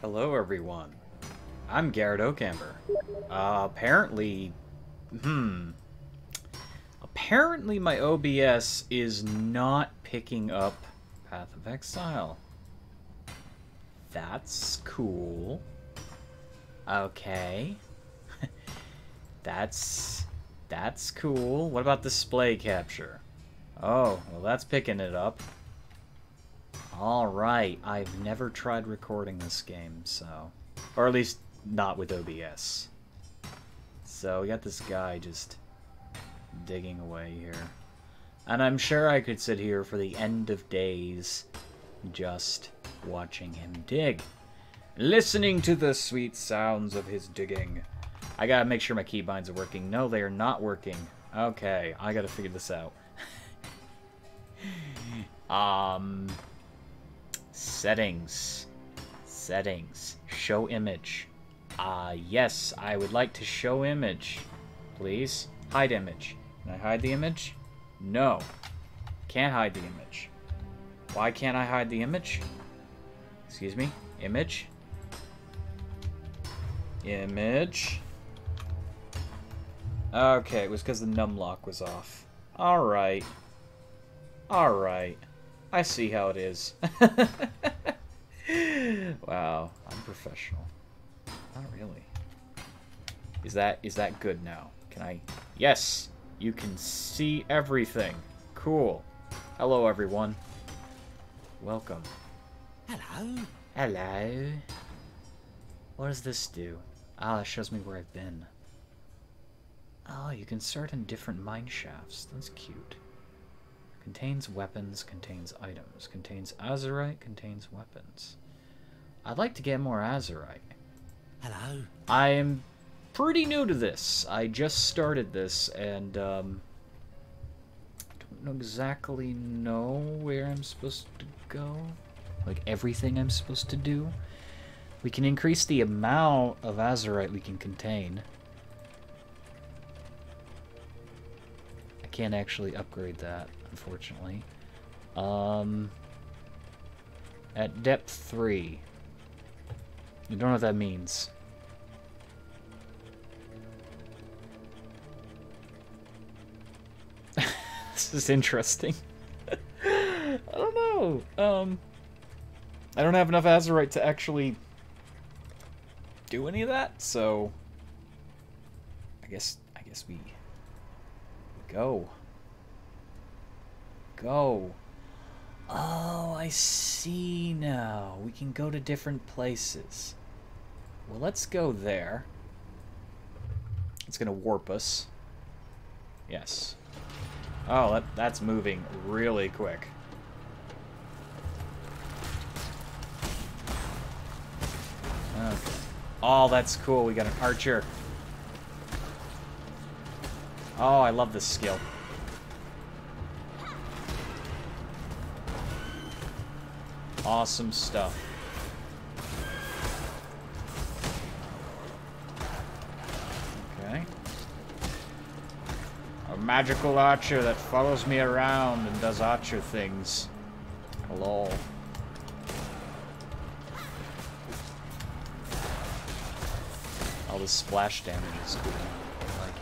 Hello, everyone. I'm Garret Can't. Apparently, apparently my OBS is not picking up Path of Exile. That's cool. Okay. That's cool. What about display capture? Oh, well that's picking it up. Alright, I've never tried recording this game, so... Or at least, not with OBS. So, we got this guy just digging away here. And I'm sure I could sit here for the end of days just watching him dig. Listening to the sweet sounds of his digging. I gotta make sure my keybinds are working. No, they are not working. Okay, I gotta figure this out. Settings. Settings. Show image. Yes, I would like to show image. Please. Hide image. Can I hide the image? No. Can't hide the image. Why can't I hide the image? Excuse me? Image? Image? Okay, it was because the numlock was off. Alright. Alright. I see how it is. Wow, I'm professional. Not really. Is that good now? Can I... Yes! You can see everything. Cool. Hello, everyone. Welcome. Hello. Hello. What does this do? Ah, it shows me where I've been. Oh, you can start in different mine shafts. That's cute. Contains weapons, contains items. Contains azurite, contains weapons. I'd like to get more azurite. Hello. I am pretty new to this. I just started this, and, don't exactly know where I'm supposed to go. Like, everything I'm supposed to do. We can increase the amount of azurite we can contain. I can't actually upgrade that, unfortunately. At depth 3. You don't know what that means. This is interesting. I don't know. I don't have enough azurite to actually do any of that, so I guess we go. Go. Oh, I see now. We can go to different places. Well, let's go there. It's gonna warp us. Yes. Oh, that's moving really quick. Okay. Oh, that's cool. We got an archer. Oh, I love this skill. Awesome stuff. Okay. A magical archer that follows me around and does archer things. Hello. All this splash damage is cool. I like it.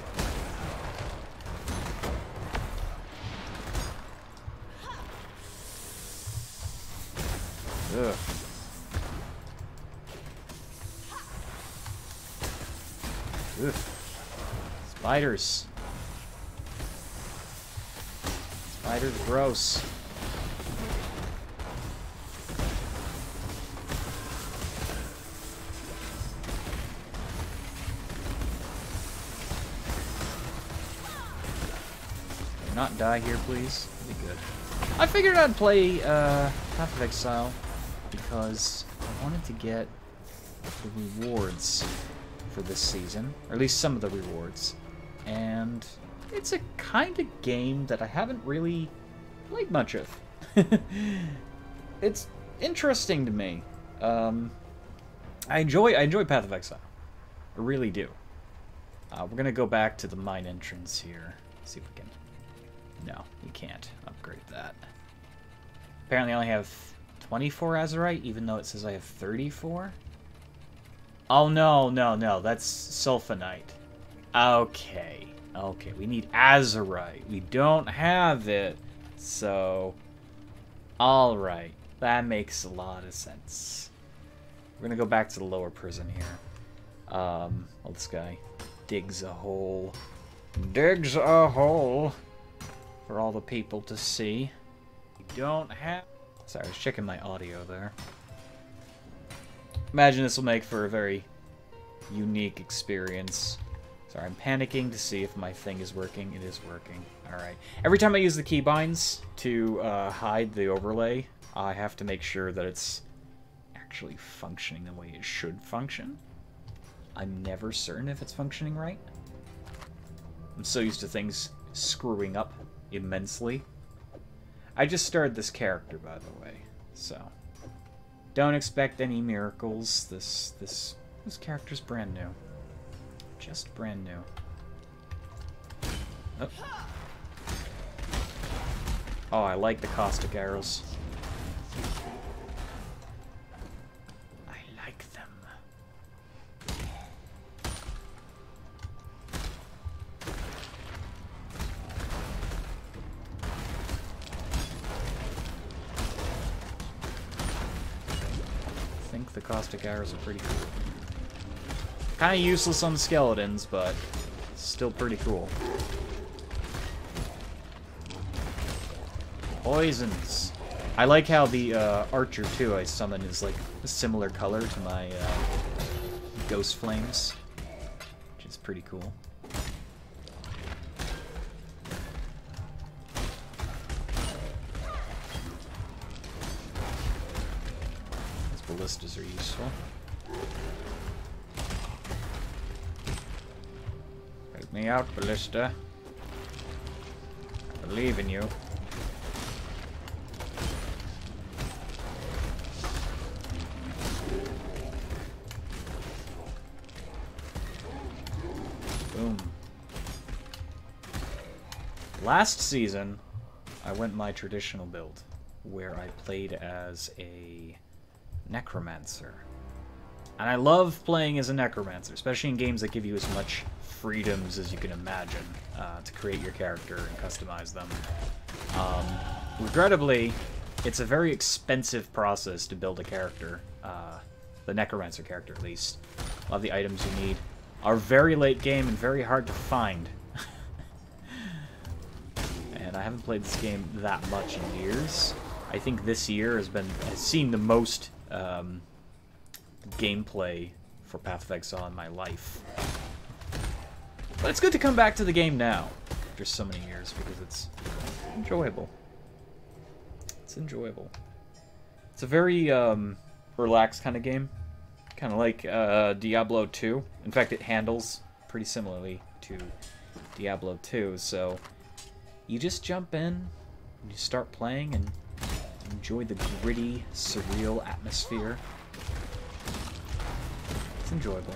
Ugh. Ugh. Spiders. Spiders gross. Can I not die here, please? That'd be good. I figured I'd play Path of Exile because I wanted to get the rewards for this season, or at least some of the rewards, and it's a kind of game that I haven't really played much of. It's interesting to me. I enjoy Path of Exile. I really do. We're gonna go back to the mine entrance here. See if we can. No, we can't upgrade that. Apparently, I only have 24 azurite, even though it says I have 34. Oh, no, no, no. That's sulfonite. Okay. Okay, we need azurite. We don't have it, so... Alright. That makes a lot of sense. We're gonna go back to the lower prison here. Well, this guy digs a hole. Digs a hole for all the people to see. We don't have... Sorry, I was checking my audio there. Imagine this will make for a very unique experience. Sorry, I'm panicking to see if my thing is working. It is working. Alright. Every time I use the keybinds to hide the overlay, I have to make sure that it's actually functioning the way it should function. I'm never certain if it's functioning right. I'm so used to things screwing up immensely. I just started this character, by the way, so don't expect any miracles. This character's brand new. Just brand new. Oh. Oh, I like the caustic arrows. I like them. I think the caustic arrows are pretty cool. Kind of useless on the skeletons, but still pretty cool. Poisons. I like how the archer too I summon is like a similar color to my ghost flames, which is pretty cool. These ballistas are useful. Help me out, ballista. I believe in you. Boom. Last season, I went my traditional build, where I played as a necromancer. And I love playing as a necromancer, especially in games that give you as much freedoms as you can imagine to create your character and customize them. Regrettably, it's a very expensive process to build a character, the necromancer character at least. A lot of the items you need are very late game and very hard to find. And I haven't played this game that much in years. I think this year has seen the most gameplay for Path of Exile in my life. But it's good to come back to the game now after so many years because it's enjoyable. It's enjoyable. It's a very relaxed kind of game. Kind of like Diablo 2. In fact, it handles pretty similarly to Diablo 2. So you just jump in, and you start playing, and enjoy the gritty, surreal atmosphere. It's enjoyable.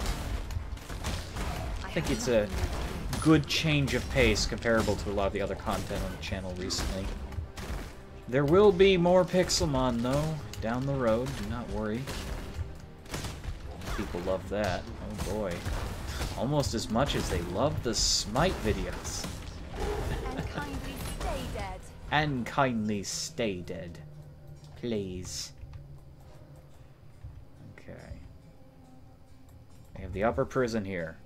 I think it's a good change of pace comparable to a lot of the other content on the channel recently. There will be more Pixelmon, though, down the road. Do not worry. People love that. Oh boy. Almost as much as they love the Smite videos. And kindly stay dead. And kindly stay dead. Please. Okay. We have the upper prison here.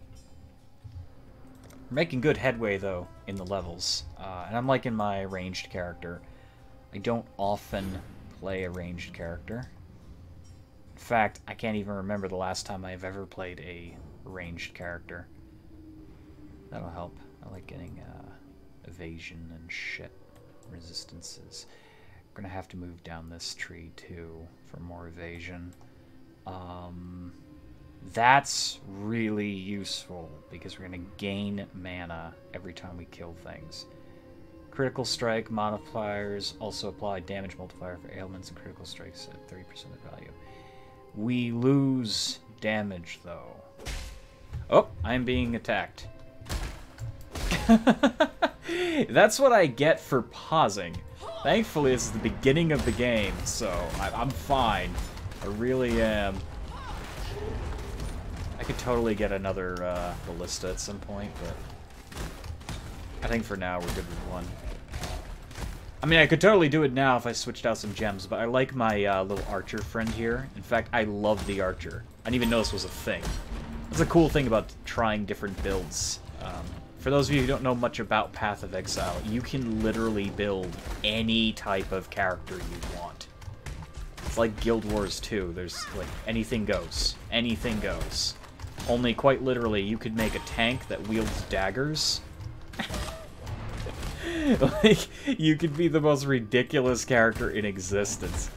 We're making good headway, though, in the levels. And I'm liking my ranged character. I don't often play a ranged character. In fact, I can't even remember the last time I've ever played a ranged character. That'll help. I like getting evasion and shit. Resistances. We're gonna have to move down this tree, too, for more evasion. That's really useful, because we're gonna gain mana every time we kill things. Critical strike modifiers also apply damage multiplier for ailments and critical strikes at 30% of value. We lose damage, though. Oh, I'm being attacked. That's what I get for pausing. Thankfully, this is the beginning of the game, so I'm fine. I really am. I could totally get another ballista at some point, but I think for now we're good with one. I mean, I could totally do it now if I switched out some gems, but I like my little archer friend here. In fact, I love the archer. I didn't even know this was a thing. That's a cool thing about trying different builds. For those of you who don't know much about Path of Exile, you can literally build any type of character you want. It's like Guild Wars 2. There's, like, anything goes. Anything goes. Only, quite literally, you could make a tank that wields daggers. Like, you could be the most ridiculous character in existence.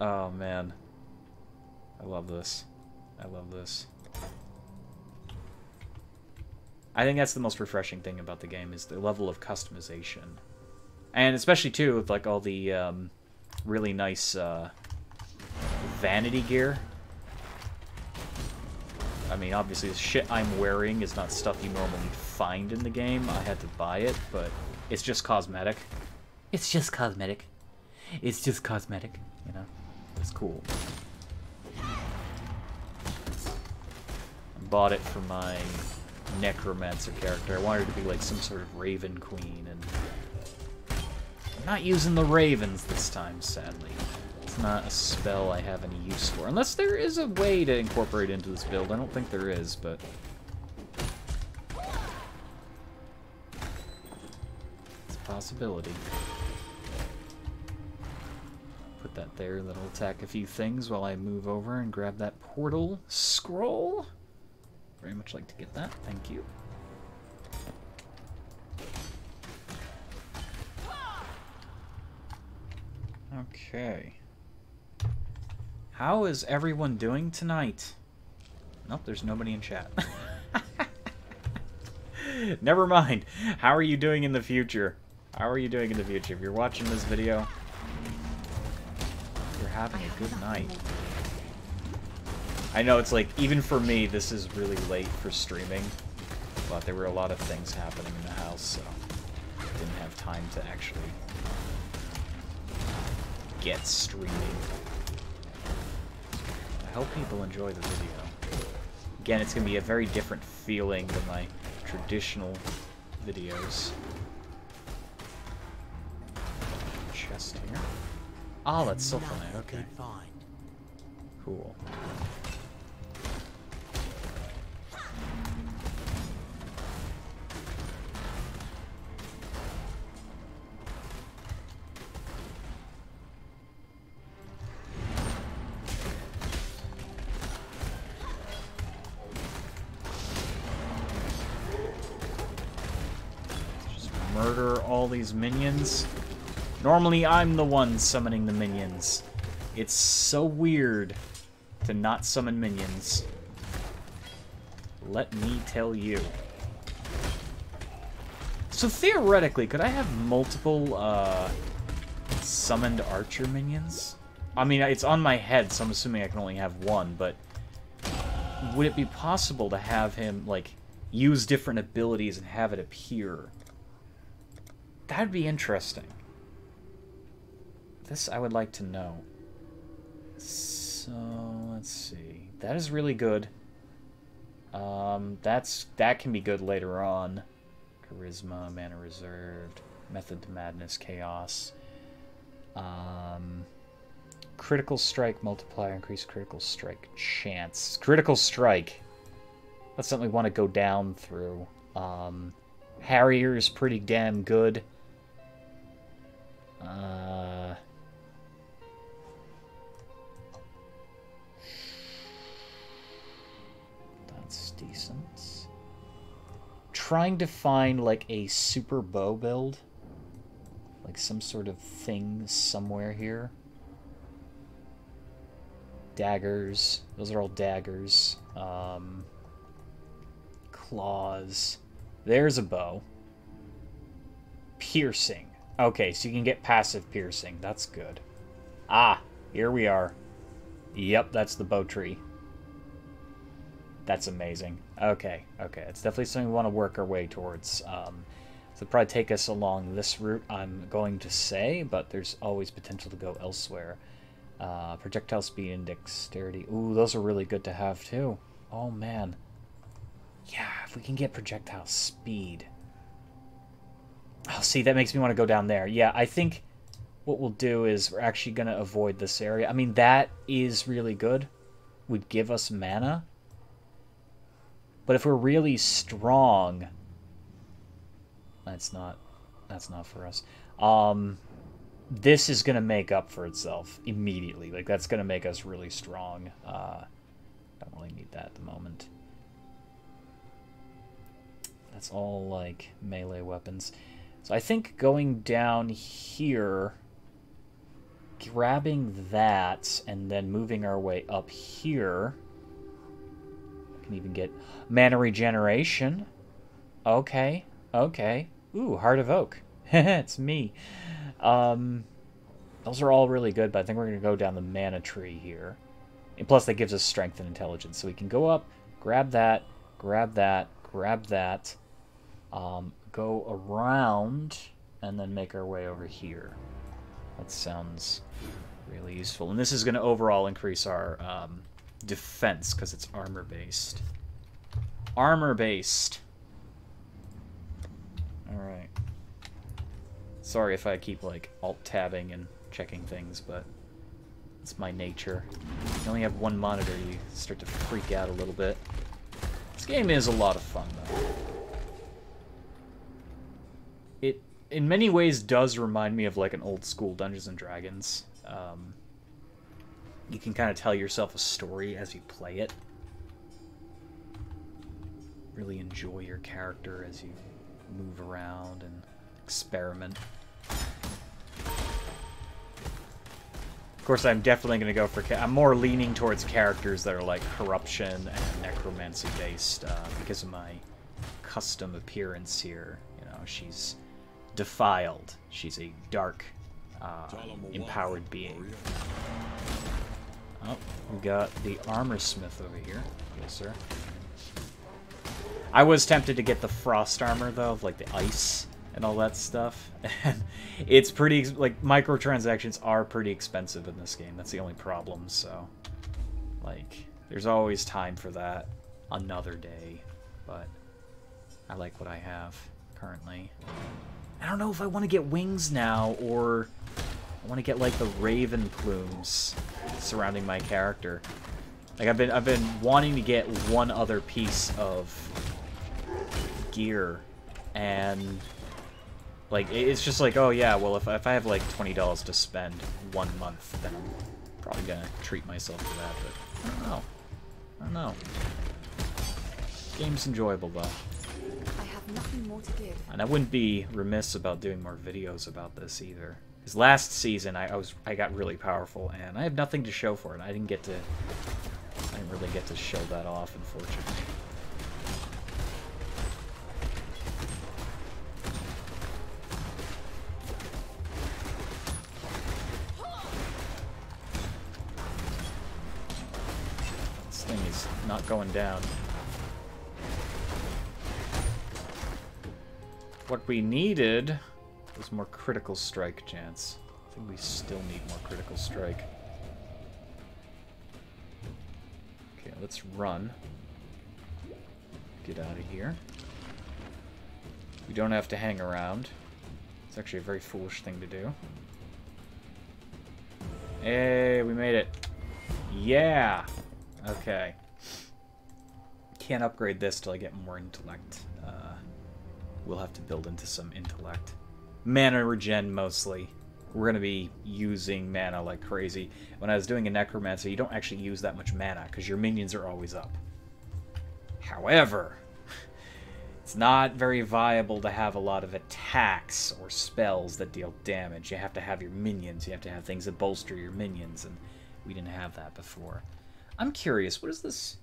Oh, man. I love this. I love this. I think that's the most refreshing thing about the game, is the level of customization. And especially, too, with, like, all the really nice vanity gear. I mean, obviously, the shit I'm wearing is not stuff you normally find in the game. I had to buy it, but it's just cosmetic. It's just cosmetic. It's just cosmetic, you know? It's cool. I bought it for my necromancer character. I wanted her to be like some sort of raven queen, and I'm not using the ravens this time, sadly. It's not a spell I have any use for. Unless there is a way to incorporate into this build. I don't think there is, but it's a possibility. Put that there, that'll attack a few things while I move over and grab that portal scroll. Very much like to get that. Thank you. Okay. How is everyone doing tonight? Nope, there's nobody in chat. Never mind. How are you doing in the future? How are you doing in the future? If you're watching this video, you're having a good night. I know it's like, even for me, this is really late for streaming, but there were a lot of things happening in the house, so I didn't have time to actually get streaming. I hope people enjoy the video. Again, it's going to be a very different feeling than my traditional videos. Chest here. Oh, that's sulfonite, okay. Cool. Murder all these minions. Normally, I'm the one summoning the minions. It's so weird to not summon minions. Let me tell you. So theoretically, could I have multiple summoned archer minions? I mean, it's on my head, so I'm assuming I can only have one, but would it be possible to have him, like, use different abilities and have it appear? That'd be interesting. This I would like to know. So, let's see. That is really good. That can be good later on. Charisma, mana reserved, method to madness, chaos. Critical strike multiplier, increase critical strike chance. Critical strike. That's something we want to go down through. Harrier is pretty damn good. That's decent. Trying to find, like, a super bow build. Like, some sort of thing somewhere here. Daggers. Those are all daggers. Claws. There's a bow. Piercing. Okay, so you can get passive piercing. That's good. Ah, here we are. Yep, that's the bow tree. That's amazing. Okay, okay. It's definitely something we want to work our way towards. So it'll probably take us along this route, I'm going to say, but there's always potential to go elsewhere. Projectile speed and dexterity. Ooh, those are really good to have too. Oh man. Yeah, if we can get projectile speed. Oh, see, that makes me want to go down there. Yeah, I think what we'll do is we're actually going to avoid this area. I mean, that is really good. Would give us mana. But if we're really strong... That's not for us. This is going to make up for itself immediately. Like, that's going to make us really strong. Don't really need that at the moment. That's all, like, melee weapons. So I think going down here, grabbing that, and then moving our way up here. I can even get mana regeneration. Okay, okay. Ooh, Heart of Oak. It's me. Those are all really good, but I think we're going to go down the mana tree here. And plus, that gives us strength and intelligence. So we can go up, grab that, grab that, grab that. Go around, and then make our way over here. That sounds really useful. And this is going to overall increase our defense, because it's armor-based. Armor-based. Alright. Sorry if I keep, like, alt-tabbing and checking things, but it's my nature. You only have one monitor, you start to freak out a little bit. This game is a lot of fun, though. It, in many ways, does remind me of, like, an old-school Dungeons & Dragons. You can kind of tell yourself a story as you play it. Really enjoy your character as you move around and experiment. Of course, I'm definitely going to go for... I'm more leaning towards characters that are, like, corruption and necromancy-based because of my custom appearance here. You know, she's defiled. She's a dark, empowered being. Oh, we got the armor smith over here. Yes, sir. I was tempted to get the frost armor, though, like the ice and all that stuff. And it's pretty, like, microtransactions are pretty expensive in this game. That's the only problem, so, like, there's always time for that another day. But I like what I have currently. I don't know if I want to get wings now, or I want to get, like, the raven plumes surrounding my character. Like, I've been wanting to get one other piece of gear, and like it's just like, oh yeah, well if I have like $20 to spend 1 month, then I'm probably gonna treat myself to that. But I don't know. Game's enjoyable though. I have nothing more to give. And I wouldn't be remiss about doing more videos about this either. Because last season I got really powerful and I have nothing to show for it. I didn't really get to show that off, unfortunately. This thing is not going down. What we needed was more critical strike chance. I think we still need more critical strike. Okay, let's run. Get out of here. We don't have to hang around. It's actually a very foolish thing to do. Hey, we made it. Yeah! Okay. Can't upgrade this till I get more intellect. We'll have to build into some intellect. Mana regen, mostly. We're going to be using mana like crazy. When I was doing a necromancer, you don't actually use that much mana, because your minions are always up. However, it's not very viable to have a lot of attacks or spells that deal damage. You have to have your minions. You have to have things that bolster your minions, and we didn't have that before. I'm curious, what does this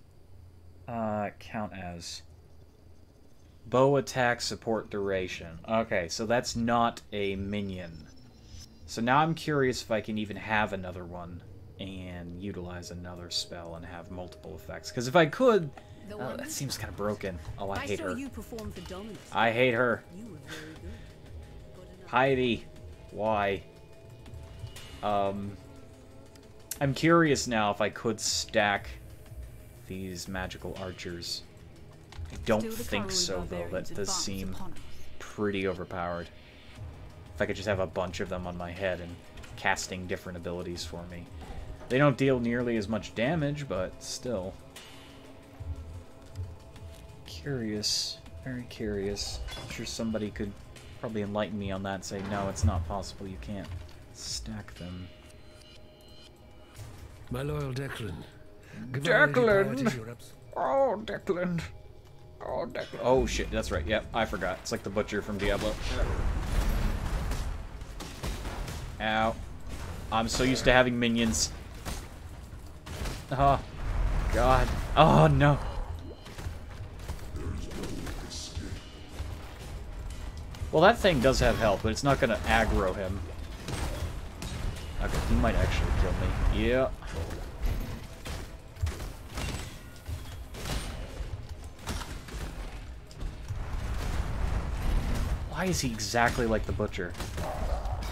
count as? Bow attack support duration. Okay, so that's not a minion. So now I'm curious if I can even have another one and utilize another spell and have multiple effects. Because if I could... Oh, that seems kind of broken. Oh, I hate her. I hate her. Heidi. Why? I'm curious now if I could stack these magical archers. I don't think so, though. That does seem pretty overpowered. If I could just have a bunch of them on my head and casting different abilities for me. They don't deal nearly as much damage, but still. Curious. Very curious. I'm sure somebody could probably enlighten me on that and say, no, it's not possible. You can't stack them. My loyal Declan. Declan! Oh, Declan. Oh, Declan. Oh, shit. That's right. Yep, I forgot. It's like the butcher from Diablo. Ow. I'm so used to having minions. Oh, God. Oh, no. Well, that thing does have health, but it's not going to aggro him. Okay, he might actually kill me. Yeah. Why is he exactly like the butcher?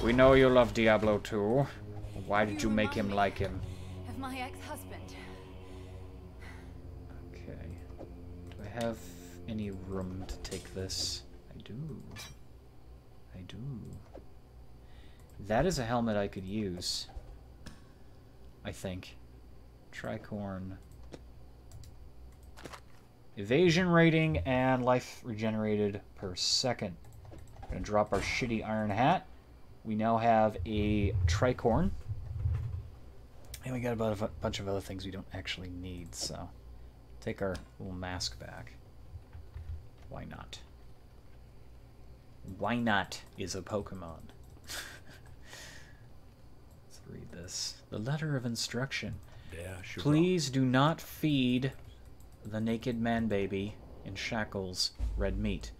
We know you love Diablo 2. Why did you make him like him? Of my ex-husband. Okay. Do I have any room to take this? I do. I do. That is a helmet I could use. I think. Tricorn. Evasion rating and life regenerated per second. We're gonna drop our shitty iron hat. We now have a tricorn. And we got about a bunch of other things we don't actually need, so take our little mask back. Why not? Why not is a Pokemon. Let's read this. The letter of instruction. Please do not feed the naked man baby in shackles red meat,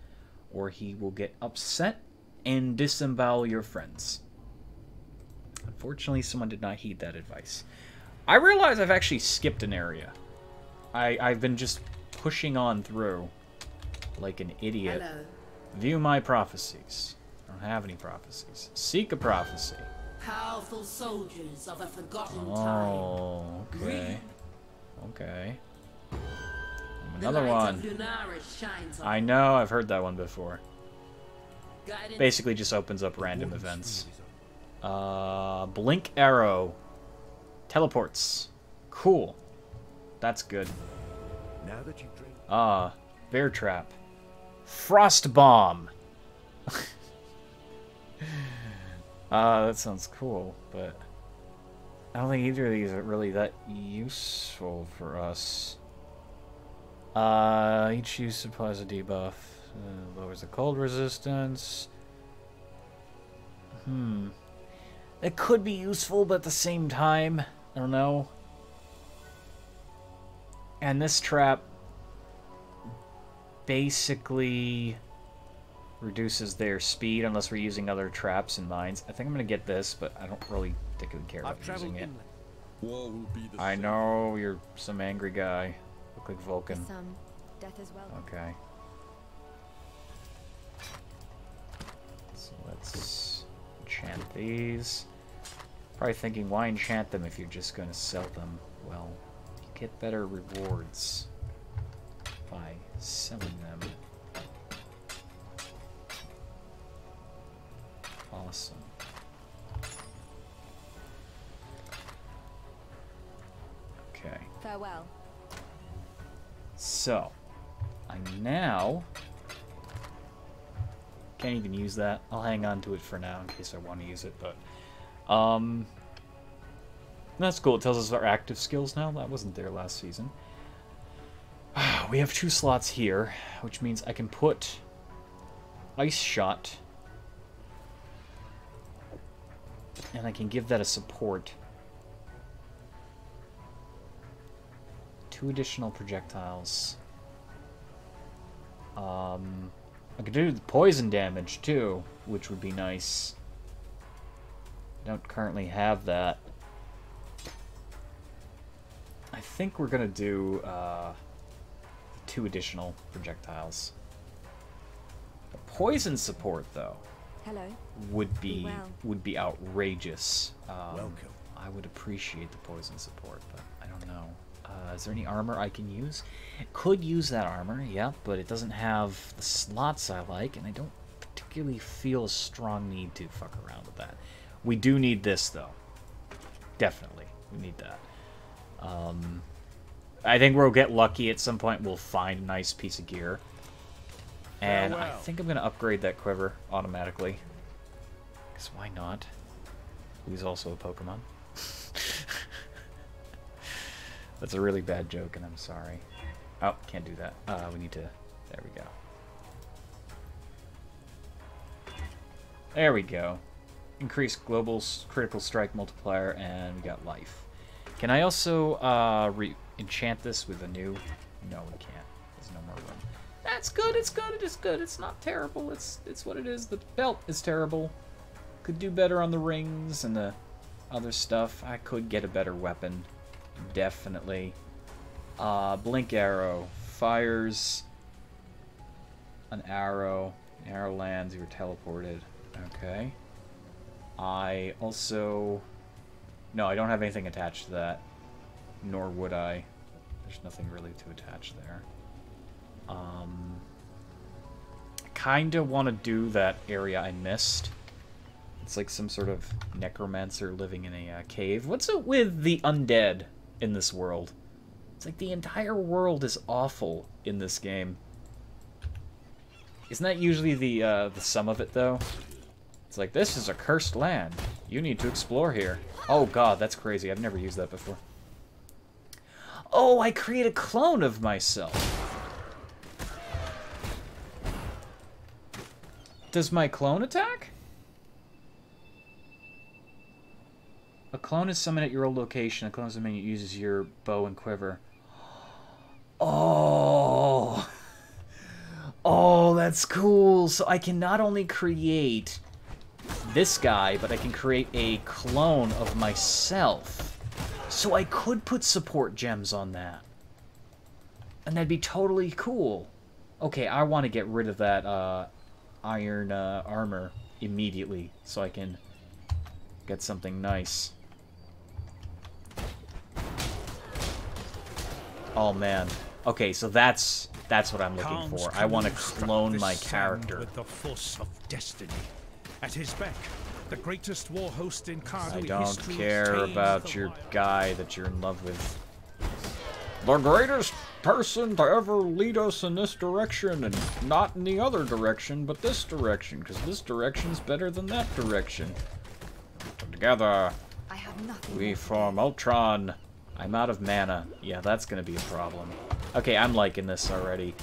or he will get upset and disembowel your friends. Unfortunately, someone did not heed that advice. I realize I've actually skipped an area. I've been just pushing on through like an idiot. Hello. View my prophecies. I don't have any prophecies. Seek a prophecy. Powerful soldiers of a forgotten time. Oh, okay. Okay. Another The light one. of Lunaris shines on I know, I've heard that one before. Guidance. Basically just opens up random events. Blink arrow. Teleports. Cool. That's good. Now that you've drank. Bear trap. Frost bomb. That sounds cool, but I don't think either of these are really that useful for us. Each use applies a debuff. Lowers the cold resistance. It could be useful, but at the same time, I don't know. And this trap basically reduces their speed unless we're using other traps and mines. I think I'm going to get this, but I don't really particularly care about using it. War will be the I same. know, you're some angry guy. Look like Vulcan. Some death as well. Okay. So let's enchant these. Probably thinking, why enchant them if you're just going to sell them? Well, you get better rewards by selling them. Awesome. Okay. Farewell. So, I now can't even use that. I'll hang on to it for now in case I want to use it, but that's cool. It tells us our active skills now. That wasn't there last season. We have 2 slots here, which means I can put Ice Shot, and I can give that a support. 2 additional projectiles. I could do the poison damage too, which would be nice. I don't currently have that. I think we're gonna do 2 additional projectiles. The poison support, though, Hello. would be outrageous. Welcome. I would appreciate the poison support, but I don't know. Is there any armor I can use? Could use that armor, yeah, but it doesn't have the slots I like, and I don't particularly feel a strong need to fuck around with that. We do need this, though. Definitely. We need that. I think we'll get lucky at some point. We'll find a nice piece of gear. And I think I'm going to upgrade that quiver automatically. Because why not? Who's also a Pokemon. That's a really bad joke, and I'm sorry. Oh, can't do that. We need to... There we go. There we go. Increase global critical strike multiplier, and we got life. Can I also enchant this with a new... No, we can't. There's no more room. That's good, it's good, it is good. It's not terrible, it's what it is. The belt is terrible. Could do better on the rings and the other stuff. I could get a better weapon. Definitely. Blink arrow. Fires an arrow. The arrow lands, you're teleported. Okay. I also... No, I don't have anything attached to that. Nor would I. There's nothing really to attach there. Kinda want to do that area I missed. It's like some sort of necromancer living in a cave. What's it with the undead in this world? It's like the entire world is awful in this game. Isn't that usually the sum of it, though? It's like, this is a cursed land. You need to explore here. Oh god, that's crazy. I've never used that before. Oh, I create a clone of myself. Does my clone attack? A clone is summoned at your old location. A clone is a minion uses your bow and quiver. Oh. Oh, that's cool. So I can not only create this guy, but I can create a clone of myself. So I could put support gems on that. And that'd be totally cool. Okay, I want to get rid of that iron armor immediately so I can get something nice. Oh man. Okay, so that's what I'm looking for. I want to clone my character. With the force of destiny. At his beck, the greatest war host in I don't care about your guy that you're in love with. The greatest person to ever lead us in this direction, and not in the other direction, but this direction, because this direction's better than that direction. Together, I have nothing. we form Ultron. I'm out of mana. Yeah, that's gonna be a problem. Okay, I'm liking this already.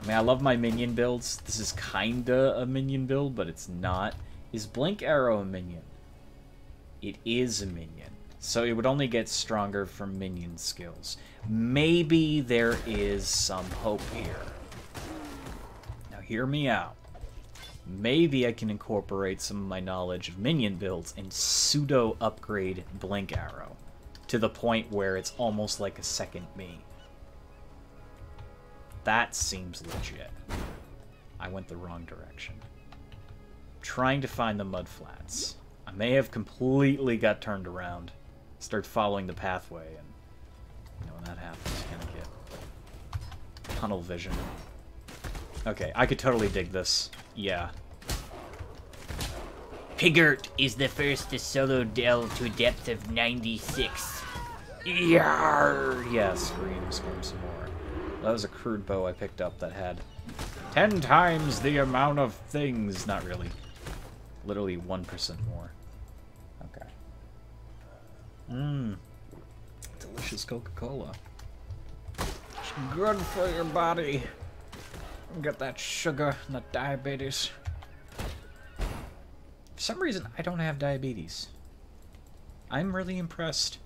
I mean, I love my minion builds. This is kinda a minion build, but it's not. Is Blink Arrow a minion? It is a minion. So it would only get stronger from minion skills. Maybe there is some hope here. Now hear me out. Maybe I can incorporate some of my knowledge of minion builds and pseudo-upgrade Blink Arrow to the point where it's almost like a second me. That seems legit. I went the wrong direction. Trying to find the mudflats. I may have completely got turned around. Start following the pathway, and you know, when that happens, you kind of get tunnel vision. Okay, I could totally dig this. Yeah. Pigert is the first to solo delve to a depth of 96. Yarr! Yeah, scream some more. That was a crude bow I picked up that had 10 times the amount of things. Not really. Literally 1% more. Okay. Mmm. Delicious Coca-Cola. It's good for your body. Get that sugar and the diabetes. For some reason, I don't have diabetes. I'm really impressed.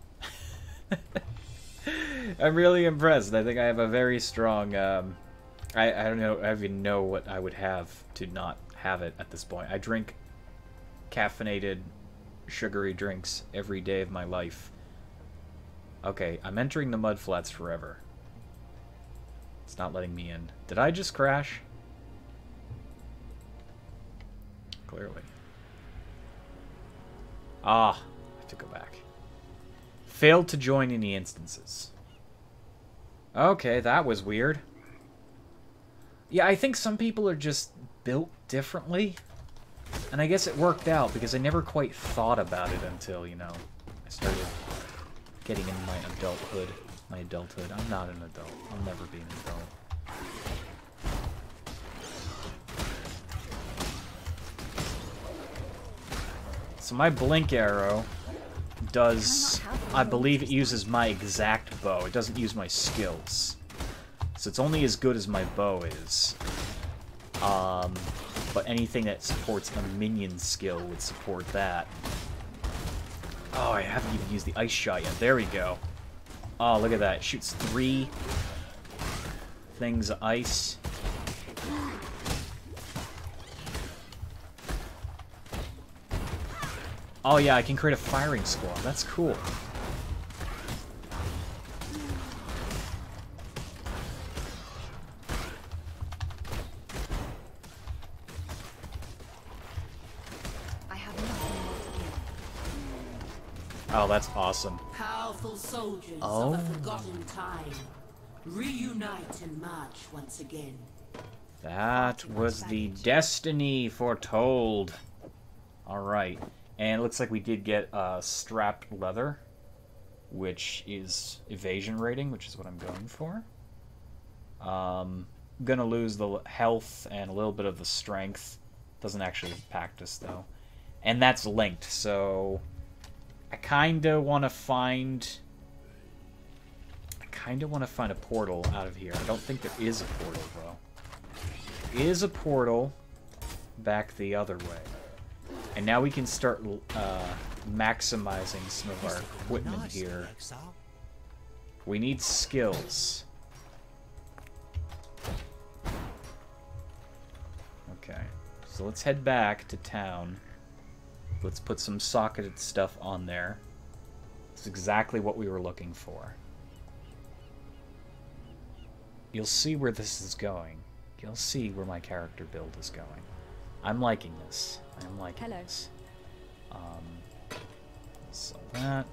I'm really impressed. I think I have a very strong, I don't know, I don't even know what I would have to not have it at this point. I drink caffeinated, sugary drinks every day of my life. Okay, I'm entering the mudflats forever. It's not letting me in. Did I just crash? Clearly. Ah, I have to go back. Failed to join any instances. Okay, that was weird. Yeah, I think some people are just built differently. And I guess it worked out because I never quite thought about it until, you know, I started getting into my adulthood. I'm not an adult. I'll never be an adult. So my blink arrow does, I believe it uses my exact bow. It doesn't use my skills. So it's only as good as my bow is. But anything that supports a minion skill would support that. Oh, I haven't even used the ice shot yet. There we go. Oh, look at that. It shoots 3 things of ice. Oh yeah, I can create a firing squad. That's cool. I have nothing more to give. Oh, that's awesome. Powerful soldiers Oh. of a forgotten time. Reunite and march once again. That was the destiny foretold. Alright. And it looks like we did get strapped leather, which is evasion rating, which is what I'm going for. I'm gonna lose the health and a little bit of the strength. Doesn't actually impact us though. And that's linked, so I kinda wanna find a portal out of here. I don't think there is a portal though. There is a portal back the other way. And now we can start maximizing some of our equipment here. Exile. We need skills. Okay, so let's head back to town. Let's put some socketed stuff on there. That's exactly what we were looking for. You'll see where this is going. You'll see where my character build is going. I'm liking this. I'm liking this. So that.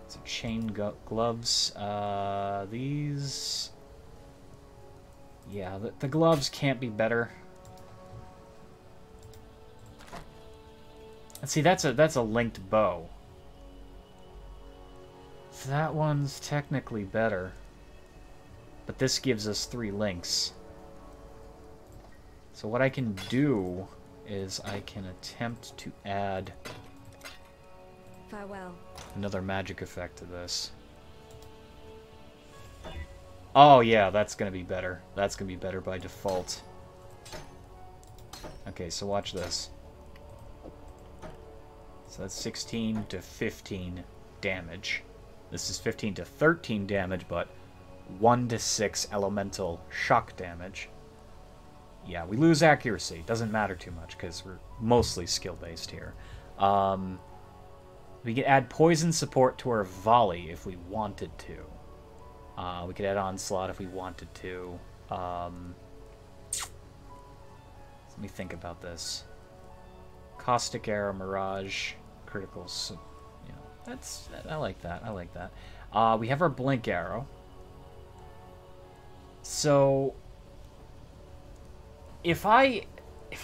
So chain gloves. These. Yeah, the gloves can't be better. And see, that's a linked bow. So that one's technically better. But this gives us 3 links. So what I can do is I can attempt to add Farewell. another magic effect to this. Oh yeah, that's gonna be better. That's gonna be better by default. Okay, so watch this. So that's 16 to 15 damage. This is 15 to 13 damage, but 1 to 6 elemental shock damage. Yeah, we lose accuracy. Doesn't matter too much because we're mostly skill-based here. We could add poison support to our volley if we wanted to. We could add onslaught if we wanted to. Let me think about this. Caustic arrow, mirage, criticals. You know, I like that. I like that. We have our blink arrow. So if I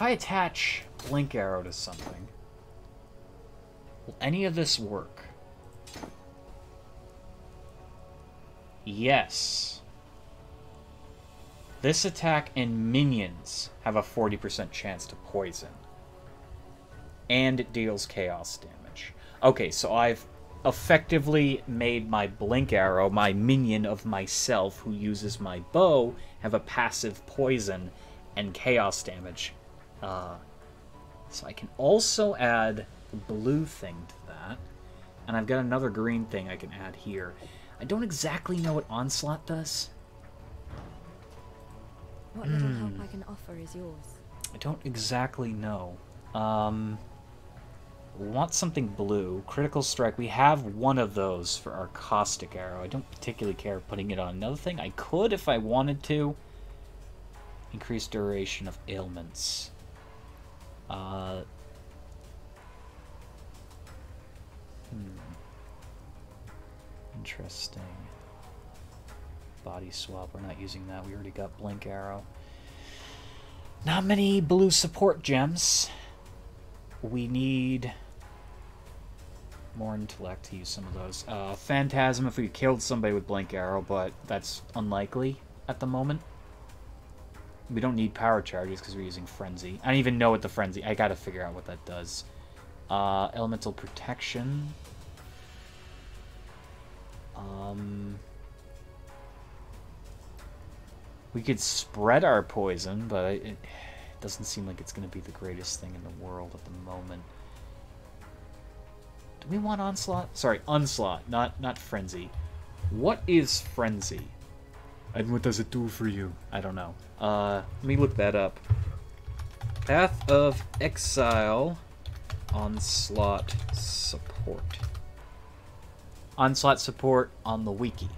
attach blink arrow to something, will any of this work? Yes. This attack and minions have a 40% chance to poison. And it deals chaos damage. Okay, so I've effectively made my blink arrow, my minion of myself who uses my bow, have a passive poison and chaos damage. So I can also add a blue thing to that. And I've got another green thing I can add here. I don't exactly know what Onslaught does. What little help I can offer is yours. I don't exactly know. We want something blue. Critical Strike. We have one of those for our Caustic Arrow. I don't particularly care putting it on another thing. I could if I wanted to. Increased duration of ailments. Interesting. Body swap, we're not using that. We already got Blink Arrow. Not many blue support gems. We need more intellect to use some of those. Phantasm if we killed somebody with Blink Arrow, but that's unlikely at the moment. We don't need power charges because we're using Frenzy. I don't even know what the Frenzy... I gotta figure out what that does. Elemental Protection. We could spread our poison, but it doesn't seem like it's going to be the greatest thing in the world at the moment. Do we want Onslaught? Sorry, Onslaught, not Frenzy. What is Frenzy? And what does it do for you? I don't know. Let me look that up. Path of Exile. Onslaught support. Onslaught support on the wiki.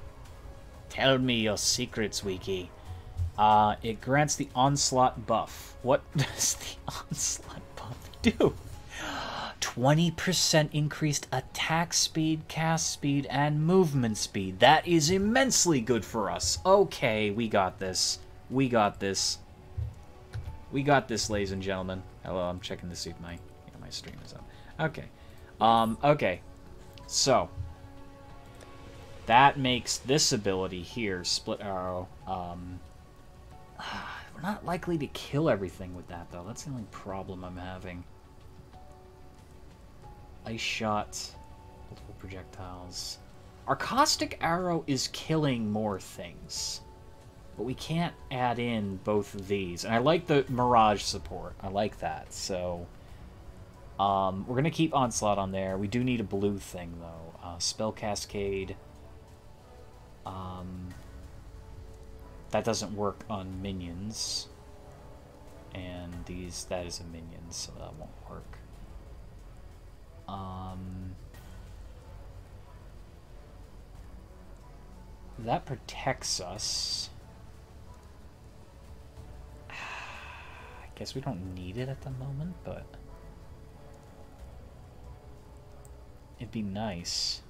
Tell me your secrets, wiki. It grants the Onslaught buff. What does the Onslaught buff do? 20% increased attack speed, cast speed, and movement speed. That is immensely good for us. Okay, we got this. We got this. We got this, ladies and gentlemen. Hello, I'm checking to see if my stream is up. Okay. Okay. So, that makes this ability here, Split Arrow, we're not likely to kill everything with that, though. That's the only problem I'm having. Ice Shot, multiple projectiles. Our Caustic Arrow is killing more things, but we can't add in both of these. And I like the Mirage support. I like that, so... we're going to keep Onslaught on there. We do need a blue thing, though. Spell Cascade. That doesn't work on minions. And that is a minion, so that won't work. That protects us. I guess we don't need it at the moment, but... it'd be nice.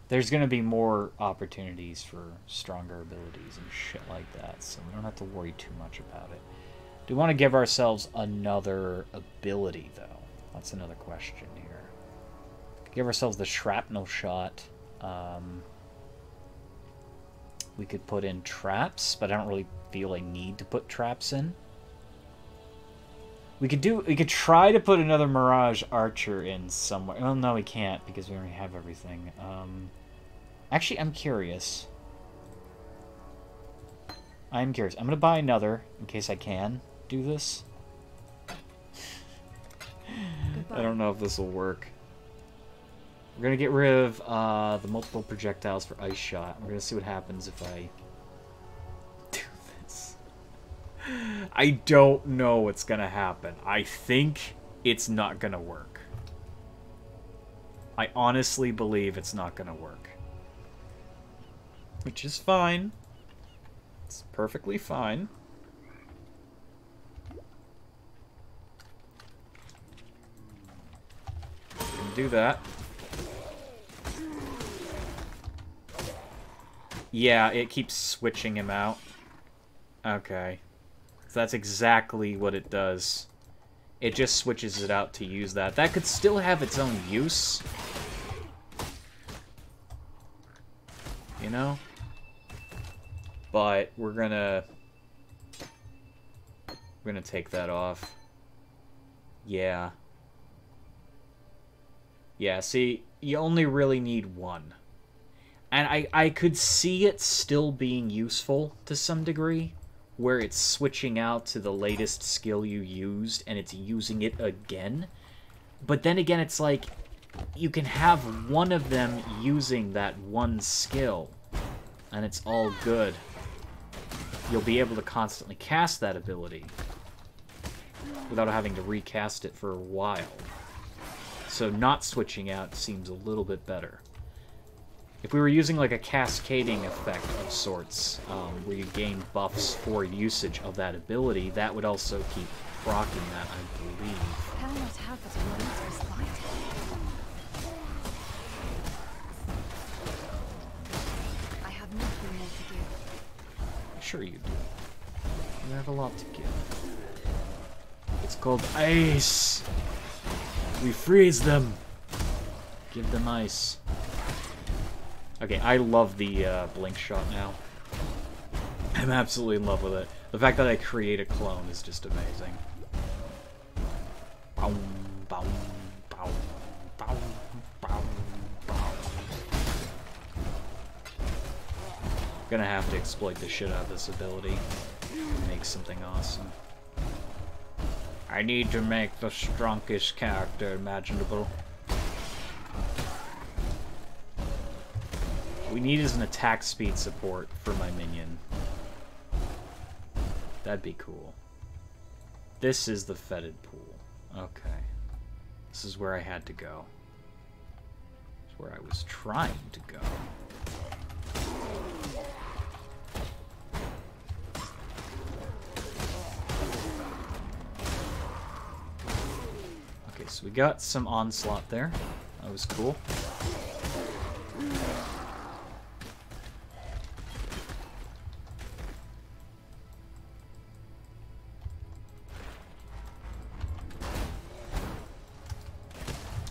There's going to be more opportunities for stronger abilities and shit like that, so we don't have to worry too much about it. Do we want to give ourselves another ability, though? That's another question here. Give ourselves the Shrapnel Shot. We could put in traps, but I don't really feel I need to put traps in. We could try to put another Mirage Archer in somewhere. Oh, no, we can't, because we already have everything. Actually, I'm curious. I'm curious. I'm going to buy another, in case I can do this. I don't know if this will work. We're going to get rid of the multiple projectiles for Ice Shot. We're going to see what happens if I do this. I don't know what's going to happen. I think it's not going to work. I honestly believe it's not going to work. Which is fine. It's perfectly fine. We can do that. Yeah, it keeps switching him out. Okay. So that's exactly what it does. It just switches it out to use that. That could still have its own use. You know? But we're gonna take that off. Yeah. Yeah, see, you only really need one. And I could see it still being useful to some degree, where it's switching out to the latest skill you used and it's using it again. But then again, it's like, you can have one of them using that one skill, and it's all good. You'll be able to constantly cast that ability without having to recast it for a while. So not switching out seems a little bit better. If we were using like a cascading effect of sorts, where you gain buffs for usage of that ability, that would also keep proccing that, I believe. Can I not have it in my Sure you do. You have a lot to give. It's called ice. We freeze them. Give them ice. Okay, I love the blink shot now. I'm absolutely in love with it. The fact that I create a clone is just amazing. Bow, bow, bow, bow, bow, bow. Gonna have to exploit the shit out of this ability. Make something awesome. I need to make the strongest character imaginable. What we need is an attack speed support for my minion. That'd be cool. This is the fetid pool. Okay. This is where I had to go. This is where I was trying to go. Okay, so we got some onslaught there. That was cool.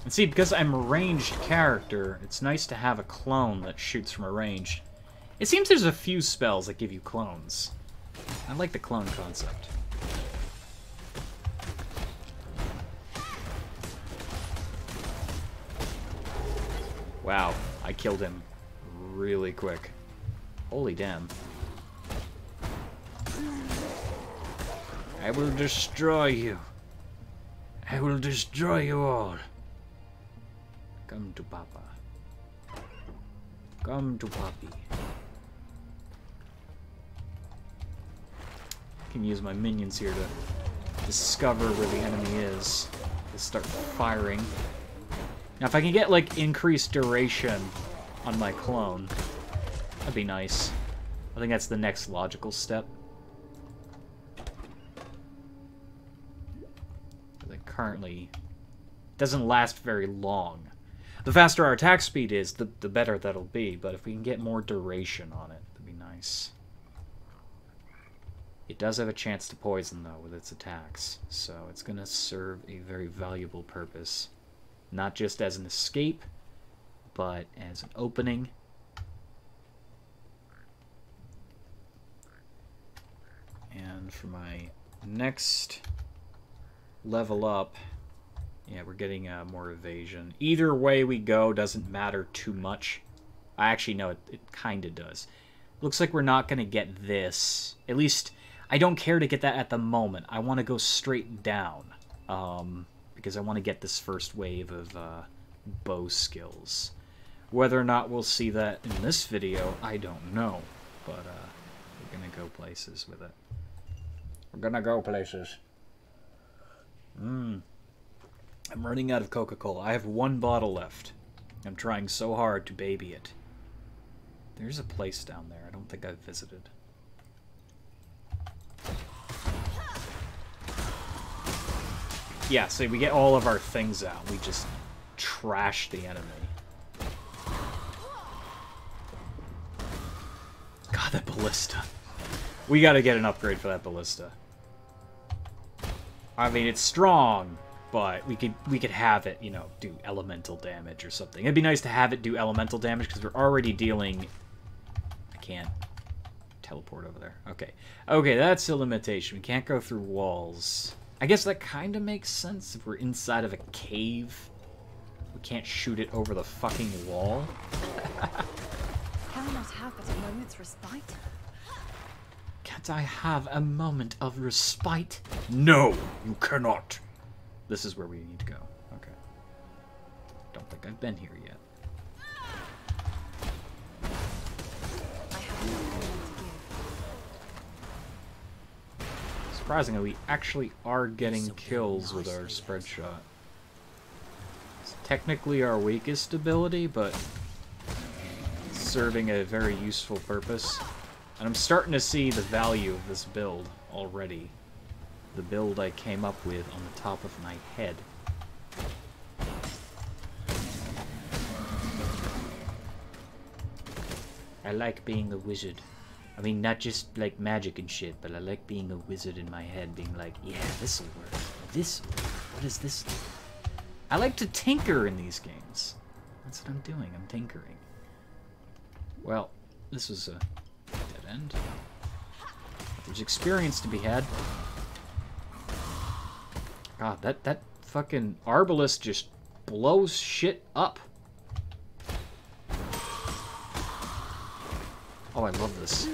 And see, because I'm a ranged character, it's nice to have a clone that shoots from a range. It seems there's a few spells that give you clones. I like the clone concept. Wow, I killed him really quick. Holy damn. I will destroy you. I will destroy you all. Come to Papa. Come to Papi. I can use my minions here to discover where the enemy is. To start firing. Now if I can get like increased duration on my clone, that'd be nice. I think that's the next logical step. It currently doesn't last very long. The faster our attack speed is, the better that'll be, but if we can get more duration on it, that'd be nice. It does have a chance to poison, though, with its attacks, so it's going to serve a very valuable purpose. Not just as an escape, but as an opening. And for my next level up, yeah, we're getting more evasion. Either way we go doesn't matter too much. I actually know it kind of does. Looks like we're not going to get this. At least, I don't care to get that at the moment. I want to go straight down. Because I want to get this first wave of bow skills. Whether or not we'll see that in this video, I don't know. But we're going to go places with it. We're going to go places. I'm running out of Coca-Cola. I have one bottle left. I'm trying so hard to baby it. There's a place down there I don't think I've visited. Yeah, so we get all of our things out. We just trash the enemy. God, that ballista. We gotta get an upgrade for that ballista. I mean, it's strong, but we could have it, you know, do elemental damage or something. It'd be nice to have it do elemental damage because we're already dealing... I can't teleport over there. Okay. Okay, that's a limitation. We can't go through walls. I guess that kind of makes sense if we're inside of a cave. We can't shoot it over the fucking wall. Can I not have but a moment's respite? Can't I have a moment of respite? No, you cannot. This is where we need to go. Okay. Don't think I've been here yet. I have nothing more to give. Surprisingly, we actually are getting kills with our spread shot. It's technically our weakest ability, but it's serving a very useful purpose. And I'm starting to see the value of this build already. The build I came up with on the top of my head. I like being the wizard. I mean, not just like magic and shit, but I like being a wizard in my head, being like, yeah, this'll work. This'll work. What does this do? I like to tinker in these games. That's what I'm doing. I'm tinkering. Well, this was a dead end. There's experience to be had. God, that fucking Arbalest just blows shit up. Oh, I love this.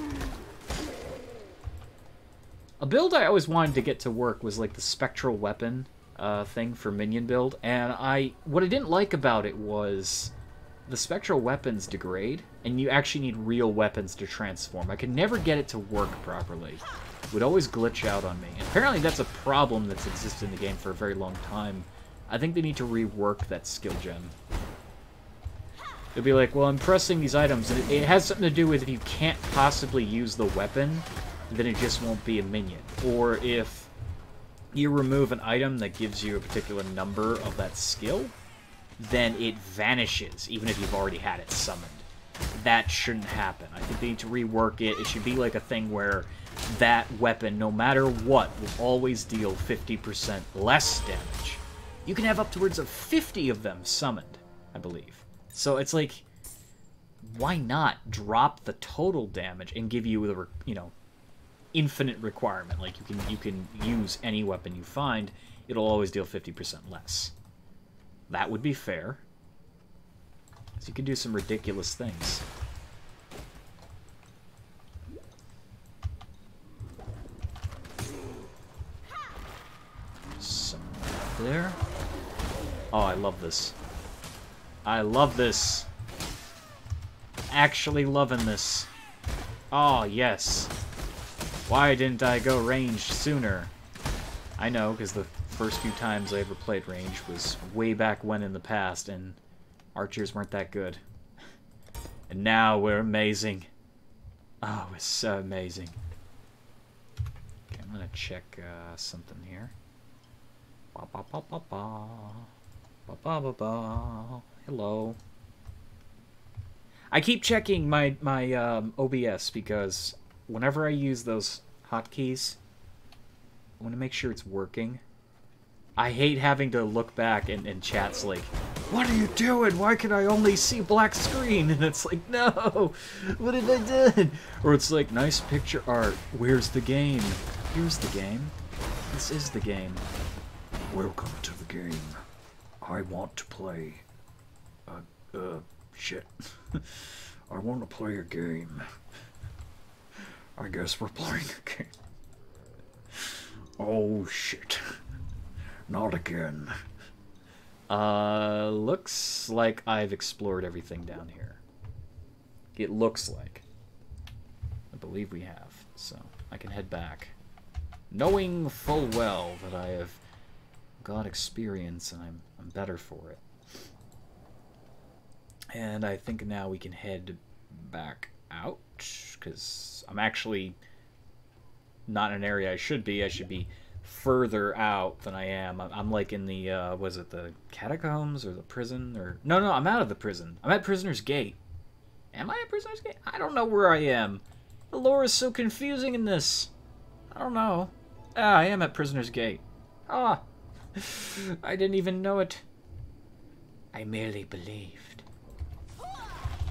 A build I always wanted to get to work was like the spectral weapon thing for minion build, and what I didn't like about it was the spectral weapons degrade, and you actually need real weapons to transform. I could never get it to work properly. It would always glitch out on me. And apparently that's a problem that's existed in the game for a very long time. I think they need to rework that skill gem. It'll be like, well, I'm pressing these items, and it has something to do with if you can't possibly use the weapon, then it just won't be a minion. Or if you remove an item that gives you a particular number of that skill, then it vanishes, even if you've already had it summoned. That shouldn't happen. I think they need to rework it. It should be like a thing where that weapon, no matter what, will always deal 50% less damage. You can have upwards of 50 of them summoned, I believe. So it's like, why not drop the total damage and give you the, infinite requirement? Like you can use any weapon you find, it'll always deal 50% less. That would be fair. So you can do some ridiculous things. Something up there. Oh, I love this. I love this. Actually loving this. Oh, yes. Why didn't I go ranged sooner? I know, because the first few times I ever played range was way back when in the past, and archers weren't that good. And now we're amazing. Oh, it's so amazing. Okay, I'm gonna check something here. Ba ba ba ba ba. Ba ba ba ba. Hello. I keep checking my OBS because whenever I use those hotkeys, I want to make sure it's working. I hate having to look back and chat's like, what are you doing? Why can I only see black screen? And it's like, no, what have I done? Or it's like, nice picture art. Where's the game? Here's the game. This is the game. Welcome to the game. I want to play shit. I want to play a game. I guess we're playing a game. Oh shit. Not again. Looks like I've explored everything down here. It looks like. I believe we have. So I can head back. Knowing full well that I have got experience and I'm better for it. And I think now we can head back out, because I'm actually not in an area I should be. I should be further out than I am. I'm like in the, was it the catacombs or the prison? Or no, I'm out of the prison. I'm at Prisoner's Gate. Am I at Prisoner's Gate? I don't know where I am. The lore is so confusing in this. I don't know. Ah, I am at Prisoner's Gate. Ah, I didn't even know it. I merely believed.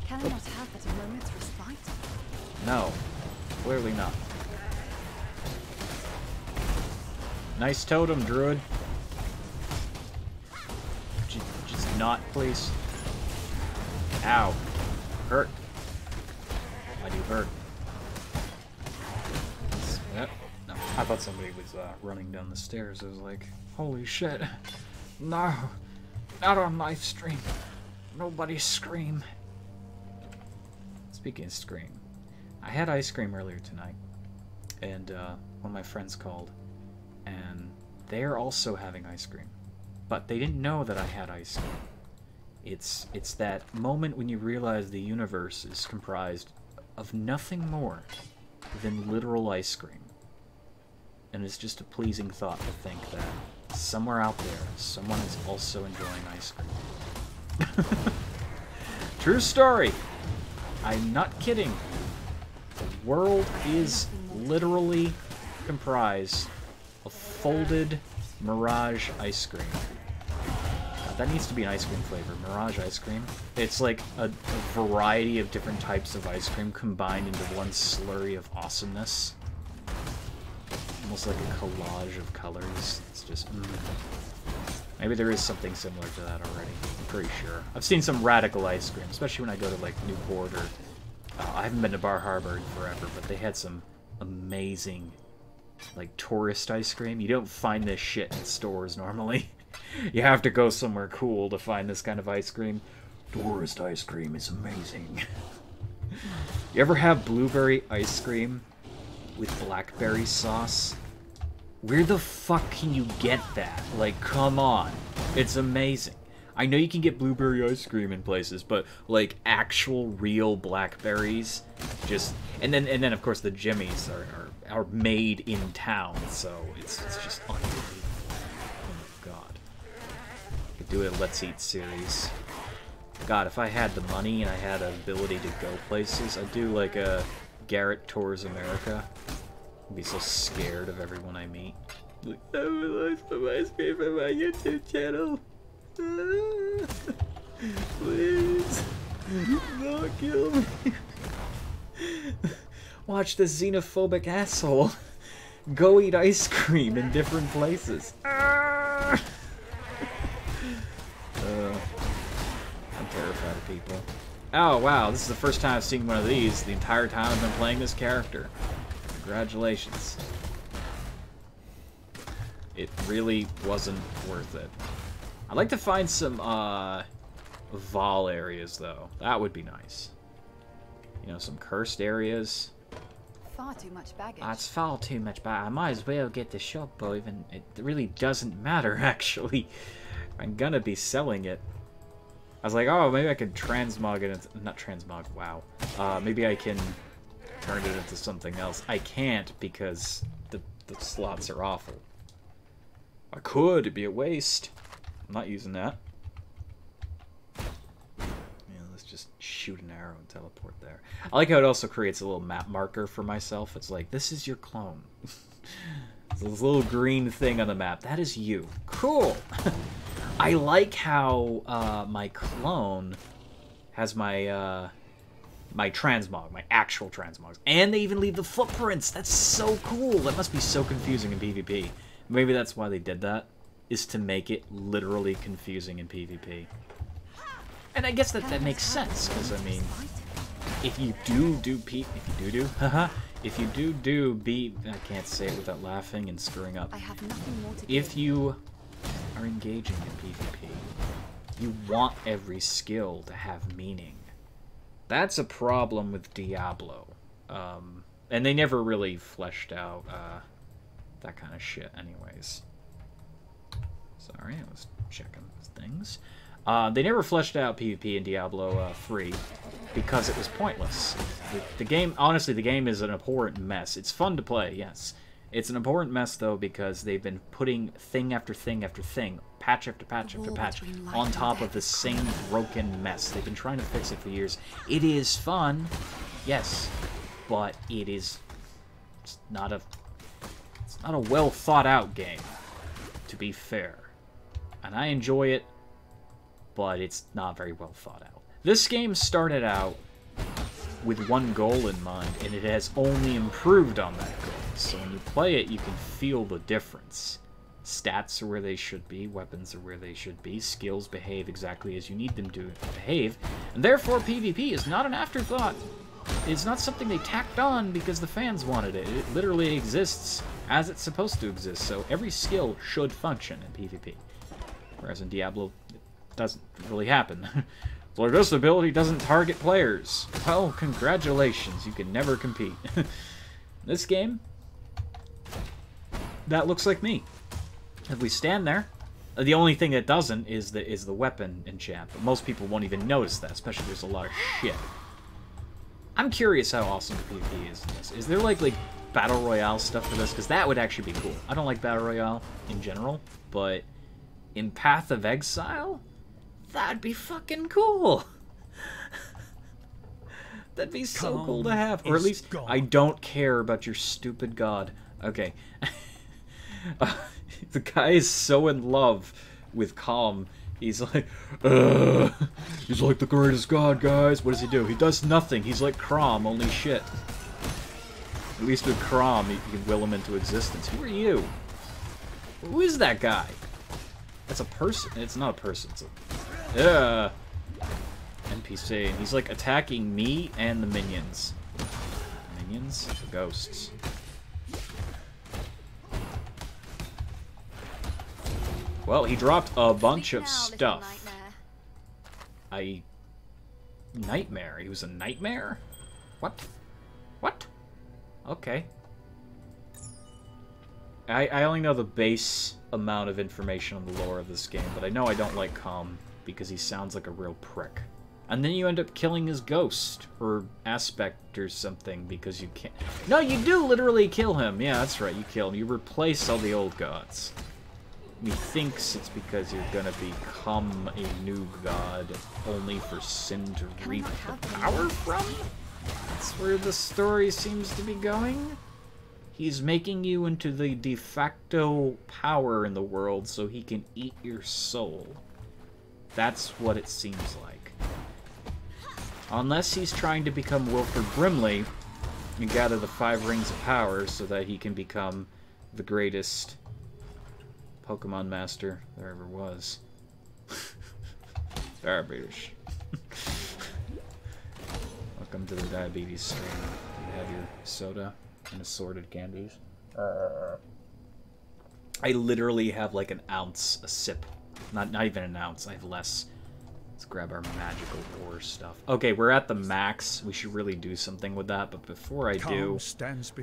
Can I not have but a moment's respite? No, clearly not. Nice totem, druid. Just not, please. Ow. Hurt. Why do you hurt? Yep. No, I thought somebody was running down the stairs. I was like, holy shit. No. Not on live stream. Nobody scream. Speaking of Scream, I had ice cream earlier tonight, and one of my friends called, and they're also having ice cream, but they didn't know that I had ice cream. It's that moment when you realize the universe is comprised of nothing more than literal ice cream, and it's just a pleasing thought to think that somewhere out there, someone is also enjoying ice cream. True story. I'm not kidding. world is literally comprised of folded Mirage ice cream. That needs to be an ice cream flavor. Mirage ice cream. It's like a variety of different types of ice cream combined into one slurry of awesomeness. Almost like a collage of colors. It's just... Maybe there is something similar to that already. I'm pretty sure. I've seen some radical ice cream, especially when I go to like Newport or... I haven't been to Bar Harbor in forever, but they had some amazing like tourist ice cream. You don't find this shit in stores normally. You have to go somewhere cool to find this kind of ice cream. Tourist ice cream is amazing. You ever have blueberry ice cream with blackberry sauce? Where the fuck can you get that? Like, come on. It's amazing. I know you can get blueberry ice cream in places, but like actual real blackberries, just and then of course the jimmies are made in town, so it's just unbelievable. Oh my god. I could do a Let's Eat series. God, if I had the money and I had an ability to go places, I'd do like a Garret Tours America. I'd be so scared of everyone I meet. Like, I would like some ice cream on my YouTube channel. Please, don't kill me. Watch this xenophobic asshole go eat ice cream in different places. I'm terrified of people. Oh wow, this is the first time I've seen one of these the entire time I've been playing this character. Congratulations. It really wasn't worth it. I'd like to find some Vol areas, though. That would be nice. You know, some cursed areas. Far too much baggage. That's far too much baggage. I might as well get the shop, but even it really doesn't matter, actually. I'm gonna be selling it. I was like, oh, maybe I could transmog it into... Not transmog, wow. Maybe I can turn it into something else. I can't because the slots are awful. I could, it'd be a waste. I'm not using that. Yeah, let's just shoot an arrow and teleport there. I like how it also creates a little map marker for myself. It's like, this is your clone. It's this little green thing on the map. That is you. Cool! I like how my clone has my my transmog, my actual transmogs. And they even leave the footprints! That's so cool! That must be so confusing in PvP. Maybe that's why they did that, is to make it literally confusing in PvP. And I guess that makes sense, because, I mean, if you I can't say it without laughing and screwing up. I have nothing more to If you are engaging in PvP, you want every skill to have meaning. That's a problem with Diablo. And they never really fleshed out that kind of shit anyways. Sorry, I was checking things. They never fleshed out PvP in Diablo 3 because it was pointless. The game, honestly, the game is an abhorrent mess. It's fun to play, yes. It's an abhorrent mess, though, because they've been putting thing after thing after thing, patch after patch after patch, on top of the same broken mess. They've been trying to fix it for years. It is fun, yes, but it is not a well thought out game, to be fair. And I enjoy it, but it's not very well thought out. This game started out with one goal in mind, and it has only improved on that goal. So when you play it, you can feel the difference. Stats are where they should be, weapons are where they should be, skills behave exactly as you need them to behave, and therefore PvP is not an afterthought. It's not something they tacked on because the fans wanted it. It literally exists as it's supposed to exist, so every skill should function in PvP. Whereas in Diablo, it doesn't really happen. It's like, this ability doesn't target players. Well, congratulations, you can never compete. This game, that looks like me. If we stand there, the only thing that doesn't is the weapon enchant, but most people won't even notice that, especially if there's a lot of shit. I'm curious how awesome the PvP is in this. Is there like Battle Royale stuff for this? Because that would actually be cool. I don't like Battle Royale in general, but in Path of Exile, that'd be fucking cool. That'd be so Calm cool to have. Or at is least, gone. I don't care about your stupid god. Okay. The guy is so in love with Calm. He's like, he's like the greatest god, guys. What does he do? He does nothing. He's like Crom, only shit. At least with Crom, you can will him into existence. Who are you? Who is that guy? That's a person. It's not a person. It's a NPC. And he's like attacking me and the minions. Minions? The ghosts. Well, he dropped a bunch of stuff. Nightmare? He was a nightmare? What? What? Okay. I only know the base amount of information on the lore of this game, but I know I don't like Calm because he sounds like a real prick. And then you end up killing his ghost, or aspect or something, because you can't... No, you do literally kill him. Yeah, that's right, you kill him. You replace all the old gods. Methinks it's because you're gonna become a new god, only for Sin to reap the power from? That's where the story seems to be going. He's making you into the de facto power in the world so he can eat your soul. That's what it seems like. Unless he's trying to become Wilford Brimley and gather the 5 rings of power so that he can become the greatest Pokemon master there ever was. Diabetes. Welcome to the diabetes stream. You have your soda and assorted candies. I literally have like an ounce a sip. Not even an ounce. I have less. Let's grab our magical ore stuff. Okay, we're at the max. We should really do something with that. But before I do,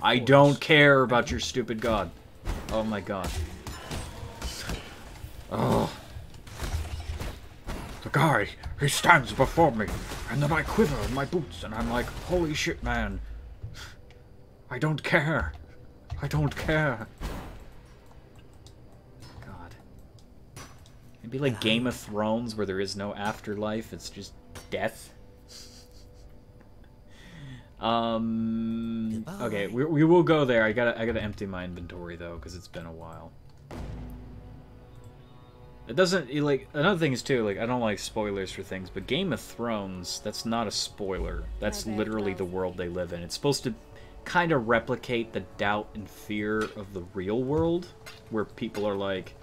I don't care about your stupid god. Oh my god. Oh. The guy, he stands before me, and then I quiver in my boots, and I'm like, holy shit, man. I don't care. I don't care. God. It'd be like Game of Thrones, where there is no afterlife, it's just death. Okay, we will go there. I gotta empty my inventory, though, because it's been a while. It doesn't, like, another thing is, too, like, I don't like spoilers for things, but Game of Thrones, that's not a spoiler. That's literally the world they live in. It's supposed to kind of replicate the doubt and fear of the real world, where people are like,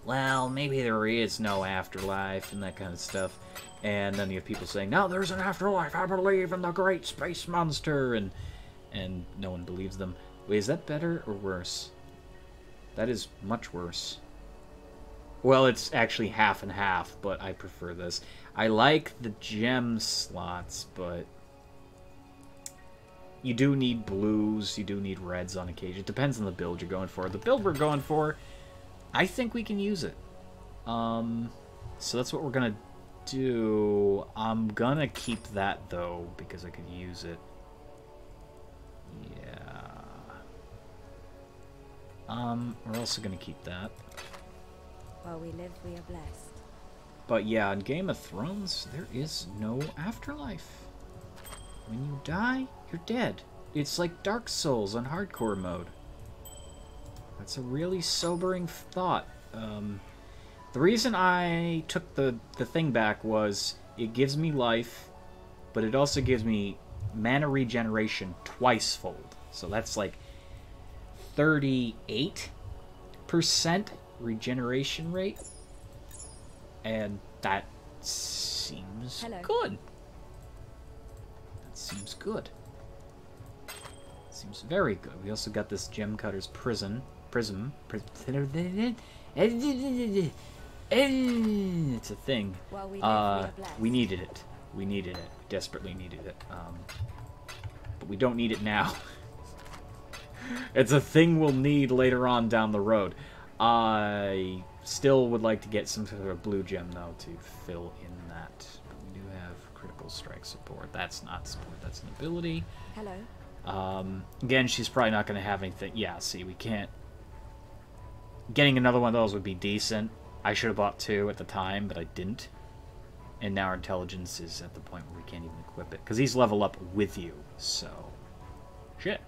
well, maybe there is no afterlife, and that kind of stuff. And then you have people saying, no, there's an afterlife, I believe in the great space monster, and no one believes them. Wait, is that better or worse? That is much worse. Well, it's actually half and half, but I prefer this. I like the gem slots, but you do need blues, you do need reds on occasion. It depends on the build you're going for. The build we're going for, I think we can use it. So that's what we're gonna do. I'm gonna keep that, though, because I could use it. Yeah. We're also gonna keep that. While we live, we are blessed. But yeah, in Game of Thrones, there is no afterlife. When you die, you're dead. It's like Dark Souls on hardcore mode. That's a really sobering thought. The reason I took the thing back was it gives me life, but it also gives me mana regeneration twice-fold. So that's like 38% regeneration rate, and that seems good. That seems good. Seems very good. We also got this Gem Cutter's prism. It's a thing. We needed it. We needed it. We desperately needed it. But we don't need it now. It's a thing we'll need later on down the road. I still would like to get some sort of blue gem, though, to fill in that. But we do have critical strike support. That's not support, that's an ability. Hello. Again, she's probably not going to have anything. Yeah, see, we can't... Getting another one of those would be decent. I should have bought 2 at the time, but I didn't. And now our intelligence is at the point where we can't even equip it. Because he's level up with you, so... Shit.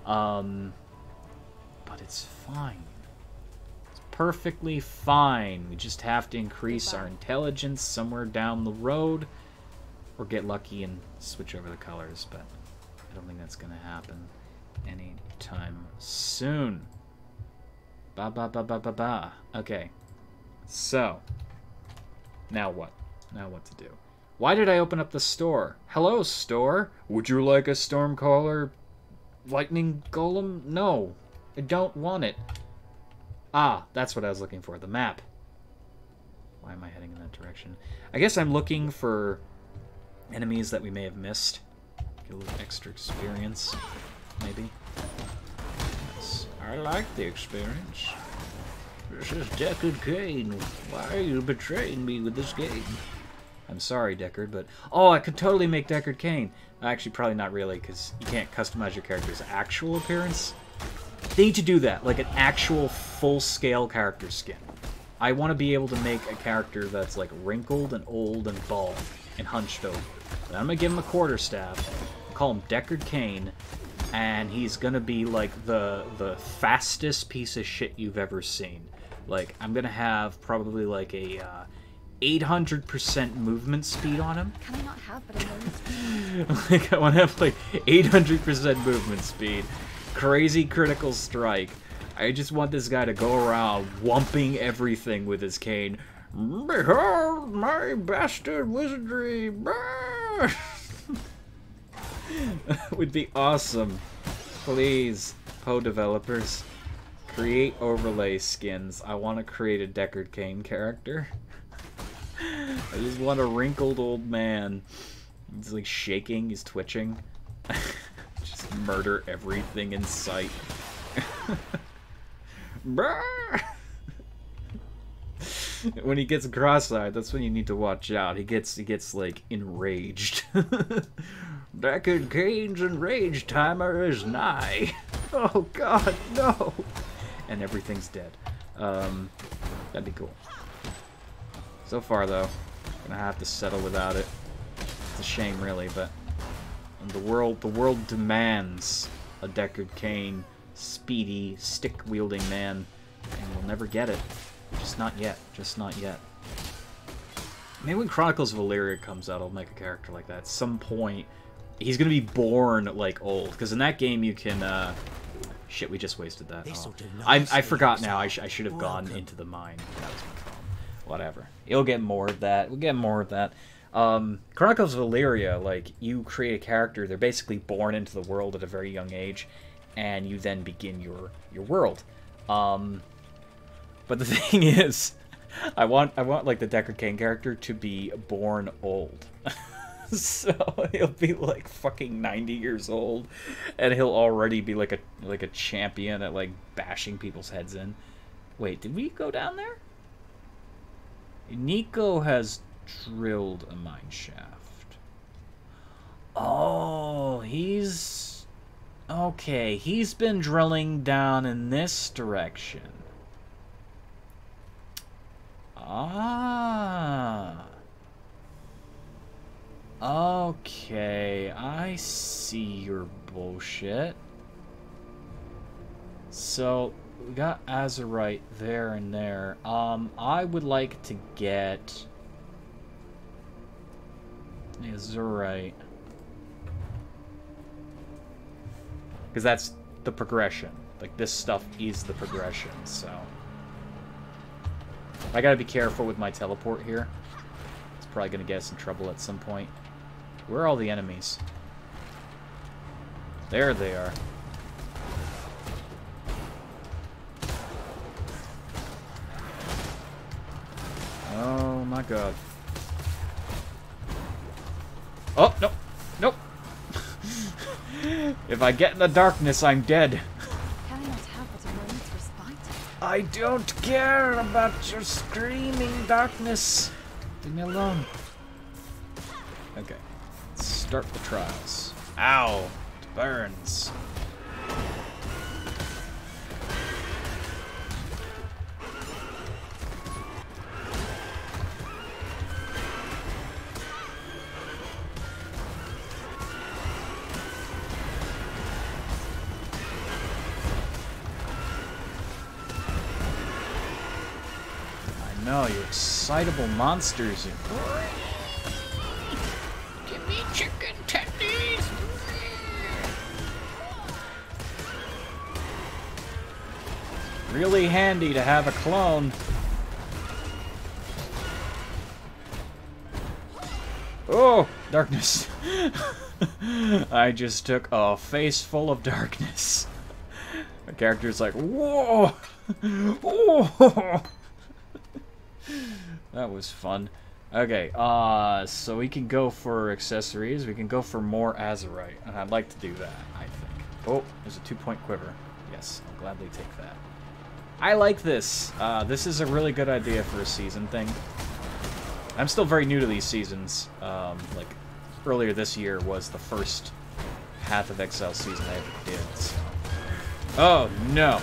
But it's fine. It's perfectly fine. We just have to increase our intelligence somewhere down the road. Or get lucky and switch over the colors, but I don't think that's going to happen anytime soon. Ba ba ba ba ba ba. Okay. So, now what? Now what to do? Why did I open up the store? Hello, store. Would you like a Stormcaller lightning golem? No, I don't want it. Ah, that's what I was looking for. The map. Why am I heading in that direction? I guess I'm looking for enemies that we may have missed. Get a little extra experience, maybe. Yes. I like the experience. This is Deckard Cain. Why are you betraying me with this game? I'm sorry, Deckard, but... Oh, I could totally make Deckard Cain. Actually, probably not really, because you can't customize your character's actual appearance. They need to do that, like an actual full-scale character skin. I want to be able to make a character that's, like, wrinkled and old and bald and hunched over. But I'm going to give him a quarterstaff, call him Deckard Cain, and he's going to be, like, the fastest piece of shit you've ever seen. Like, I'm going to have probably, like, a 800% movement speed on him. Can I not have but a moment's speed? Like, I want to have, like, 800% movement speed. Crazy critical strike. I just want this guy to go around whumping everything with his cane. Behold my bastard wizardry! Would be awesome. Please, Poe developers, create overlay skins. I want to create a Deckard Cain character. I just want a wrinkled old man. He's like shaking, he's twitching. Just murder everything in sight. When he gets cross-eyed, that's when you need to watch out. He gets like enraged. Deckard Cain's enraged timer is nigh. Oh god, no! And everything's dead. That'd be cool. So far, though, I'm gonna have to settle without it. It's a shame, really, but the world demands a Deckard Cain, speedy, stick-wielding man, and we'll never get it. Just not yet. Just not yet. Maybe when Chronicles of Valyria comes out, I'll make a character like that. At some point, he's gonna be born, like, old. Because in that game, you can, Shit, we just wasted that. Oh. I forgot now. I should have gone into the mine. That was my problem. Whatever. You'll get more of that. We'll get more of that. Chronicles of Valyria, like, you create a character, they're basically born into the world at a very young age, and you then begin your world. But the thing is, I want like the Deckard Cain character to be born old. So he'll be like fucking 90 years old, and he'll already be like a champion at like bashing people's heads in. Wait, did we go down there? Nico has drilled a mine shaft. Oh, he's... Okay, he's been drilling down in this direction. Ah. Okay, I see your bullshit. So, we got Azurite there and there. I would like to get Azurite. Because that's the progression. Like, this stuff is the progression, so... I gotta be careful with my teleport here. It's probably gonna get us in trouble at some point. Where are all the enemies? There they are. Oh my god. Oh, nope. Nope. If I get in the darkness, I'm dead. Can I not have but a moment's respite? I don't care about your screaming darkness. Leave me alone. Okay. Let's start the trials. Ow. It burns. no, you excitable monsters. Give me chicken tendies. Really handy to have a clone. Oh, darkness. I just took a face full of darkness. My character's like, whoa! Oh! That was fun. Okay, so we can go for accessories. We can go for more Azurite, and I'd like to do that, I think. Oh, there's a 2-point quiver. Yes, I'll gladly take that. I like this. This is a really good idea for a season thing. I'm still very new to these seasons. Like, earlier this year was the first Path of Exile season I ever did, so. Oh, no.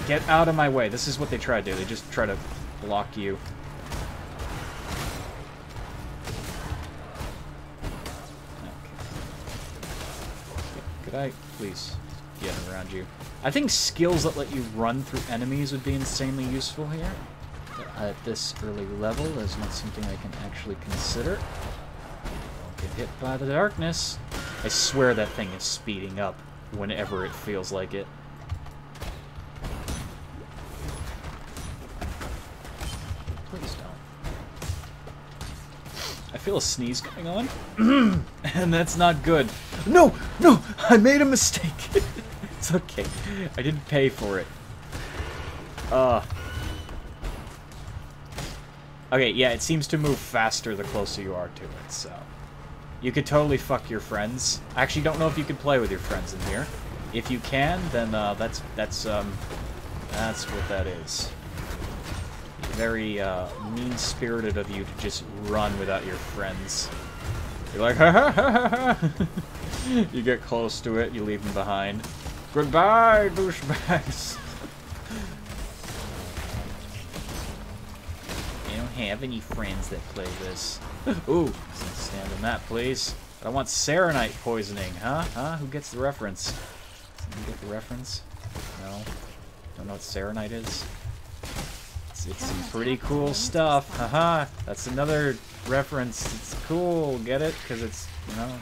Get out of my way. This is what they try to do. They just try to block you. Okay. Could I, please, get around you? I think skills that let you run through enemies would be insanely useful here. At this early level is not something I can actually consider. Don't get hit by the darkness. I swear that thing is speeding up whenever it feels like it. Please don't. I feel a sneeze coming on, and that's not good. No! No! I made a mistake! It's okay. I didn't pay for it. Okay, yeah, it seems to move faster the closer you are to it, so. You could totally fuck your friends. I actually don't know if you can play with your friends in here. If you can, then that's what that is. Very mean-spirited of you to just run without your friends. You're like, ha ha ha ha ha! You get close to it, you leave them behind. Goodbye, douchebags! I don't have any friends that play this. Ooh, stand on that, please. I want Serenite poisoning, huh? Huh? Who gets the reference? Someone get the reference? No? Don't know what Serenite is? It's some pretty cool stuff. Haha! That's another reference. It's cool. Get it? Because it's, you know...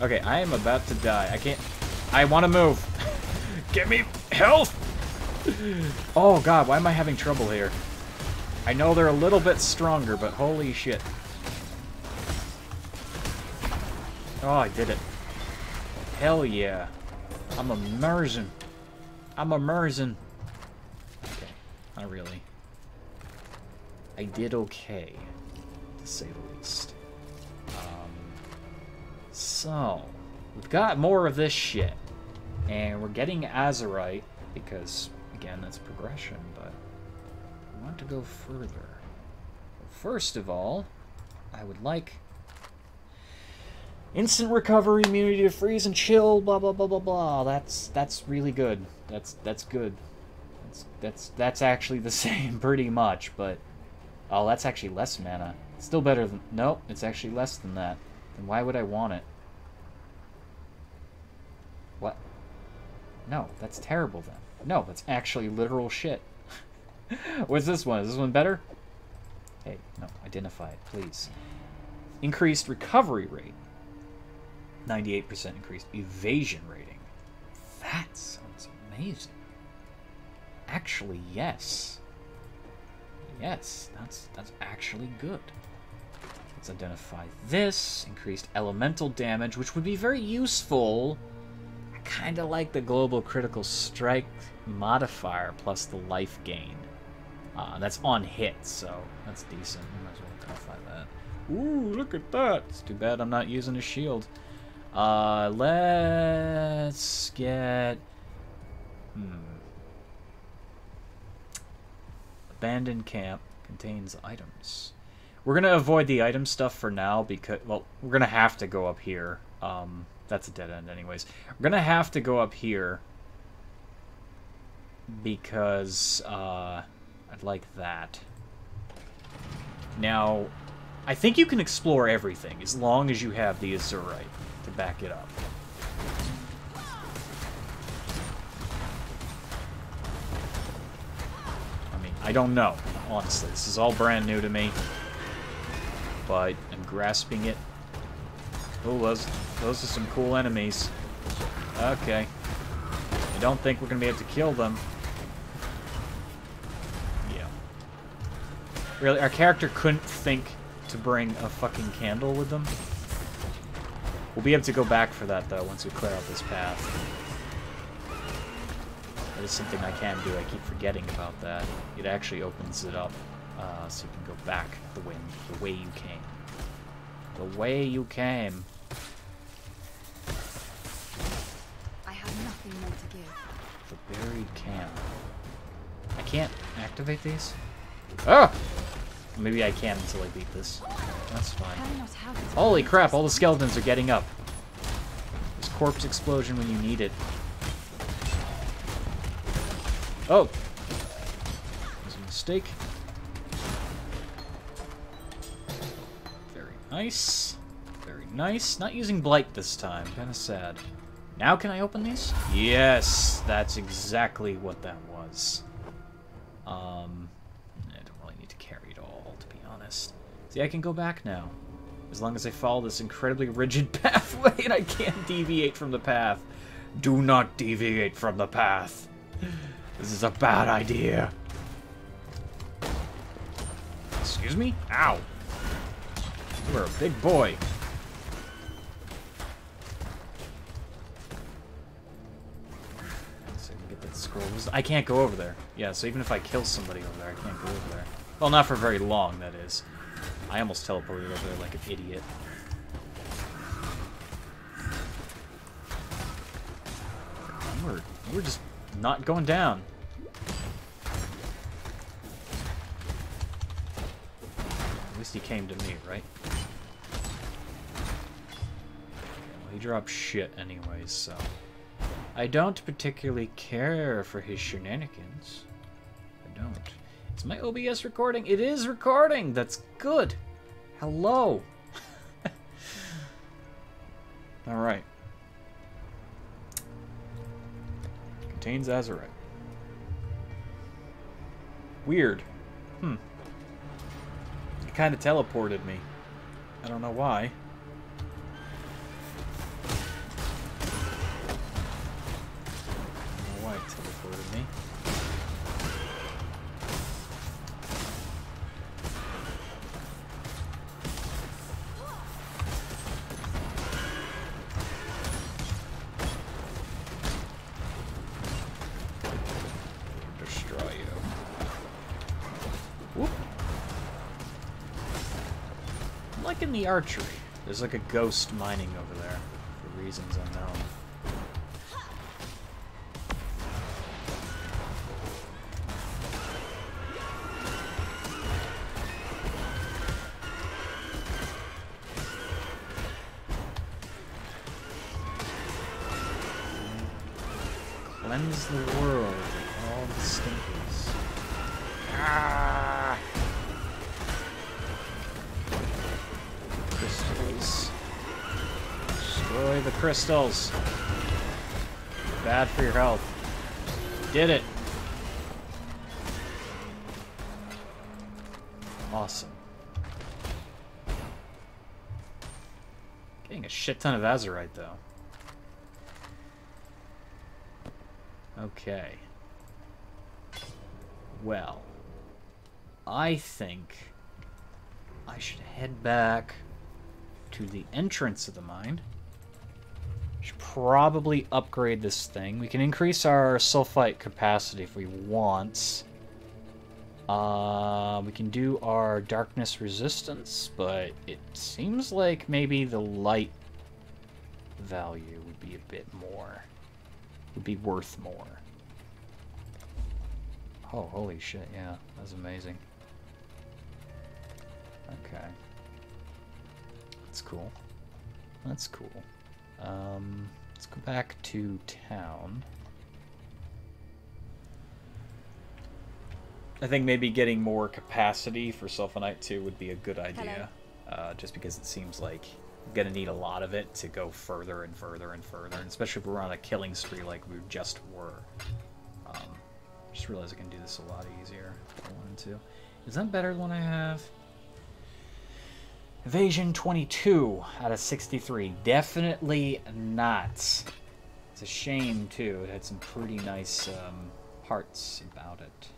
Okay, I am about to die. I can't... I want to move. Give me health! Oh god, why am I having trouble here? I know they're a little bit stronger, but holy shit. Oh, I did it. Hell yeah. I'm immersion. I'm immersion. Okay, not really. I did okay, to say the least. So, we've got more of this shit. And we're getting Azurite, because, again, that's progression, but I want to go further. First of all, I would like instant recovery, immunity to freeze and chill, blah blah blah blah blah. That's really good. That's good. That's actually the same pretty much, but oh, that's actually less mana. Still better than nope, it's actually less than that. Then why would I want it? What? No, that's terrible then. No, that's actually literal shit. What's this one? Is this one better? Hey, no, identify it, please. Increased recovery rate. 98% increased evasion rating. That sounds amazing. Actually, yes. Yes, that's actually good. Let's identify this. Increased elemental damage, which would be very useful. I kind of like the global critical strike modifier plus the life gain. That's on hit, so that's decent. Might as well identify that. Ooh, look at that. It's too bad I'm not using a shield. Let's get... Abandoned camp contains items. We're going to avoid the item stuff for now because, well, we're going to have to go up here. That's a dead end anyways. We're going to have to go up here because I'd like that. Now, I think you can explore everything as long as you have the Azurite to back it up. I don't know, honestly. This is all brand new to me. But I'm grasping it. Oh, those are some cool enemies. Okay. I don't think we're going to be able to kill them. Yeah. Really, our character couldn't think to bring a fucking candle with them? We'll be able to go back for that, though, once we clear out this path. That is something I can do. I keep forgetting about that. It actually opens it up, so you can go back the way you came. The way you came. I have nothing more to give. The buried camp. I can't activate these? Ah! Maybe I can until I beat this. That's fine. Cannot have it. Holy crap, all the skeletons are getting up. There's corpse explosion when you need it. Oh! That was a mistake. Very nice. Very nice. Not using Blight this time. Kinda sad. Now can I open these? Yes! That's exactly what that was. I don't really need to carry it all, to be honest. See, I can go back now. As long as I follow this incredibly rigid pathway and I can't deviate from the path. Do not deviate from the path. This is a bad idea. Excuse me? Ow. You're a big boy. So I can get that scroll. I can't go over there. Yeah, so even if I kill somebody over there, I can't go over there. Well, not for very long, that is. I almost teleported over there like an idiot. We're just not going down. At least he came to me, right? Okay, well, he dropped shit anyways, so... I don't particularly care for his shenanigans. I don't. Is my OBS recording? It is recording! That's good! Hello! Alright. Contains azurite. Weird. It kind of teleported me. I don't know why. I don't know why it teleported me. Destroy you. Whoop. I'm liking the archery. There's like a ghost mining over there for reasons unknown. Cleanse the world of all the stinkers. Ah! Crystals. Destroy the crystals. Bad for your health. Did it. Awesome. Getting a shit ton of azurite though. Okay. Well, I think I should head back to the entrance of the mine. Should probably upgrade this thing. We can increase our sulfite capacity if we want. We can do our darkness resistance, but it seems like maybe the light value would be a bit more. Would be worth more. Oh, holy shit, yeah. That's amazing. Okay. That's cool. That's cool. Let's go back to town. I think maybe getting more capacity for Sulfonite 2 would be a good idea. Just because it seems like I'm gonna need a lot of it to go further and further and further, and especially if we're on a killing spree like we just were. Just realized I can do this a lot easier if I wanted to. Is that better than what I have? Evasion 22 out of 63. Definitely not. It's a shame, too. It had some pretty nice parts about it.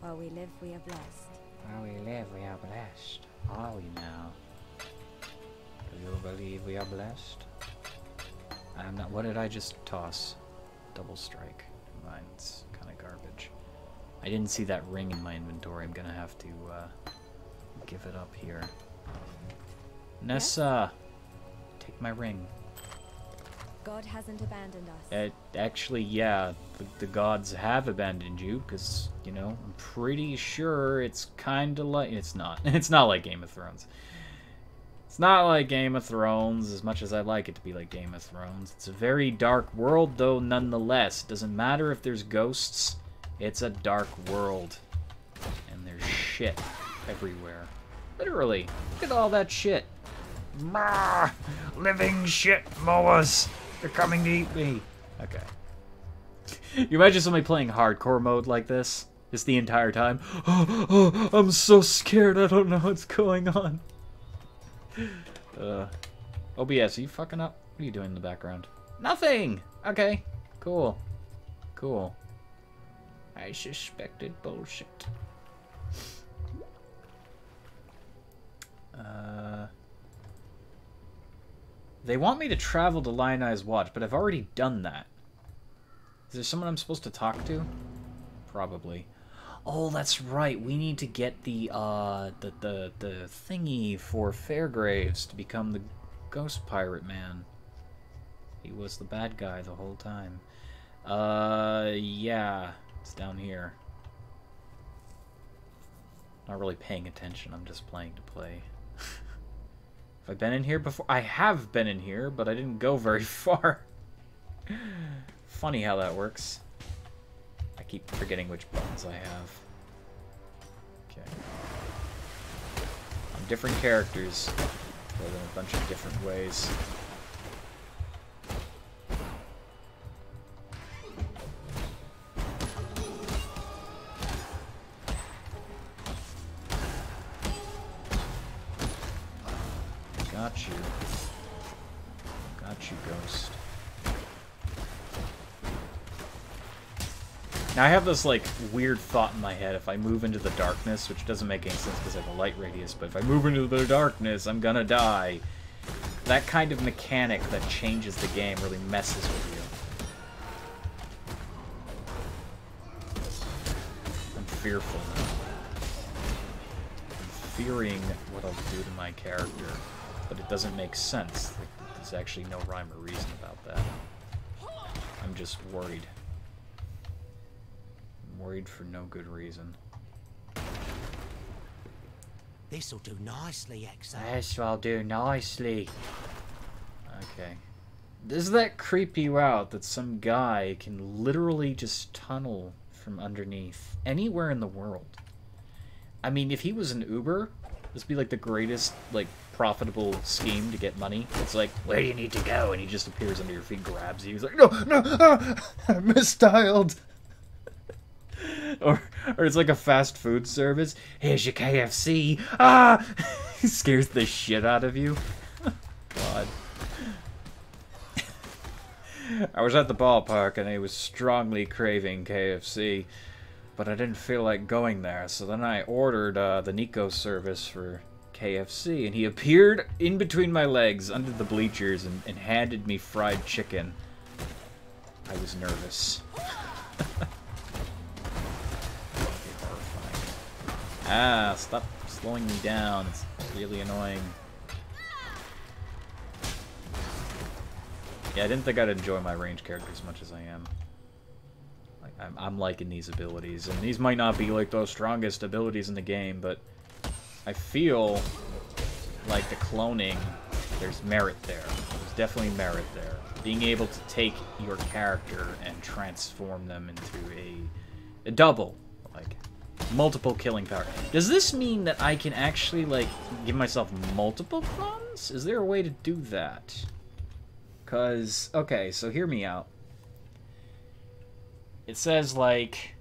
While we live, we are blessed. While we live, we are blessed. Are we now? Do you believe we are blessed? I'm not. What did I just toss? Double strike. Mine's kind of garbage. I didn't see that ring in my inventory. I'm gonna have to give it up here. Nessa, take my ring. God hasn't abandoned us. Actually, yeah, the gods have abandoned you, because, you know, I'm pretty sure it's kind of like... It's not. It's not like Game of Thrones. It's not like Game of Thrones, as much as I'd like it to be like Game of Thrones. It's a very dark world, though, nonetheless. It doesn't matter if there's ghosts. It's a dark world. And there's shit everywhere. Literally. Look at all that shit. Mah! Living shit moas! They're coming to eat me. Okay. You imagine somebody playing hardcore mode like this? Just the entire time? Oh, I'm so scared. I don't know what's going on. OBS, are you fucking up? What are you doing in the background? Nothing! Okay. Cool. Cool. I suspected bullshit. They want me to travel to Lionized Watch, but I've already done that. Is there someone I'm supposed to talk to? Probably. Oh, that's right. We need to get the thingy for Fairgraves to become the Ghost Pirate Man. He was the bad guy the whole time. Yeah. It's down here. Not really paying attention. I'm just playing to play. Have I been in here before? I have been in here, but I didn't go very far. Funny how that works. I keep forgetting which buttons I have. Okay. I'm different characters, but in a bunch of different ways. Got you. Got you, Ghost. Now I have this, like, weird thought in my head. If I move into the darkness, which doesn't make any sense because I have a light radius, but if I move into the darkness, I'm gonna die. That kind of mechanic that changes the game really messes with you. I'm fearful now. I'm fearing what I'll do to my character. But it doesn't make sense. Like, there's actually no rhyme or reason about that. I'm just worried. I'm worried for no good reason. This'll do nicely, Exile. This will do nicely. Okay. Does that creep you out that some guy can literally just tunnel from underneath anywhere in the world? I mean, if he was an Uber, this would be like the greatest, like, profitable scheme to get money. It's like, where do you need to go? And he just appears under your feet, grabs you. He's like, no, no, I misdialed. or it's like a fast food service. Here's your KFC. Ah! He scares the shit out of you. God. I was at the ballpark and I was strongly craving KFC, but I didn't feel like going there. So then I ordered the Nico service for KFC, and he appeared in between my legs under the bleachers and handed me fried chicken. I was nervous. Ah, stop slowing me down. It's really annoying. Yeah, I didn't think I'd enjoy my range character as much as I am. Like, I'm liking these abilities, and these might not be like those strongest abilities in the game, but I feel like the cloning, there's merit there. There's definitely merit there. Being able to take your character and transform them into a double, like, multiple killing power. Does this mean that I can actually, like, give myself multiple clones? Is there a way to do that? Because, okay, so hear me out. It says, like...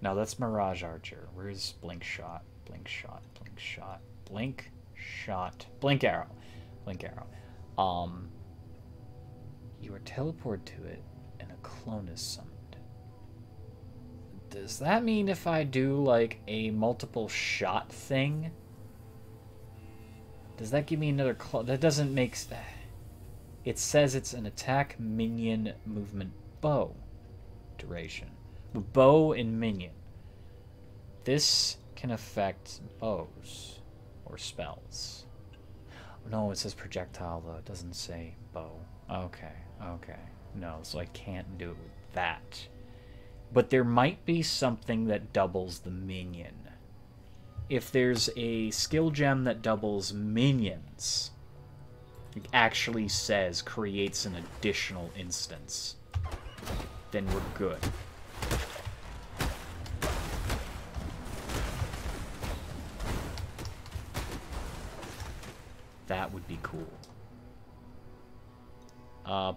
No, that's Mirage Archer. Where's Blink Shot? Blink Shot, Blink Shot, Blink Shot, Blink Arrow. Blink Arrow. You are teleported to it, and a clone is summoned. Does that mean if I do, like, a multiple shot thing? Does that give me another clone? That doesn't make... It says it's an attack, minion, movement, bow duration. Bow and minion. This can affect bows or spells. No, it says projectile, though. It doesn't say bow. Okay, okay. No, so I can't do it with that. But there might be something that doubles the minion. If there's a skill gem that doubles minions, it actually says creates an additional instance, then we're good. That would be cool.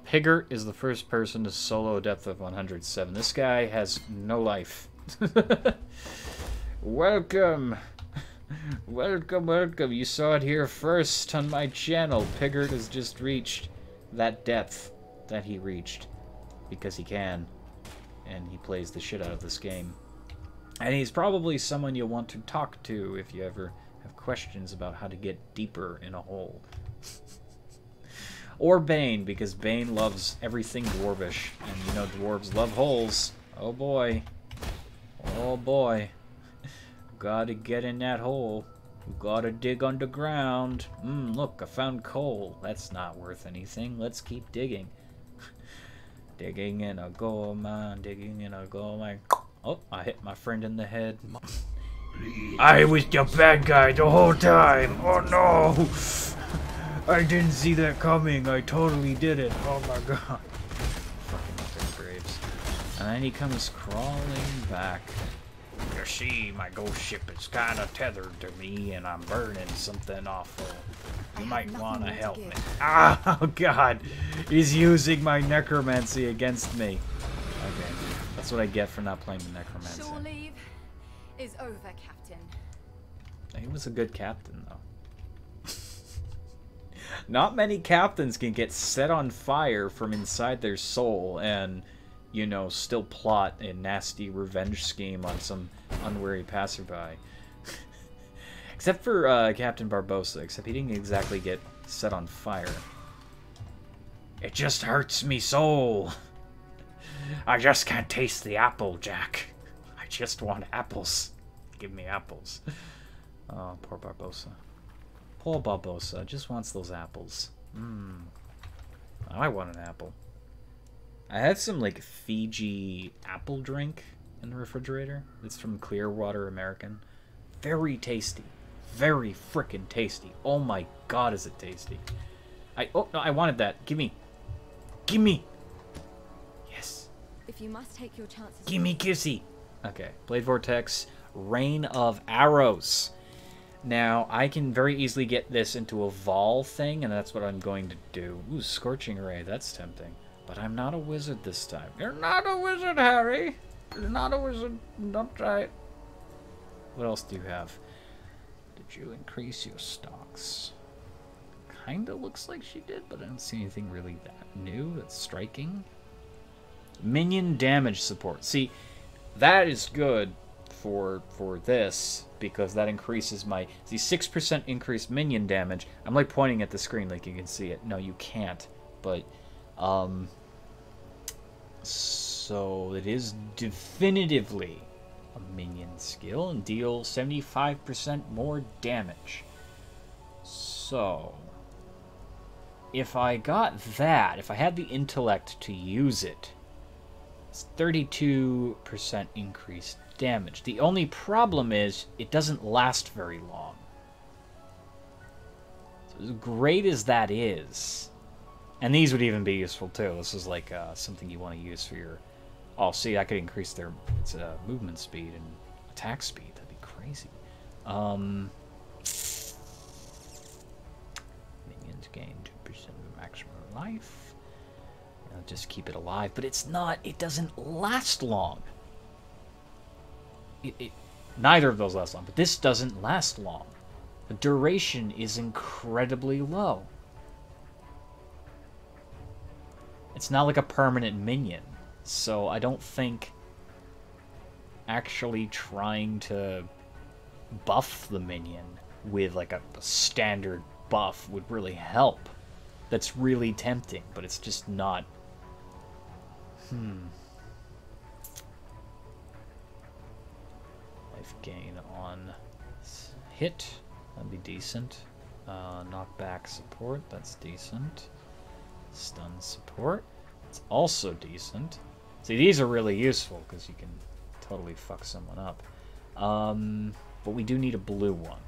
Pigert is the first person to solo a depth of 107. This guy has no life. Welcome! Welcome, welcome. You saw it here first on my channel. Pigert has just reached that depth that he reached. Because he can. And he plays the shit out of this game. And he's probably someone you'll want to talk to if you ever have questions about how to get deeper in a hole. Or Bane, because Bane loves everything dwarvish. And you know dwarves love holes. Oh boy. Oh boy. Gotta get in that hole. Gotta dig underground. Look, I found coal. That's not worth anything. Let's keep digging. Digging in a gold mine. Digging in a gold mine. Oh, I hit my friend in the head. I was the bad guy the whole time. Oh no. I didn't see that coming. I totally did it. Oh my god. Fucking epic braves. And then he comes crawling back. You see, my ghost ship is kind of tethered to me, and I'm burning something awful. You might want to help me. Ah, oh god. He's using my necromancy against me. Okay. That's what I get for not playing the necromancy. Shore leave is over, Captain. He was a good captain, though. Not many captains can get set on fire from inside their soul and, you know, still plot a nasty revenge scheme on some unwary passerby. Except for Captain Barbossa, except he didn't exactly get set on fire. It just hurts me soul. I just can't taste the apple, Jack. I just want apples. Give me apples. Oh, poor Barbossa. Poor Barbossa just wants those apples. I want an apple. I have some, like, Fiji apple drink in the refrigerator. It's from Clearwater American. Very tasty. Very frickin' tasty. Oh my god, is it tasty. Oh, no, I wanted that. Gimme. Gimme! Yes. If you must take your chances. Gimme kissy! Okay, Blade Vortex, Rain of Arrows. Now, I can very easily get this into a Vol thing, and that's what I'm going to do. Ooh, Scorching Ray, that's tempting. But I'm not a wizard this time. You're not a wizard, Harry! You're not a wizard. Don't try it. What else do you have? Did you increase your stocks? Kinda looks like she did, but I don't see anything really that new that's striking. Minion damage support. See, that is good for this, because that increases my... See, 6% increased minion damage. I'm like pointing at the screen like you can see it. No, you can't. But, so it is definitively a minion skill and deal 75% more damage. So, if I got that, if I had the intellect to use it, it's 32% increased damage. The only problem is it doesn't last very long. So as great as that is, and these would even be useful too. This is like something you want to use for your... Oh, see, I could increase their movement speed and attack speed. That'd be crazy. Minions gain 2% of maximum life. Just keep it alive, but it's not... It doesn't last long. neither of those last long, but this doesn't last long. The duration is incredibly low. It's not like a permanent minion, so I don't think actually trying to buff the minion with like a standard buff would really help. That's really tempting, but it's just not. Life gain on hit, that'd be decent. Knockback support, that's decent. Stun support, it's also decent. See, these are really useful because you can totally fuck someone up. But we do need a blue one,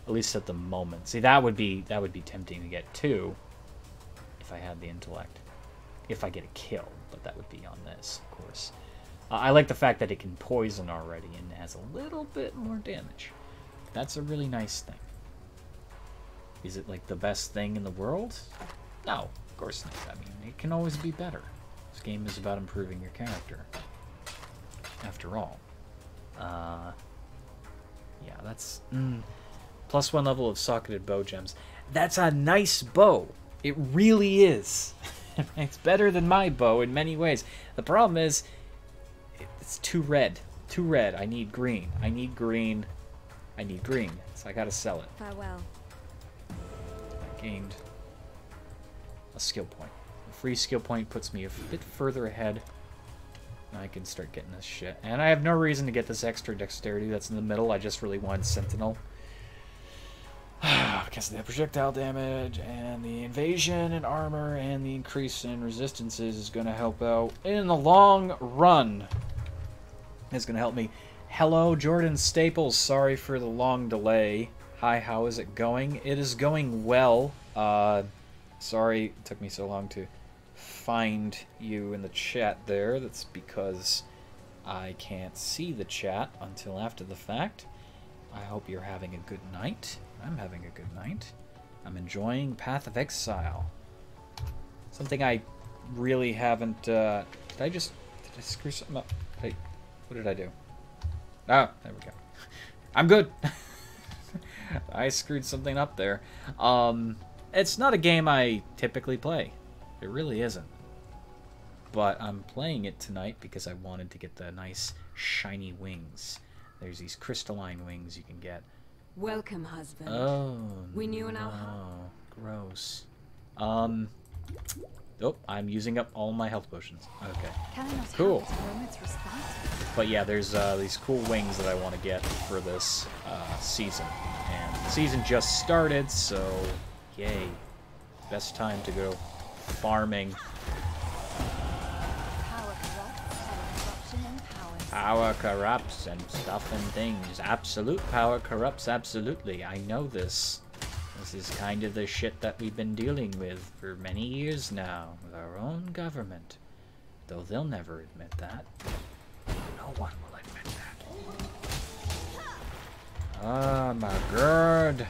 at least at the moment. See, that would be tempting to get too, if I had the intellect. If I get a kill, but that would be on this, of course. I like the fact that it can poison already and has a little bit more damage. That's a really nice thing. Is it like the best thing in the world? No, of course not. I mean, it can always be better. This game is about improving your character. After all. Yeah, that's... +1 level of socketed bow gems. That's a nice bow. It really is. It's better than my bow in many ways. The problem is, it's too red. Too red. I need green. I need green. I need green. So I gotta sell it. Farewell. I gained a skill point. A free skill point puts me a bit further ahead. I can start getting this shit. And I have no reason to get this extra dexterity that's in the middle. I just really wanted Sentinel. Because of the projectile damage and the invasion and armor and the increase in resistances is going to help out in the long run. It's going to help me. Hello, Jordan Staples. Sorry for the long delay. Hi, how is it going? It is going well. Sorry it took me so long to find you in the chat there. That's because I can't see the chat until after the fact. I hope you're having a good night. I'm having a good night. I'm enjoying Path of Exile. Something I really haven't... Did I screw something up? What did I do? Oh, there we go. I'm good. I screwed something up there. It's not a game I typically play. It really isn't. But I'm playing it tonight because I wanted to get the nice shiny wings. There's these crystalline wings you can get. Welcome, husband. Oh, We knew in our no. Gross. Oh, I'm using up all my health potions. Okay. Can I not Cool. have a moment's respite? But yeah, there's these cool wings that I want to get for this season. And the season just started, so yay. Best time to go farming. Power corrupts and stuff and things. Absolute power corrupts absolutely. I know this. This is kind of the shit that we've been dealing with for many years now with our own government. Though they'll never admit that. No one will admit that. Oh my god.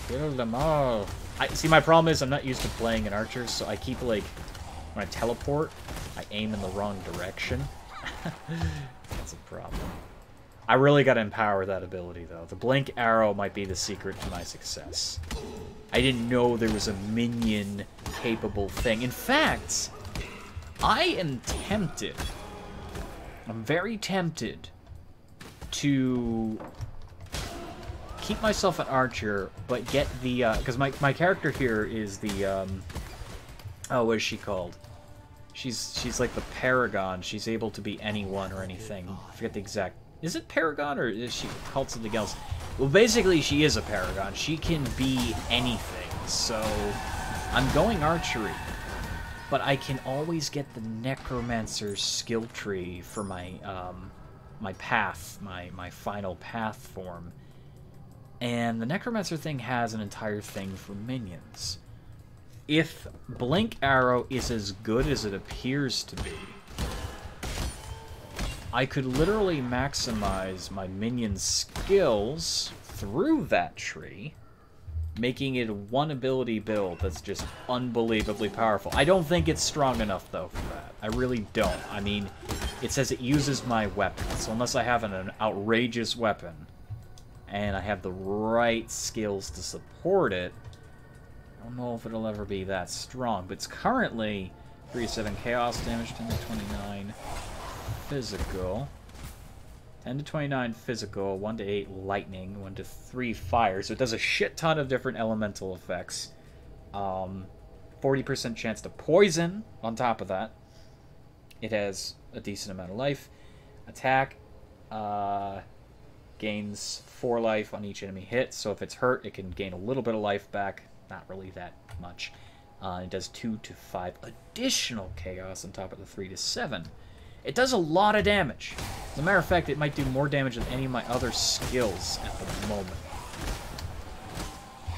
Kill them all. See, my problem is I'm not used to playing an archer, so I keep, like, when I teleport, I aim in the wrong direction. That's a problem. I really gotta empower that ability, though. The blink arrow might be the secret to my success. I didn't know there was a minion-capable thing. In fact, I am tempted. I'm very tempted to keep myself an archer, but get the... because my character here is the... oh, what is she called? She's like the Paragon. She's able to be anyone or anything. I forget the exact... Is it Paragon or is she called something else? Well, basically, she is a Paragon. She can be anything. So, I'm going archery. But I can always get the Necromancer skill tree for my my path, my final path form. And the Necromancer thing has an entire thing for minions. If Blink Arrow is as good as it appears to be, I could literally maximize my minion skills through that tree, making it a one ability build that's just unbelievably powerful. I don't think it's strong enough, though, for that. I really don't. I mean, it says it uses my weapon, so unless I have an outrageous weapon, and I have the right skills to support it, I don't know if it'll ever be that strong. But it's currently 3-7 chaos damage, 10-29 physical. 10-29 physical, 1-8 lightning, 1-3 fire. So it does a shit ton of different elemental effects. 40% chance to poison on top of that. It has a decent amount of life. Attack gains 4 life on each enemy hit. So if it's hurt, it can gain a little bit of life back. Not really that much. It does 2-5 additional chaos on top of the 3-7. It does a lot of damage. As a matter of fact, it might do more damage than any of my other skills at the moment.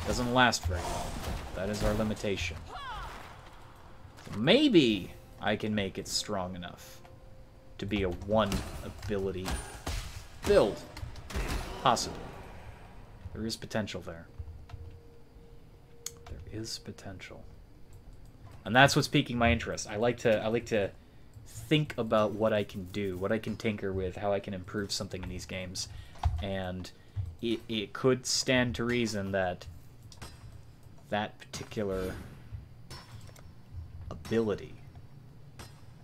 Doesn't last very long. That is our limitation. So maybe I can make it strong enough to be a 1 ability build. Possibly. There is potential there. There is potential. And that's what's piquing my interest. I like to think about what I can do, what I can tinker with, how I can improve something in these games. And it could stand to reason that that particular ability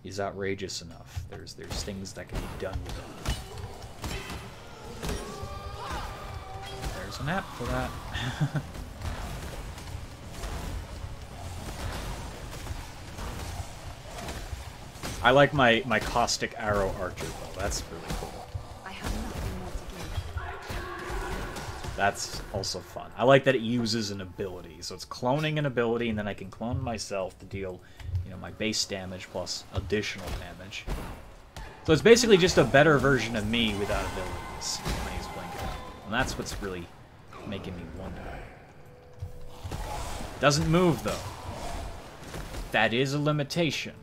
is outrageous enough. There's things that can be done with it. There's an app for that. I like my caustic arrow archer though. That's really cool. I have nothing more to give. That's also fun. I like that it uses an ability. So it's cloning an ability, and then I can clone myself to deal, you know, my base damage plus additional damage. So it's basically just a better version of me without abilities when I use Blink Arrow. And that's what's really making me wonder. Doesn't move though. That is a limitation.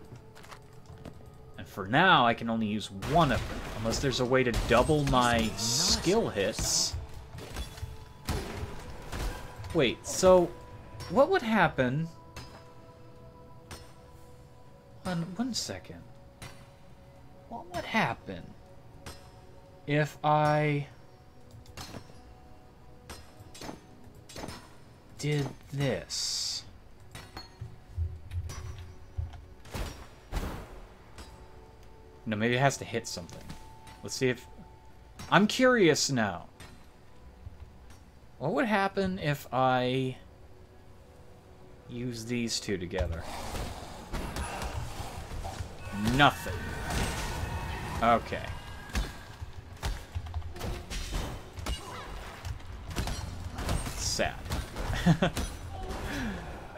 And for now, I can only use one of them, unless there's a way to double my skill hits. Wait, so what would happen? One second. What would happen if I did this? No, maybe it has to hit something. Let's see if... I'm curious now. What would happen if I use these two together? Nothing. Okay. Sad.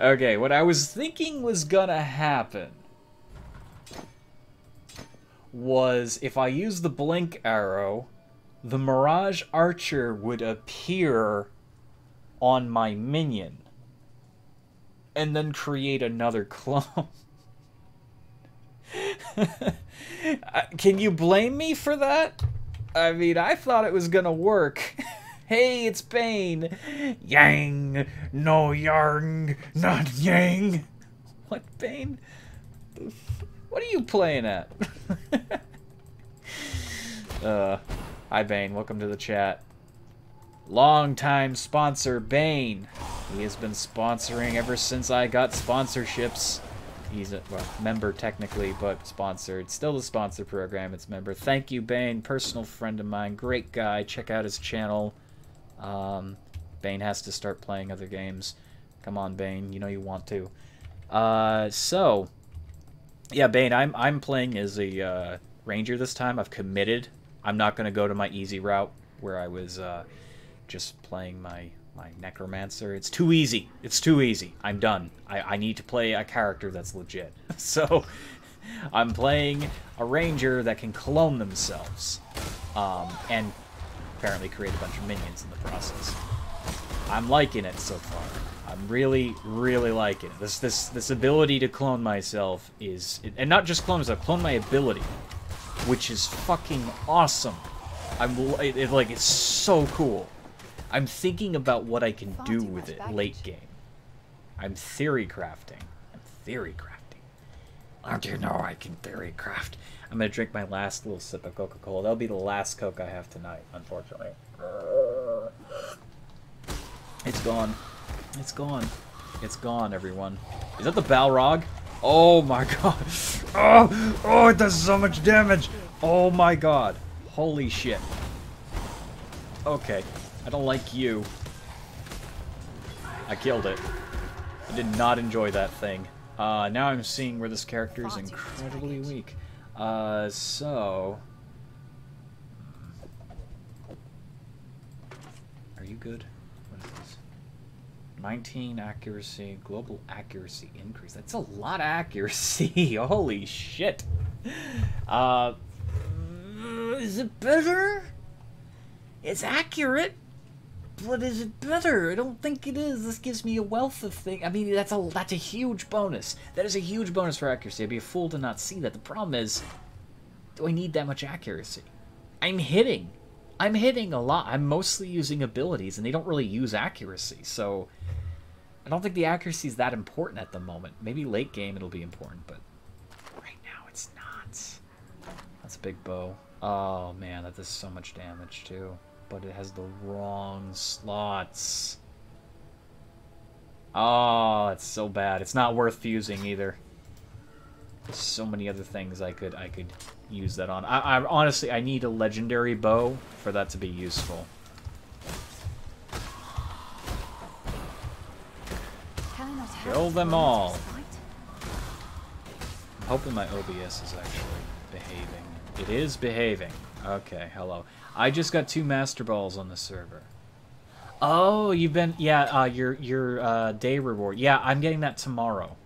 Okay, what I was thinking was gonna happen was if I use the blink arrow, the Mirage Archer would appear on my minion and then create another clone. Can you blame me for that? I mean, I thought it was gonna work. Hey, it's Bane. Yang, no yang, not yang. What, Bane? What are you playing at? Hi, Bane. Welcome to the chat. Long-time sponsor, Bane. He has been sponsoring ever since I got sponsorships. He's a member technically, but sponsored. Still the sponsor program. It's member. Thank you, Bane. Personal friend of mine. Great guy. Check out his channel. Bane has to start playing other games. Come on, Bane. You know you want to. So, yeah, Bane, I'm playing as a ranger this time. I've committed. I'm not going to go to my easy route where I was just playing my necromancer. It's too easy. It's too easy. I'm done. I need to play a character that's legit. So I'm playing a ranger that can clone themselves and apparently create a bunch of minions in the process. I'm liking it so far. I'm really, really liking it. This ability to clone myself is... And not just clone myself, clone my ability, which is fucking awesome. It's so cool. I'm thinking about what I can do with it late game. I'm theory crafting. Don't you know I can theory craft? I'm gonna drink my last little sip of Coca-Cola. That'll be the last Coke I have tonight, unfortunately. It's gone. It's gone. It's gone, everyone. Is that the Balrog? Oh my god. Oh, it does so much damage. Oh my god. Holy shit. Okay. I don't like you. I killed it. I did not enjoy that thing. Now I'm seeing where this character is incredibly weak. So... Are you good? What is this? 19 accuracy, global accuracy increase. That's a lot of accuracy. Holy shit. Is it better? It's accurate, but is it better? I don't think it is. This gives me a wealth of things. I mean, that's a huge bonus. That is a huge bonus for accuracy. I'd be a fool to not see that. The problem is, do I need that much accuracy? I'm hitting a lot. I'm mostly using abilities, and they don't really use accuracy, so I don't think the accuracy is that important at the moment. Maybe late game it'll be important, but right now it's not. That's a big bow. Oh man, that does so much damage too. But it has the wrong slots. Oh, it's so bad. It's not worth fusing either. There's so many other things I could use that on. I honestly, I need a legendary bow for that to be useful. Kill them all. I'm hoping my OBS is actually behaving. It is behaving. Okay, hello. I just got 2 Master Balls on the server. Oh, you've been... Yeah, your day reward. Yeah, I'm getting that tomorrow.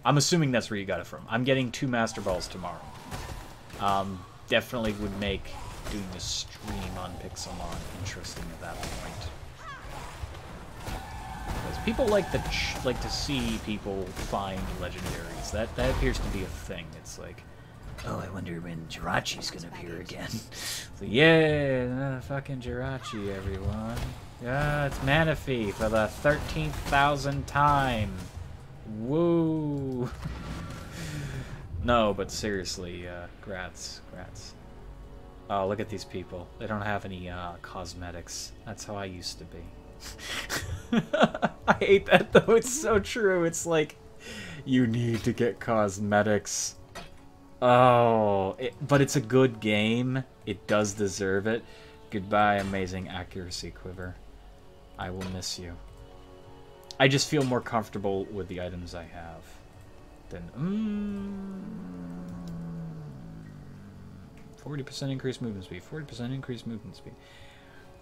I'm assuming that's where you got it from. I'm getting 2 Master Balls tomorrow. Definitely would make doing the stream on Pixelmon interesting at that point. Because people like to see people find legendaries. That appears to be a thing. It's like... Oh, I wonder when Jirachi's gonna appear again. So, yeah, fucking Jirachi, everyone. Yeah, it's Manaphy for the 13,000th time. Woo! No, but seriously, grats. Oh, look at these people. They don't have any cosmetics. That's how I used to be. I hate that, though. It's so true. It's like, you need to get cosmetics. Oh, but it's a good game. It does deserve it. Goodbye, amazing accuracy quiver. I will miss you. I just feel more comfortable with the items I have than 40% increased movement speed. 40% increased movement speed.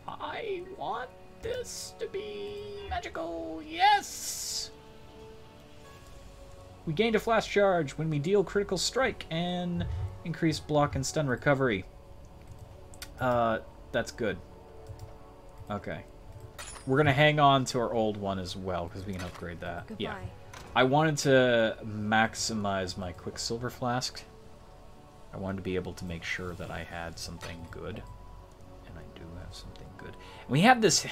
I want this to be magical. Yes. We gained a flash charge when we deal critical strike and increase block and stun recovery. That's good. Okay. We're going to hang on to our old one as well because we can upgrade that. Goodbye. Yeah. I wanted to maximize my Quicksilver Flask. I wanted to be able to make sure that I had something good. And I do have something good. And we have this...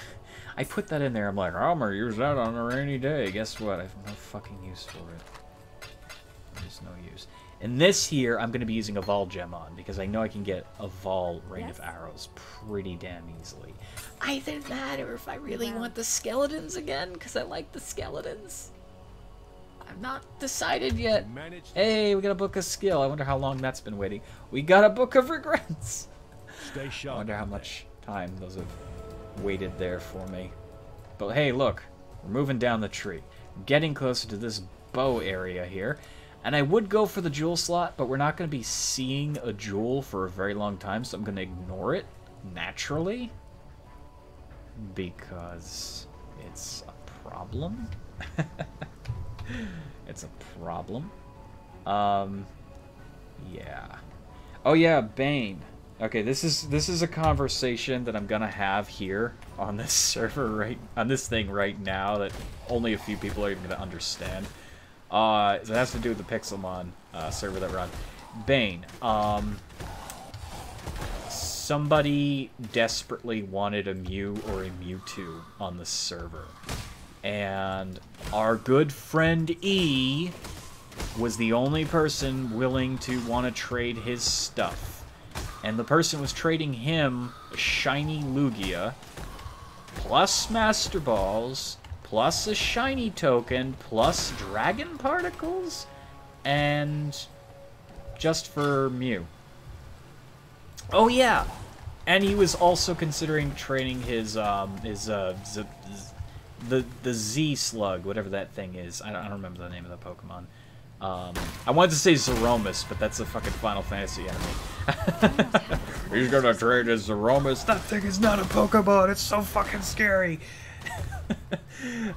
I put that in there. I'm like, oh, I'm going to use that on a rainy day. Guess what? I have no fucking use for it. There's no use. And this here, I'm going to be using a Vol Gem on, because I know I can get a Vol Rain of Arrows pretty damn easily. Either that, or if I really want the skeletons again, because I like the skeletons. I've not decided yet. Hey, we got a Book of Skill. I wonder how long that's been waiting. We got a Book of Regrets. Stay sharp. I wonder how much time those have waited there for me. But hey, look. We're moving down the tree. Getting closer to this bow area here. And I would go for the jewel slot, but we're not going to be seeing a jewel for a very long time, so I'm going to ignore it naturally. Because it's a problem. It's a problem. Yeah. Oh yeah, Bane. Okay, this is a conversation that I'm gonna have here on this server on this thing right now that only a few people are even gonna understand. So it has to do with the Pixelmon server that we're on. Bane. Somebody desperately wanted a Mew or a Mewtwo on the server. And our good friend E was the only person willing to want to trade his stuff. And the person was trading him a shiny Lugia, plus Master Balls, plus a shiny token, plus Dragon Particles, and just for Mew. Oh yeah! And he was also considering trading his the Z Slug, whatever that thing is. I don't remember the name of the Pokemon. I wanted to say Zeromus, but that's a fucking Final Fantasy enemy. He's gonna trade his Zeromus. That thing is not a Pokemon. It's so fucking scary.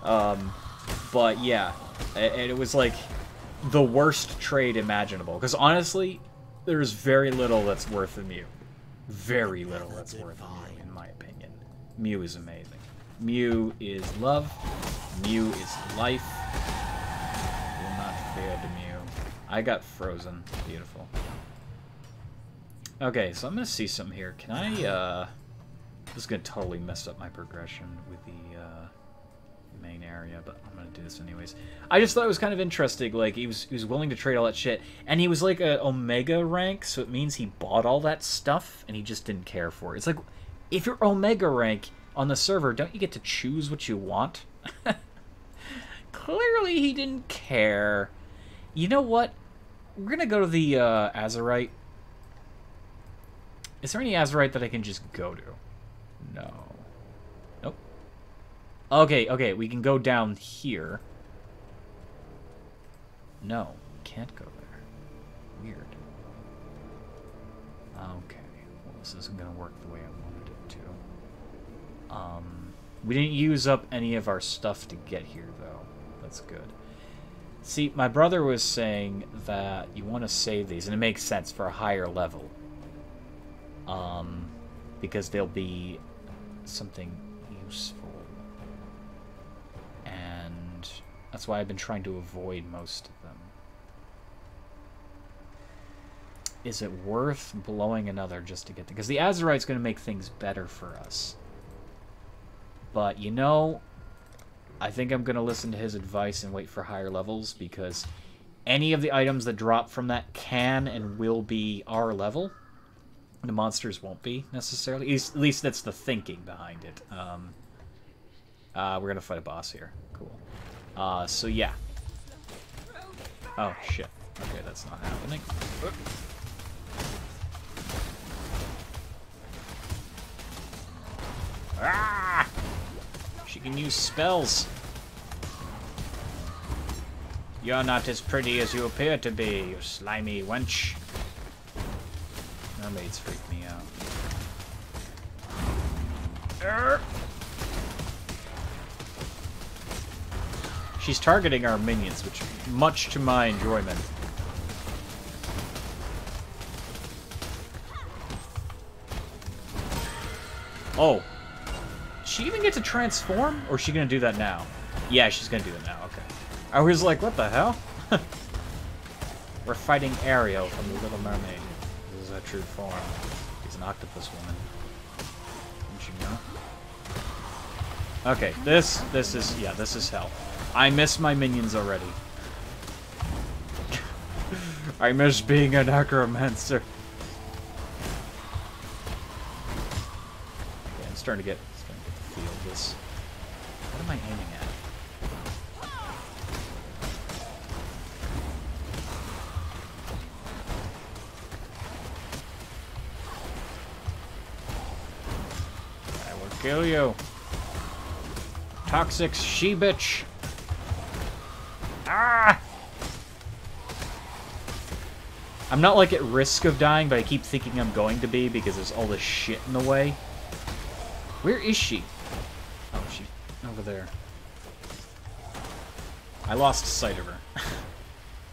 But yeah, and it was like the worst trade imaginable. Because honestly, there's very little that's worth a Mew. Very little that's worth a Mew, in my opinion. Mew is amazing. Mew is love. Mew is life. Will not fail to Mew. I got frozen. Beautiful. Okay, so I'm gonna see something here. Can I, this is gonna totally mess up my progression with the, main area, but I'm gonna do this anyways. I just thought it was kind of interesting. Like, he was willing to trade all that shit, and he was like a Omega rank, so it means he bought all that stuff, and he just didn't care for it. It's like, if you're Omega rank on the server, don't you get to choose what you want? Clearly he didn't care. You know what? We're gonna go to the Azurite. Is there any Azurite that I can just go to? No. Nope. Okay, we can go down here. No, can't go there. Weird. Okay, well, this isn't gonna work the way I wanted it to. We didn't use up any of our stuff to get here, though. That's good. See, my brother was saying that you want to save these, and it makes sense for a higher level. Because they'll be something useful. And that's why I've been trying to avoid most of them. Is it worth blowing another just to get there? Because the Azurite's going to make things better for us. But, you know, I think I'm going to listen to his advice and wait for higher levels, because any of the items that drop from that can and will be our level. The monsters won't be, necessarily. At least that's the thinking behind it. We're going to fight a boss here. Cool. So, yeah. Oh, shit. Okay, that's not happening. Ah! She can use spells. You're not as pretty as you appear to be, you slimy wench. Mermaids freak me out. She's targeting our minions, which much to my enjoyment. Oh. Does she even get to transform? Or is she going to do that now? Yeah, she's going to do it now. Okay. I was like, what the hell? We're fighting Ariel from The Little Mermaid. This is her true form. She's an octopus woman. Didn't you know? Okay, this is hell. I miss my minions already. I miss being a necromancer. Okay, I'm starting to get the feel of this. What am I aiming at? I will kill you. Toxic she-bitch. Ah! I'm not like at risk of dying, but I keep thinking I'm going to be because there's all this shit in the way. Where is she? Oh, she's over there. I lost sight of her.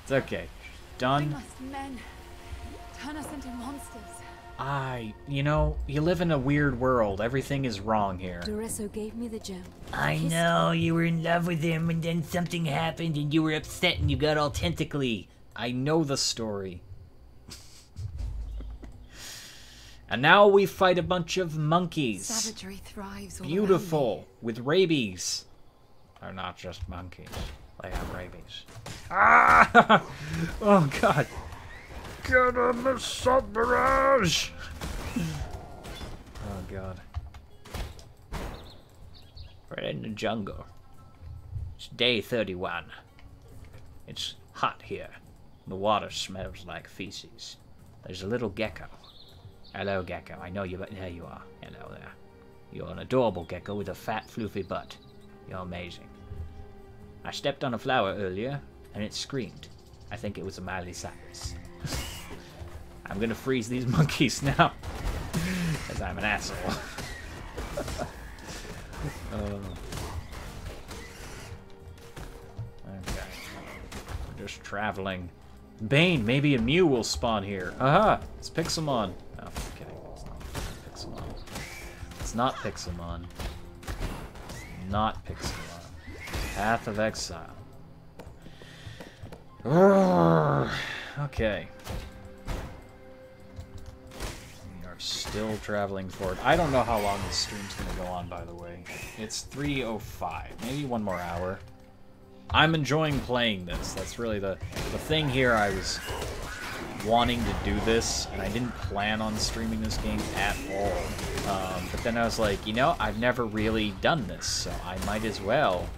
It's okay. Done. Bring us men. Turn us into monsters. You know, you live in a weird world. Everything is wrong here. Doresso gave me the gem. I know, you were in love with him and then something happened and you were upset and you got all tentacly. I know the story. And now we fight a bunch of monkeys. Savagery thrives all Beautiful. With rabies. They're not just monkeys. They have rabies. Ah! Oh god. Get in the salt barrage! Oh god. We're in the jungle. It's day 31. It's hot here. The water smells like feces. There's a little gecko. Hello, gecko. I know you, but there you are. Hello there. You're an adorable gecko with a fat, floofy butt. You're amazing. I stepped on a flower earlier, and it screamed. I think it was a Miley Cyrus. I'm gonna freeze these monkeys now, because I'm an asshole. Okay. We're just traveling. Bane, maybe a Mew will spawn here. Aha! It's Pixelmon. Oh, I'm kidding. It's not Pixelmon. It's not Pixelmon. Not Pixelmon. Path of Exile. Okay. We are still traveling forward. I don't know how long this stream's gonna go on, by the way. It's 3:05. Maybe one more hour. I'm enjoying playing this. That's really the thing here. I was wanting to do this, and I didn't plan on streaming this game at all. But then I was like, you know, I've never really done this, so I might as well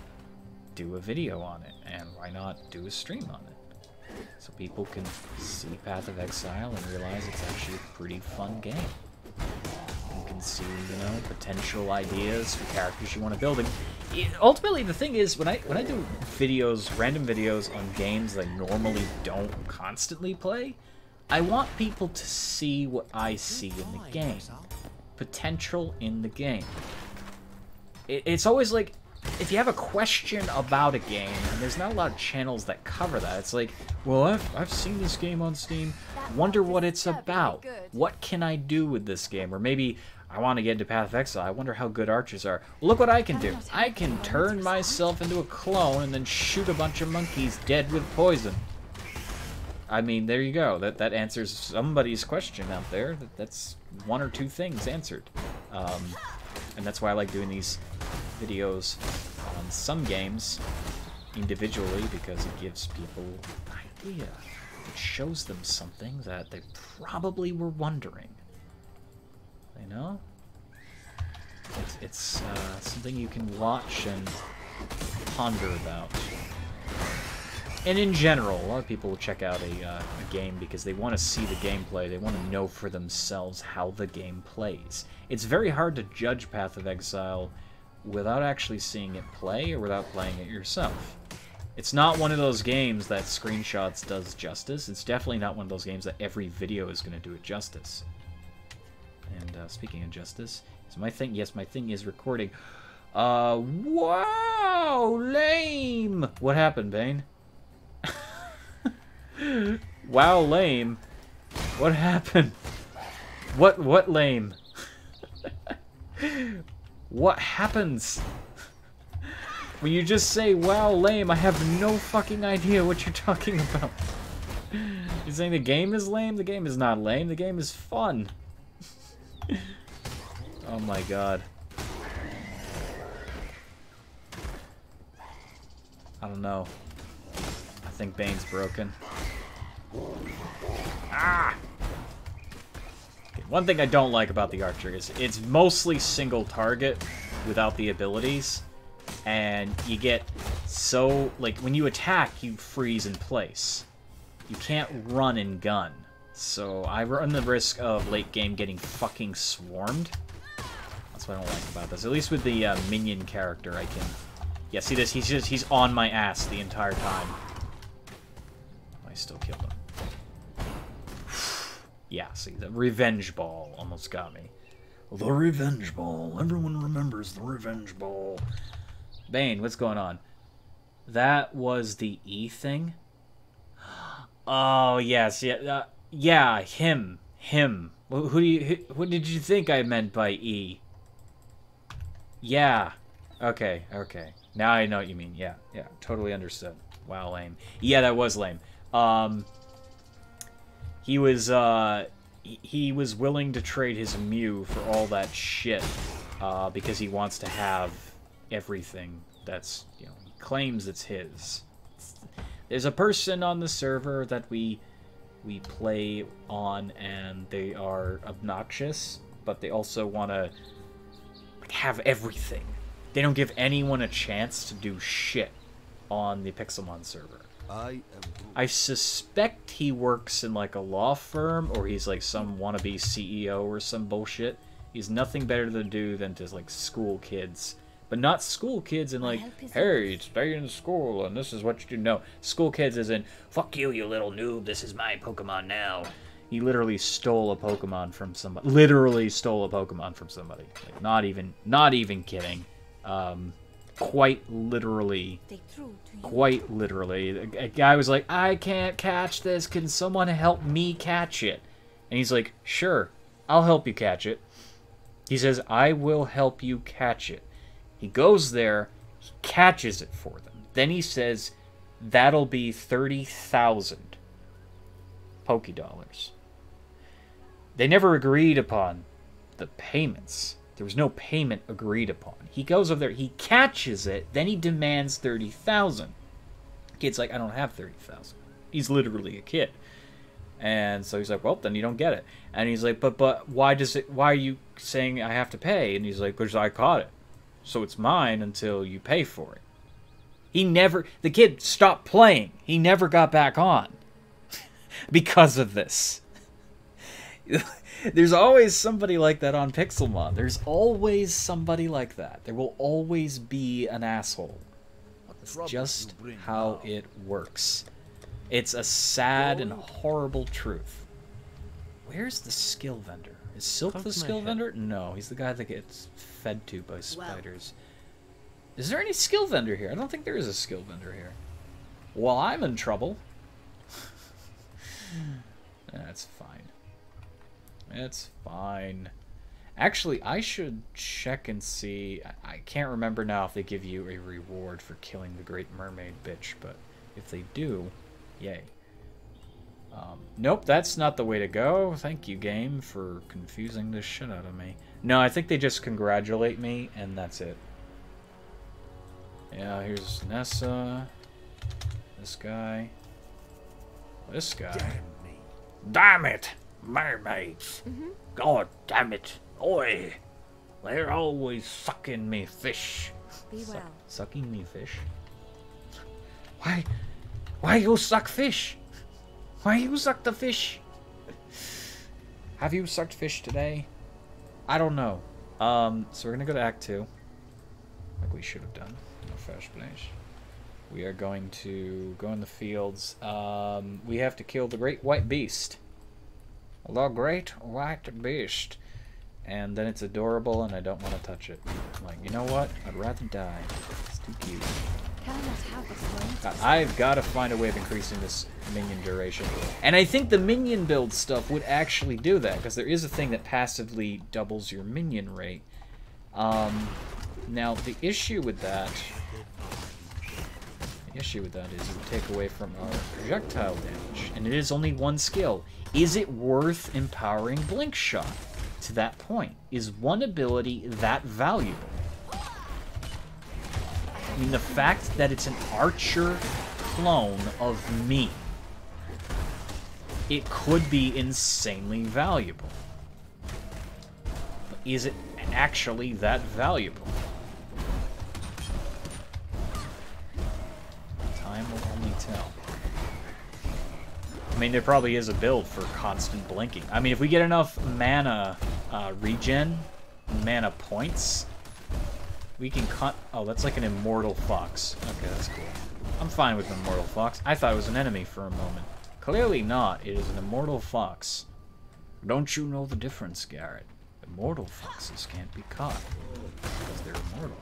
do a video on it, and why not do a stream on it? So people can see Path of Exile and realize it's actually a pretty fun game. You can see, you know, potential ideas for characters you want to build. Ultimately, the thing is, when I do videos, random videos on games I normally don't constantly play, I want people to see what I see in the game. Potential in the game. It's always like, if you have a question about a game, and there's not a lot of channels that cover that, it's like, well, I've seen this game on Steam, wonder what it's about. What can I do with this game? Or maybe I want to get into Path of Exile, I wonder how good archers are. Look what I can do. I can turn myself into a clone and then shoot a bunch of monkeys dead with poison. I mean, there you go. That answers somebody's question out there. That's one or two things answered. And that's why I like doing these videos on some games individually, because it gives people an idea. It shows them something that they probably were wondering. You know? It's something you can watch and ponder about. And in general, a lot of people will check out a game because they want to see the gameplay. They want to know for themselves how the game plays. It's very hard to judge Path of Exile without actually seeing it play or without playing it yourself. It's not one of those games that screenshots does justice. It's definitely not one of those games that every video is going to do it justice. And speaking of justice, is my thing? Yes, my thing is recording. Wow, lame. What happened, Bane? Wow, lame. What happened? What lame? What happens? When you just say, wow, lame, I have no fucking idea what you're talking about. You're saying the game is lame? The game is not lame. The game is fun. Oh my god. I don't know. I think Bane's broken. Ah! Okay, one thing I don't like about the Archer is it's mostly single target without the abilities. And you get so, like, when you attack, you freeze in place. You can't run and gun. So I run the risk of late game getting fucking swarmed. That's what I don't like about this. At least with the minion character, I can... Yeah, see this? He's on my ass the entire time. I still killed him. Yeah, see, the revenge ball almost got me. The revenge ball. Everyone remembers the revenge ball. Bane, what's going on? That was the E thing? Oh, yes, yeah. Yeah, him. What did you think I meant by E? Yeah. Okay. Now I know what you mean. Yeah, totally understood. Wow, lame. Yeah, that was lame. He was willing to trade his Mew for all that shit, because he wants to have everything that's, you know, he claims it's his. There's a person on the server that we play on, and they are obnoxious, but they also want to have everything. They don't give anyone a chance to do shit on the Pixelmon server. I suspect he works in like a law firm, or he's like some wannabe CEO or some bullshit. He's nothing better to do than to like school kids. But not school kids in like, hey, stay in school and this is what you do. No, school kids is in, fuck you, you little noob, this is my Pokemon now. He literally stole a Pokemon from somebody. Literally stole a Pokemon from somebody. Like, not even kidding. Quite literally. Quite literally. A guy was like, I can't catch this. Can someone help me catch it? And he's like, sure, I'll help you catch it. He says, I will help you catch it. He goes there, he catches it for them. Then he says, that'll be 30,000 Pokédollars. They never agreed upon the payments. There was no payment agreed upon. He goes over there, he catches it, then he demands 30,000. Kid's like, I don't have 30,000. He's literally a kid. And so he's like, well, then you don't get it. And he's like, but why are you saying I have to pay? And he's like, because I caught it. So it's mine until you pay for it. The kid stopped playing. He never got back on. Because of this. There's always somebody like that on Pixelmon. There's always somebody like that. There will always be an asshole. It's just how it works. It's a sad and horrible truth. Where's the skill vendor? Is Silk the skill vendor? No, he's the guy that gets fed to by spiders. Is there any skill vendor here? I don't think there is a skill vendor here. Well, I'm in trouble. That's fine. It's fine. Actually, I should check and see. I can't remember now if they give you a reward for killing the Great Mermaid bitch, but if they do, yay. Nope, that's not the way to go. Thank you, game, for confusing the shit out of me. No, I think they just congratulate me, and that's it. Yeah, here's Nessa. This guy. This guy. Damn it! Mermaids! God damn it! Oi! They're always sucking me fish. Be well. Sucking me fish? Why you suck fish? Why you suck the fish? Have you sucked fish today? I don't know. So we're gonna go to Act 2. Like we should have done in the first place. We are going to go in the fields. We have to kill the Great White Beast. The Great White Beast. And then it's adorable and I don't want to touch it. I'm like, you know what? I'd rather die. It's too cute. I've got to find a way of increasing this minion duration. And I think the minion build stuff would actually do that, because there is a thing that passively doubles your minion rate. Now, the issue with that is it would take away from our projectile damage. And it is only one skill. Is it worth empowering Blink Shot to that point? Is one ability that valuable? I mean, the fact that it's an archer clone of me, it could be insanely valuable. But is it actually that valuable? Time will only tell. I mean, there probably is a build for constant blinking. I mean, if we get enough mana regen, mana points, we can cut. Oh, that's like an immortal fox. Okay, that's cool. I'm fine with an immortal fox. I thought it was an enemy for a moment. Clearly not. It is an immortal fox. Don't you know the difference, Garret? Immortal foxes can't be caught because they're immortal.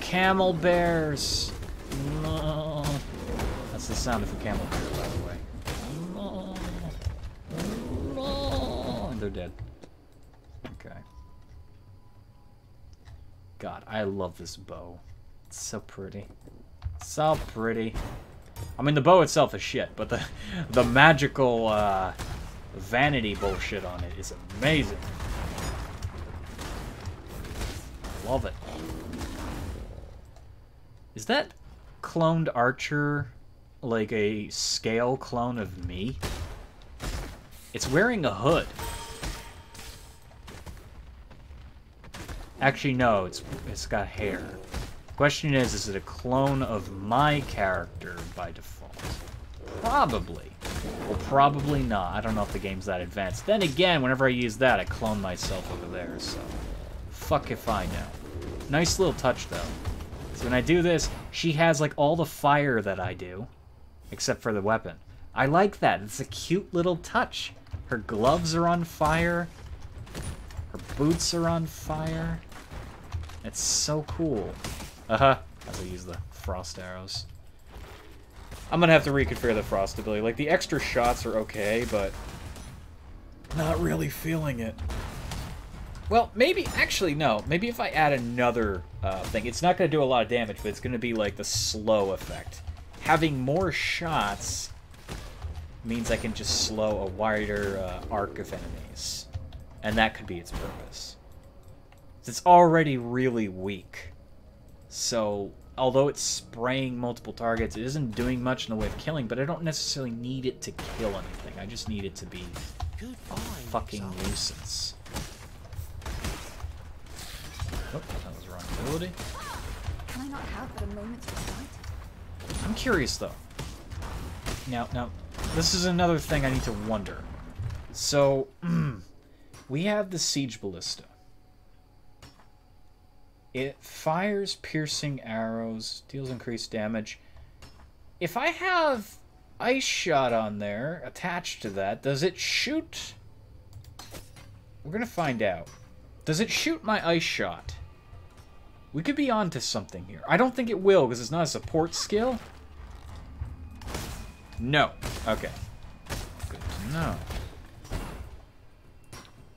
Camel bears. No. That's the sound of a camel bear, by the way. No. No. And they're dead. Okay. God, I love this bow. It's so pretty. So pretty. I mean, the bow itself is shit, but the magical vanity bullshit on it is amazing. Love it. Is that cloned archer like a scale clone of me. It's wearing a hood. Actually, no, it's got hair. Question is it a clone of my character by default? Probably. Well, probably not. I don't know if the game's that advanced. Then again, whenever I use that, I clone myself over there, so... Fuck if I know. Nice little touch, though. So when I do this, she has, like, all the fire that I do. Except for the weapon. I like that. It's a cute little touch. Her gloves are on fire. Her boots are on fire. It's so cool. As I use the frost arrows. I'm gonna have to reconfigure the frost ability. Like, the extra shots are okay, but... not really feeling it. Well, maybe... Actually, no. Maybe if I add another thing. It's not gonna do a lot of damage, but it's gonna be, like, the slow effect. Having more shots means I can just slow a wider arc of enemies. And that could be its purpose. It's already really weak. So, although it's spraying multiple targets, it isn't doing much in the way of killing, but I don't necessarily need it to kill anything. I just need it to be a fucking nuisance. Oh, that was the wrong ability. Can I not have but a moment's respite? I'm curious, though. Now, this is another thing I need to wonder. So, we have the Siege Ballista. It fires piercing arrows, deals increased damage. If I have Ice Shot on there, attached to that, does it shoot... We're gonna find out. Does it shoot my Ice Shot? We could be onto something here. I don't think it will, because it's not a support skill. No. Okay. Good to know.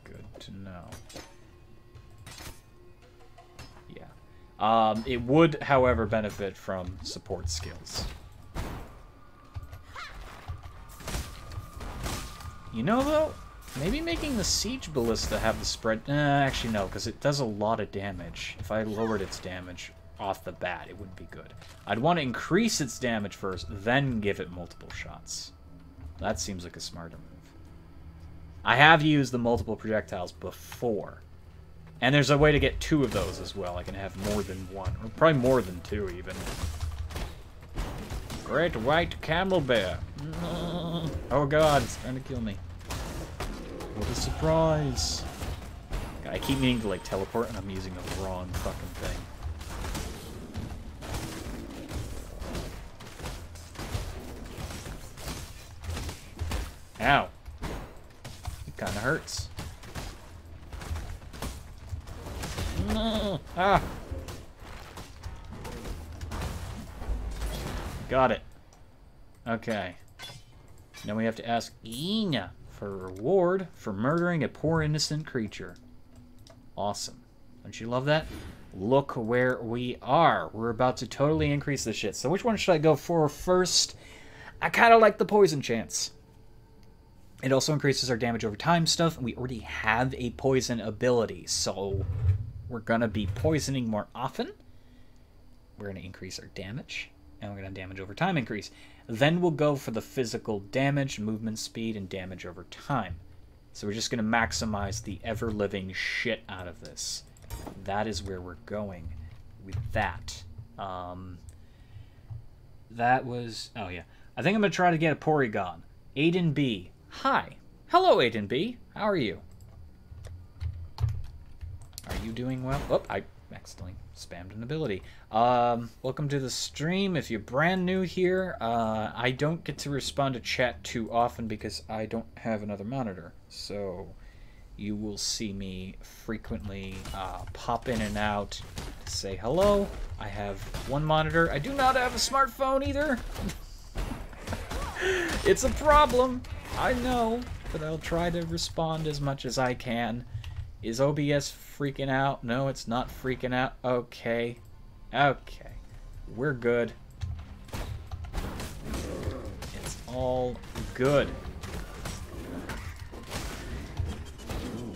Good to know. Yeah. It would, however, benefit from support skills. You know, though, maybe making the Siege Ballista have the spread... actually, no, because it does a lot of damage. If I lowered its damage off the bat, it wouldn't be good. I'd want to increase its damage first, then give it multiple shots. That seems like a smarter move. I have used the multiple projectiles before. And there's a way to get 2 of those as well. I can have more than 1. Or probably more than 2, even. Great white camel bear. Oh god, it's trying to kill me. What a surprise. God, I keep meaning to, like, teleport, and I'm using the wrong fucking thing. Ow. It kind of hurts. Ah. Got it. Okay. Now we have to ask Ina for a reward for murdering a poor innocent creature. Awesome. Don't you love that? Look where we are. We're about to totally increase this shit. So which one should I go for first? I kind of like the poison chance. It also increases our damage over time stuff. And we already have a poison ability. So we're going to be poisoning more often. We're going to increase our damage. And we're going to have damage over time increase. Then we'll go for the physical damage, movement speed, and damage over time. So we're just going to maximize the ever-living shit out of this. That is where we're going with that. That was... Oh, yeah. I think I'm going to try to get a Porygon. Aiden B. Hi. Hello, Aiden B. How are you? Are you doing well? Oh, I accidentally spammed an ability. Welcome to the stream. If you're brand new here, I don't get to respond to chat too often because I don't have another monitor. So you will see me frequently pop in and out to say hello. I have one monitor. I do not have a smartphone either. It's a problem. I know, but I'll try to respond as much as I can. Is OBS freaking out? No, it's not freaking out. Okay. Okay. We're good. It's all good. Ooh.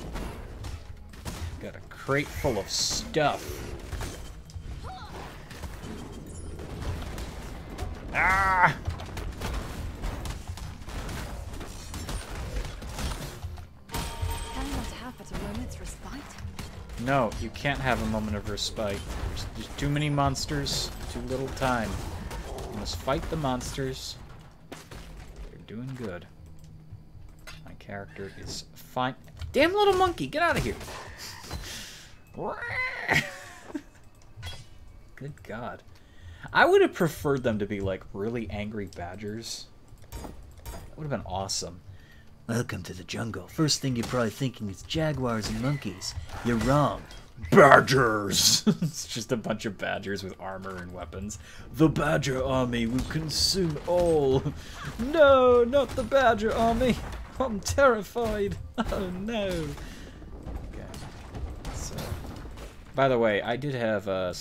Got a crate full of stuff. Ah! No, you can't have a moment of respite. There's too many monsters, too little time. You must fight the monsters. You're doing good. My character is fine. Damn little monkey, get out of here! Good God. I would have preferred them to be like really angry badgers. That would have been awesome. Welcome to the jungle. First thing you're probably thinking is jaguars and monkeys. You're wrong. Badgers! It's just a bunch of badgers with armor and weapons. The badger army will consume all. No, not the badger army. I'm terrified. Oh no. Okay. So, by the way, I did have I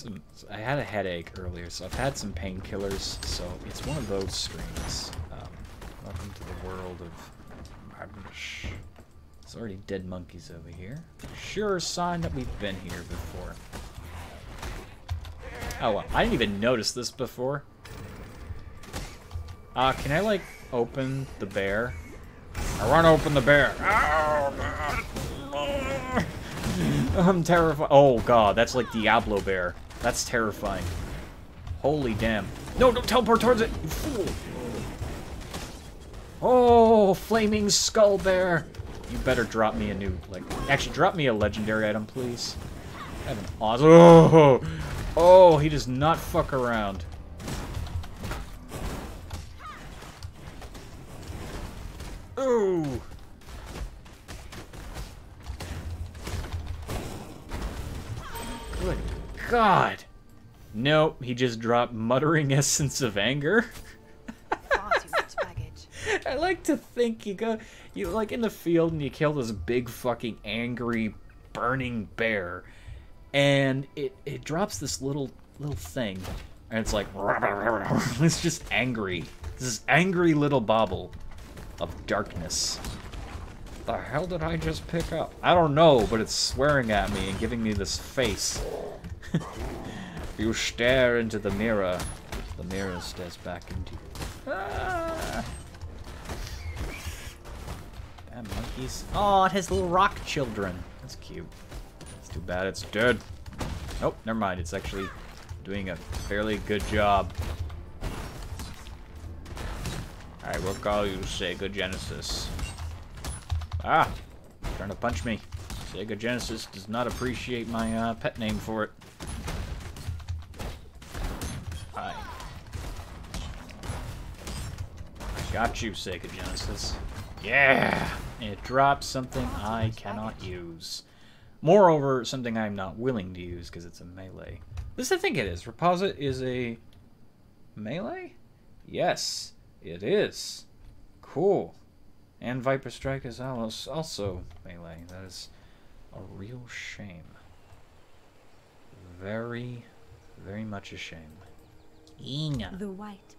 had a headache earlier, so I've had some painkillers. So it's one of those streams. Welcome to the world of. There's already dead monkeys over here. Sure sign that we've been here before. Oh, well, I didn't even notice this before. Can I, like, open the bear? I want to open the bear. Oh, I'm terrified. Oh, God, that's like Diablo bear. That's terrifying. Holy damn. No, don't teleport towards it, you fool. Oh, flaming skull bear! You better drop me a new, like, actually drop me a legendary item, please. I have an awesome. Oh, he does not fuck around. Ooh. Good God. Nope, he just dropped muttering essence of anger. Far too much baggage. I like to think you like in the field and you kill this big fucking angry burning bear, and it drops this little thing, and it's like it's just angry. This angry little bauble of darkness. The hell did I just pick up? I don't know, but it's swearing at me and giving me this face. You stare into the mirror. The mirror stares back into you. Ah! Damn monkeys. Oh, it has little rock children. That's cute. It's too bad it's dead. Nope, never mind. It's actually doing a fairly good job. Alright, we'll call you Sega Genesis. Ah! Trying to punch me. Sega Genesis does not appreciate my pet name for it. Hi. Got you, Sega Genesis. Yeah! It drops something I cannot use. Moreover, something I'm not willing to use because it's a melee. This I think it is. Reposit is a melee? Yes, it is. Cool. And Viper Strike is also melee. That is a real shame. Very, very much a shame. Ina. The white.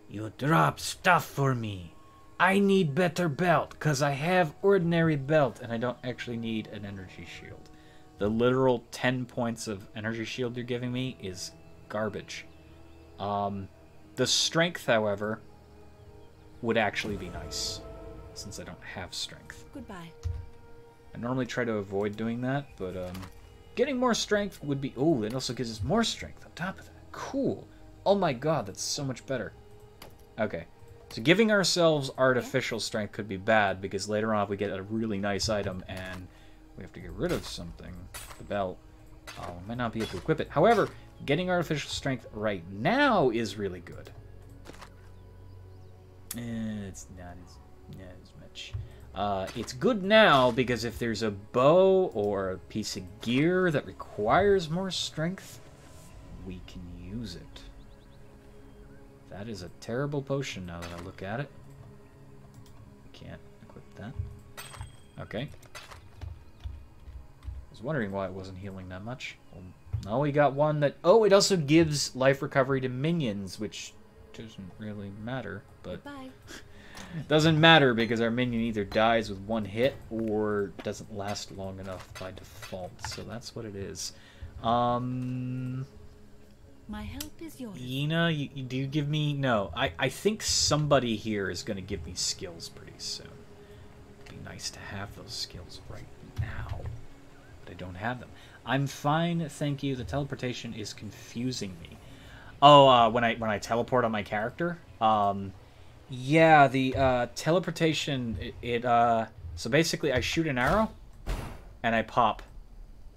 You drop stuff for me. I need better belt, because I have ordinary belt, and I don't actually need an energy shield. The literal 10 points of energy shield you're giving me is garbage. The strength, however, would actually be nice, since I don't have strength. Goodbye. I normally try to avoid doing that, but getting more strength would be... Oh, it also gives us more strength on top of that. Cool. Oh my god, that's so much better. Okay. So giving ourselves artificial strength could be bad, because later on if we get a really nice item and we have to get rid of something, the belt, we might not be able to equip it. However, getting artificial strength right now is really good. It's not as much. It's good now because if there's a bow or a piece of gear that requires more strength, we can use it. That is a terrible potion now that I look at it. Can't equip that. Okay. I was wondering why it wasn't healing that much. Well, now we got one that... Oh, it also gives life recovery to minions, which doesn't really matter, but... Bye. Doesn't matter because our minion either dies with one hit or doesn't last long enough by default, so that's what it is. My help is yours. Ina, do you give me... No, I think somebody here is going to give me skills pretty soon. It'd be nice to have those skills right now. But I don't have them. I'm fine, thank you. The teleportation is confusing me. Oh, when I teleport on my character? Yeah, the teleportation, so basically I shoot an arrow, and I pop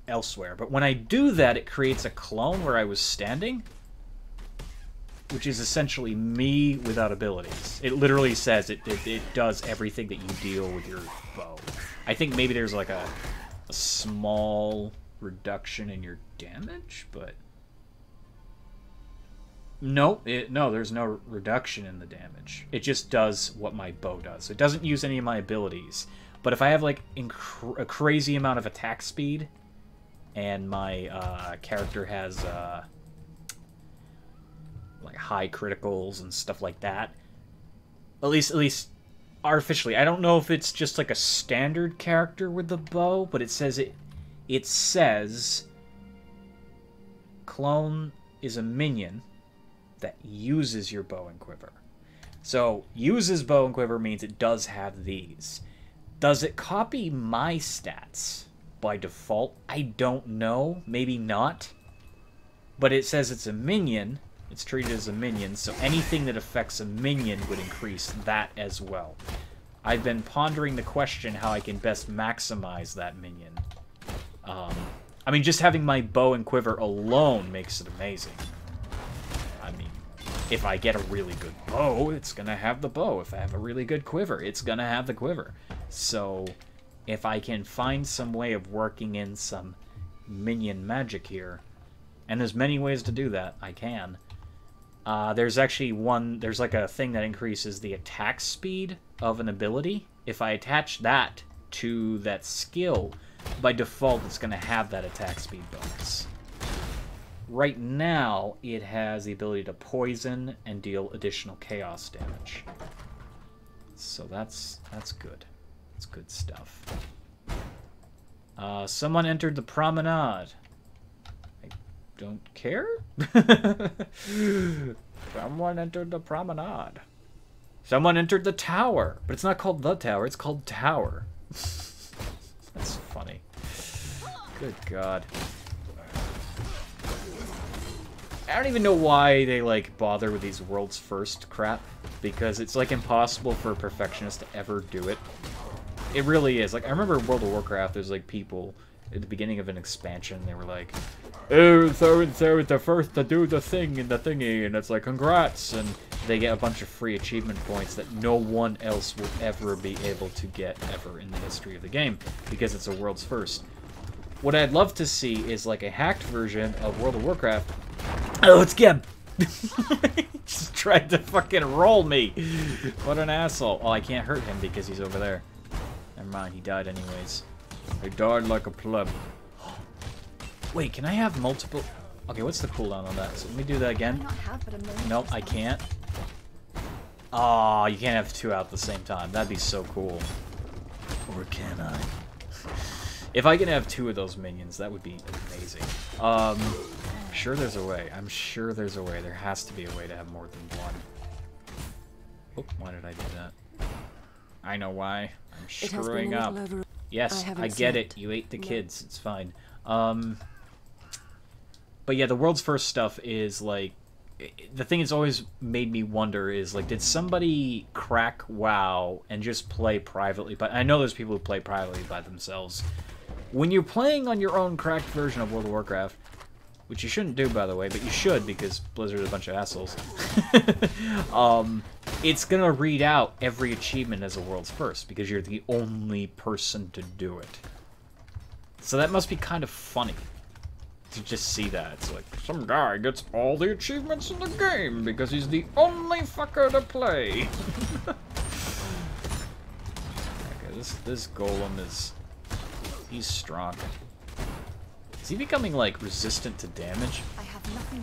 elsewhere. But when I do that, it creates a clone where I was standing, which is essentially me without abilities. It literally says it does everything that you deal with your bow. I think maybe there's like a small reduction in your damage, but... No, there's no reduction in the damage. It just does what my bow does. It doesn't use any of my abilities. But if I have like a crazy amount of attack speed, and my character has like high criticals and stuff like that, at least artificially, I don't know if it's just like a standard character with the bow, but it says clone is a minion that uses your bow and quiver. So, uses bow and quiver means it does have these. Does it copy my stats by default? I don't know. Maybe not. But it says it's a minion. It's treated as a minion, so anything that affects a minion would increase that as well. I've been pondering the question how I can best maximize that minion. I mean, just having my bow and quiver alone makes it amazing. I mean, if I get a really good bow, it's gonna have the bow. If I have a really good quiver, it's gonna have the quiver. So, if I can find some way of working in some minion magic here, and there's many ways to do that, I can. There's actually there's like a thing that increases the attack speed of an ability. If I attach that to that skill, by default it's going to have that attack speed bonus. Right now, it has the ability to poison and deal additional chaos damage. So that's good. That's good stuff. Someone entered the promenade. I don't care. Someone entered the promenade. Someone entered the tower. But it's not called the tower, it's called tower. That's funny. Good God. I don't even know why they, like, bother with these world's first crap. Because it's, like, impossible for a perfectionist to ever do it. It really is. Like, I remember World of Warcraft, there's, like, people at the beginning of an expansion, they were like, oh, so-and-so is the first to do the thing in the thingy, and it's like, congrats, and they get a bunch of free achievement points that no one else will ever be able to get ever in the history of the game, because it's a world's first. What I'd love to see is, like, a hacked version of World of Warcraft. Oh, it's Geb! Just tried to fucking roll me! What an asshole. Oh, I can't hurt him because he's over there. Never mind, he died anyways. He died like a pleb. Wait, can I have multiple... Okay, what's the cooldown on that? So let me do that again. Nope, I can't. Oh, you can't have two out at the same time. That'd be so cool. Or can I? If I can have two of those minions, that would be amazing. I'm sure there's a way. I'm sure there's a way. There has to be a way to have more than one. Oh, why did I do that? I know why. I'm screwing up. Yes, I get it. You ate the kids. It's fine. But yeah, the world's first stuff is, like... The thing that's always made me wonder is, like, did somebody crack WoW and just play privately? But I know there's people who play privately by themselves. When you're playing on your own cracked version of World of Warcraft, which you shouldn't do, by the way, but you should because Blizzard is a bunch of assholes, it's gonna read out every achievement as a world's first because you're the only person to do it. So that must be kind of funny to just see that. It's like, some guy gets all the achievements in the game because he's the only fucker to play. Okay, this golem is... He's strong. Is he becoming, like, resistant to damage?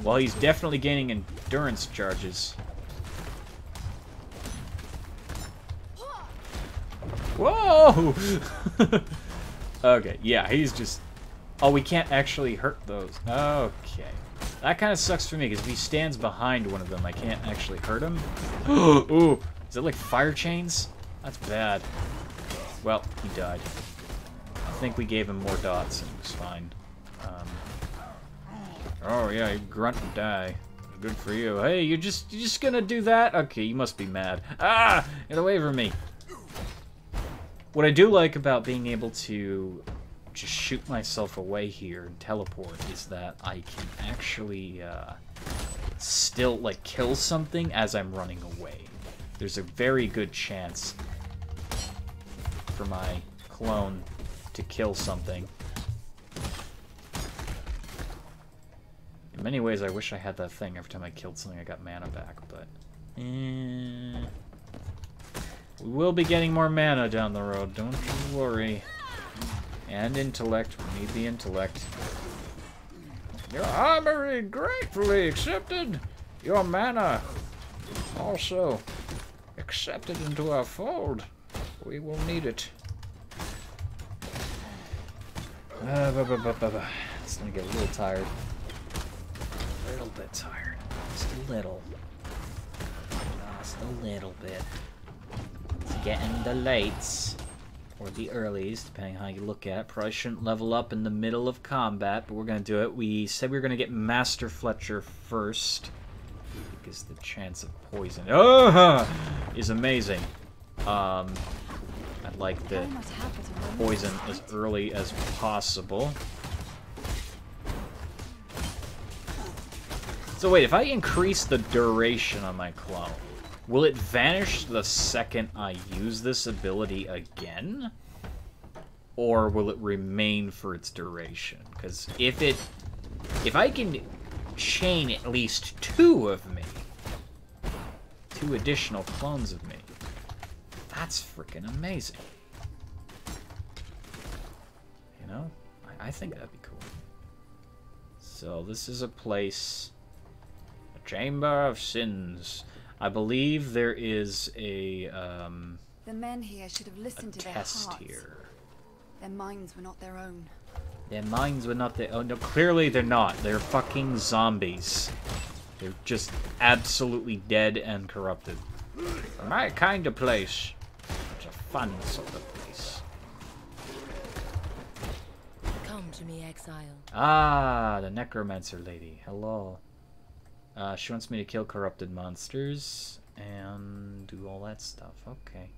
Well, he's definitely gaining endurance charges. Whoa! Okay, yeah, he's just... Oh, we can't actually hurt those. Okay. That kind of sucks for me, because if he stands behind one of them, I can't actually hurt him. Ooh, is it like fire chains? That's bad. Well, he died. think we gave him more dots and it was fine. Oh yeah, you grunt and die. Good for you. Hey, you're just gonna do that? Okay, you must be mad. Ah! Get away from me. What I do like about being able to just shoot myself away here and teleport is that I can actually still like kill something as I'm running away. There's a very good chance for my clone to kill something. In many ways, I wish I had that thing. Every time I killed something, I got mana back, but... we will be getting more mana down the road, don't you worry. And intellect. We need the intellect. Your armory gratefully accepted. Your mana also accepted into our fold. We will need it. It's gonna get a little tired. A little bit tired. Just a little. Just a little bit. It's getting the lates. Or the earlies, depending how you look at it. Probably shouldn't level up in the middle of combat, but we're gonna do it. We said we were gonna get Master Fletcher first. Because the chance of poison is amazing. I'd like the poison as early as possible. So wait, if I increase the duration on my clone, will it vanish the second I use this ability again? Or will it remain for its duration? Because if I can chain at least 2 of me, 2 additional clones of me, that's freaking amazing. You know? I think that'd be cool. So this is a place, a chamber of sins. I believe there is a The men here should have listened to their test hearts. here. Their minds were not their own. Their minds were not their own. No, clearly they're not. They're fucking zombies. They're just absolutely dead and corrupted. My kind of place. It's a fun sort of place. Come to me, Exile. Ah, the necromancer lady. Hello. She wants me to kill corrupted monsters and do all that stuff. Okay.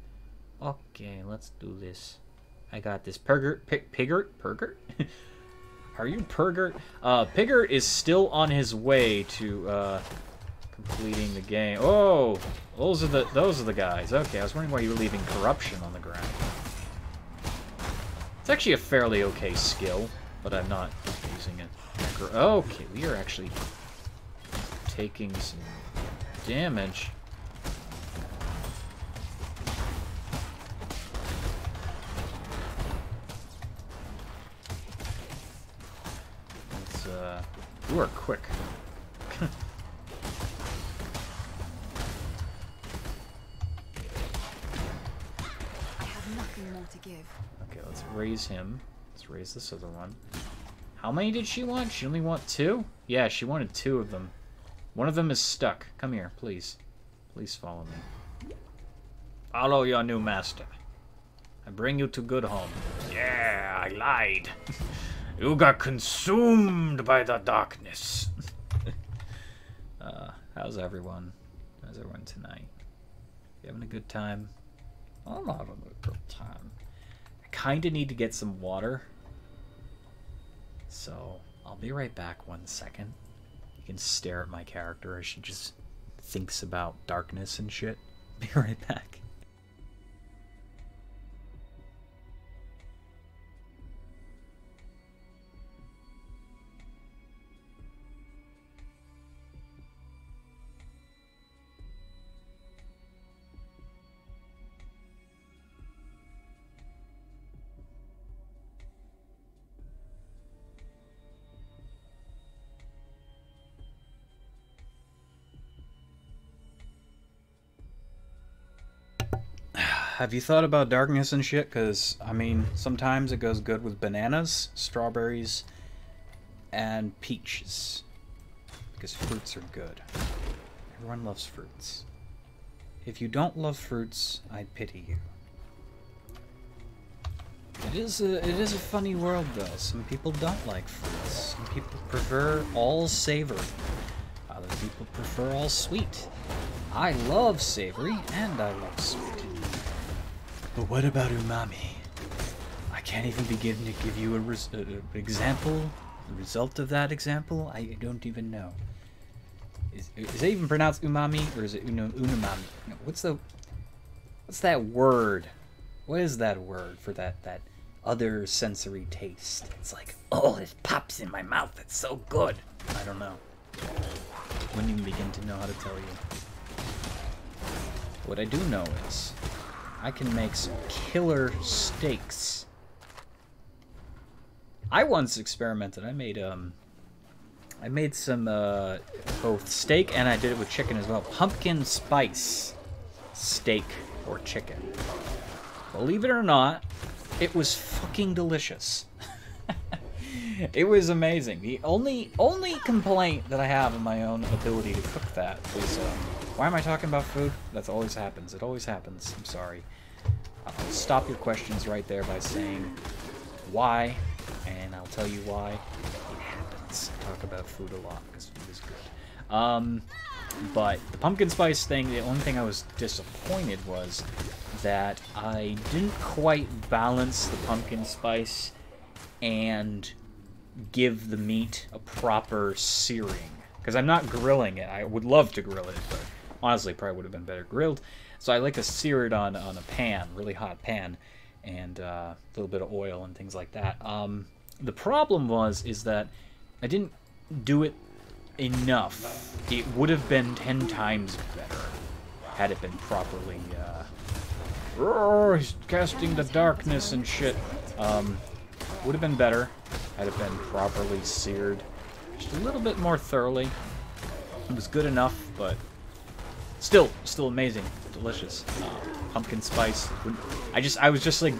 Okay, let's do this. I got this. Purgert? Purgert? Are you Purgert? Pigert is still on his way to, completing the game. Oh! Those are the guys. Okay, I was wondering why you were leaving corruption on the ground. It's actually a fairly okay skill, but I'm not using it. Okay, we are actually taking some damage. Let's, you are quick. I have nothing more to give. Okay, let's raise him. Let's raise this other one. How many did she want? She only want 2? Yeah, she wanted 2 of them. One of them is stuck. Come here, please. Please follow me. Follow your new master. I bring you to good home. Yeah, I lied. You got consumed by the darkness. How's everyone? How's everyone tonight? You having a good time? I'm having a good time. I kind of need to get some water. So, I'll be right back 1 second. You can stare at my character as she just thinks about darkness and shit. Be right back. Have you thought about darkness and shit? Because, I mean, sometimes it goes good with bananas, strawberries, and peaches. Because fruits are good. Everyone loves fruits. If you don't love fruits, I pity you. Okay. It is a funny world, though. Some people don't like fruits. Some people prefer all savory. Other people prefer all sweet. I love savory, and I love sweet. But what about umami? I can't even begin to give you an example, the result of that example. I don't even know. Is it even pronounced umami, or is it unamami? No, what's that word? What is that word for that other sensory taste? It's like, oh, it pops in my mouth. It's so good. I don't know. Wouldn't even begin to know how to tell you. What I do know is I can make some killer steaks. I once experimented. I made some both steak, and I did it with chicken as well. Pumpkin spice steak or chicken. Believe it or not, it was fucking delicious. It was amazing. The only complaint that I have in my own ability to cook that is, why am I talking about food? That always happens. It always happens. I'm sorry. I'll stop your questions right there by saying why, and I'll tell you why. It happens. I talk about food a lot because food is good. But the pumpkin spice thing, the only thing I was disappointed was that I didn't quite balance the pumpkin spice and give the meat a proper searing. Because I'm not grilling it. I would love to grill it, but honestly, probably would have been better grilled. So I like to sear it on a pan, really hot pan, and a little bit of oil and things like that. The problem is that I didn't do it enough. It would have been 10 times better had it been properly. He's casting the darkness and shit. Would have been better had it been properly seared, just a little bit more thoroughly. It was good enough, but still amazing, delicious. Pumpkin spice. I was just like,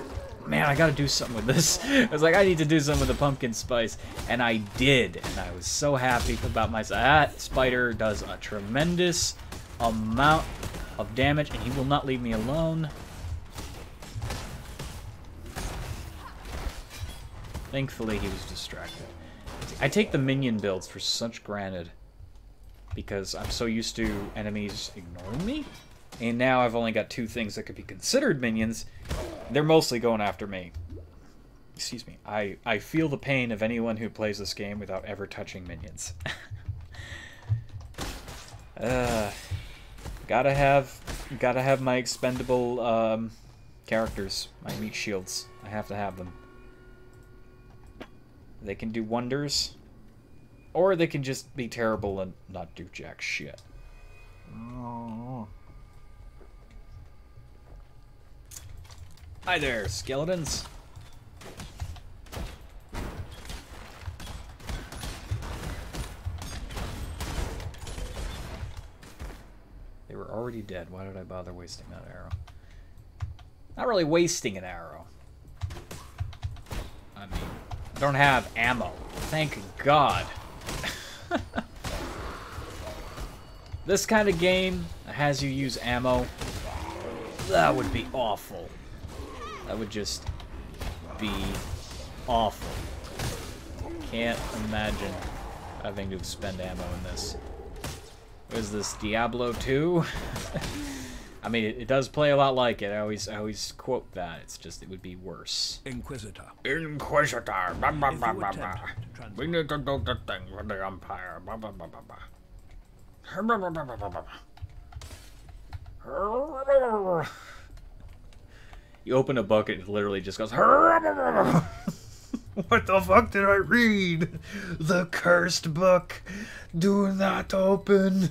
man, I gotta do something with this. I was like, I need to do something with the pumpkin spice, and I did, and I was so happy about myself. That spider does a tremendous amount of damage, and he will not leave me alone. Thankfully, he was distracted. I take the minion builds for such granted because I'm so used to enemies ignoring me, and now I've only got 2 things that could be considered minions. They're mostly going after me. Excuse me. I feel the pain of anyone who plays this game without ever touching minions. Gotta have my expendable characters, my meat shields. I have to have them. They can do wonders, or they can just be terrible and not do jack shit. Oh. Hi there, skeletons. They were already dead. Why did I bother wasting that arrow? Not really wasting an arrow. I mean, I don't have ammo. Thank God. This kind of game has you use ammo. That would be awful. That would just be awful. Can't imagine having to expend ammo in this. What is this, Diablo 2? I mean, it does play a lot like it. I always quote that. It's just, it would be worse. Inquisitor. Inquisitor. Bah, bah, bah, bah, bah. We need to do the thing with the Empire. Bah, bah, bah, bah, bah. Bah, bah, bah, bah, bah. You open a book, it literally just goes. What the fuck did I read? The cursed book. Do not open.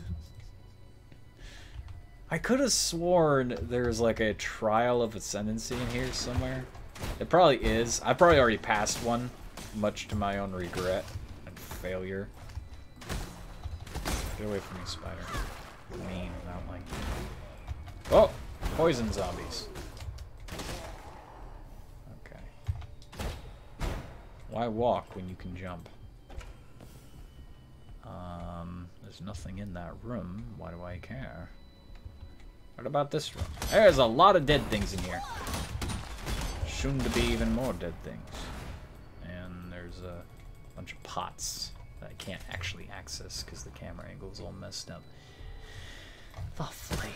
I could have sworn there's like a trial of ascendancy in here somewhere. It probably is. I probably already passed one, much to my own regret and failure. Get away from me, spider. Mean, not like you. Oh! Poison zombies. Okay. Why walk when you can jump? There's nothing in that room. Why do I care? What about this room? There's a lot of dead things in here. soon to be even more dead things. And there's a bunch of pots that I can't actually access because the camera angle is all messed up. Lovely.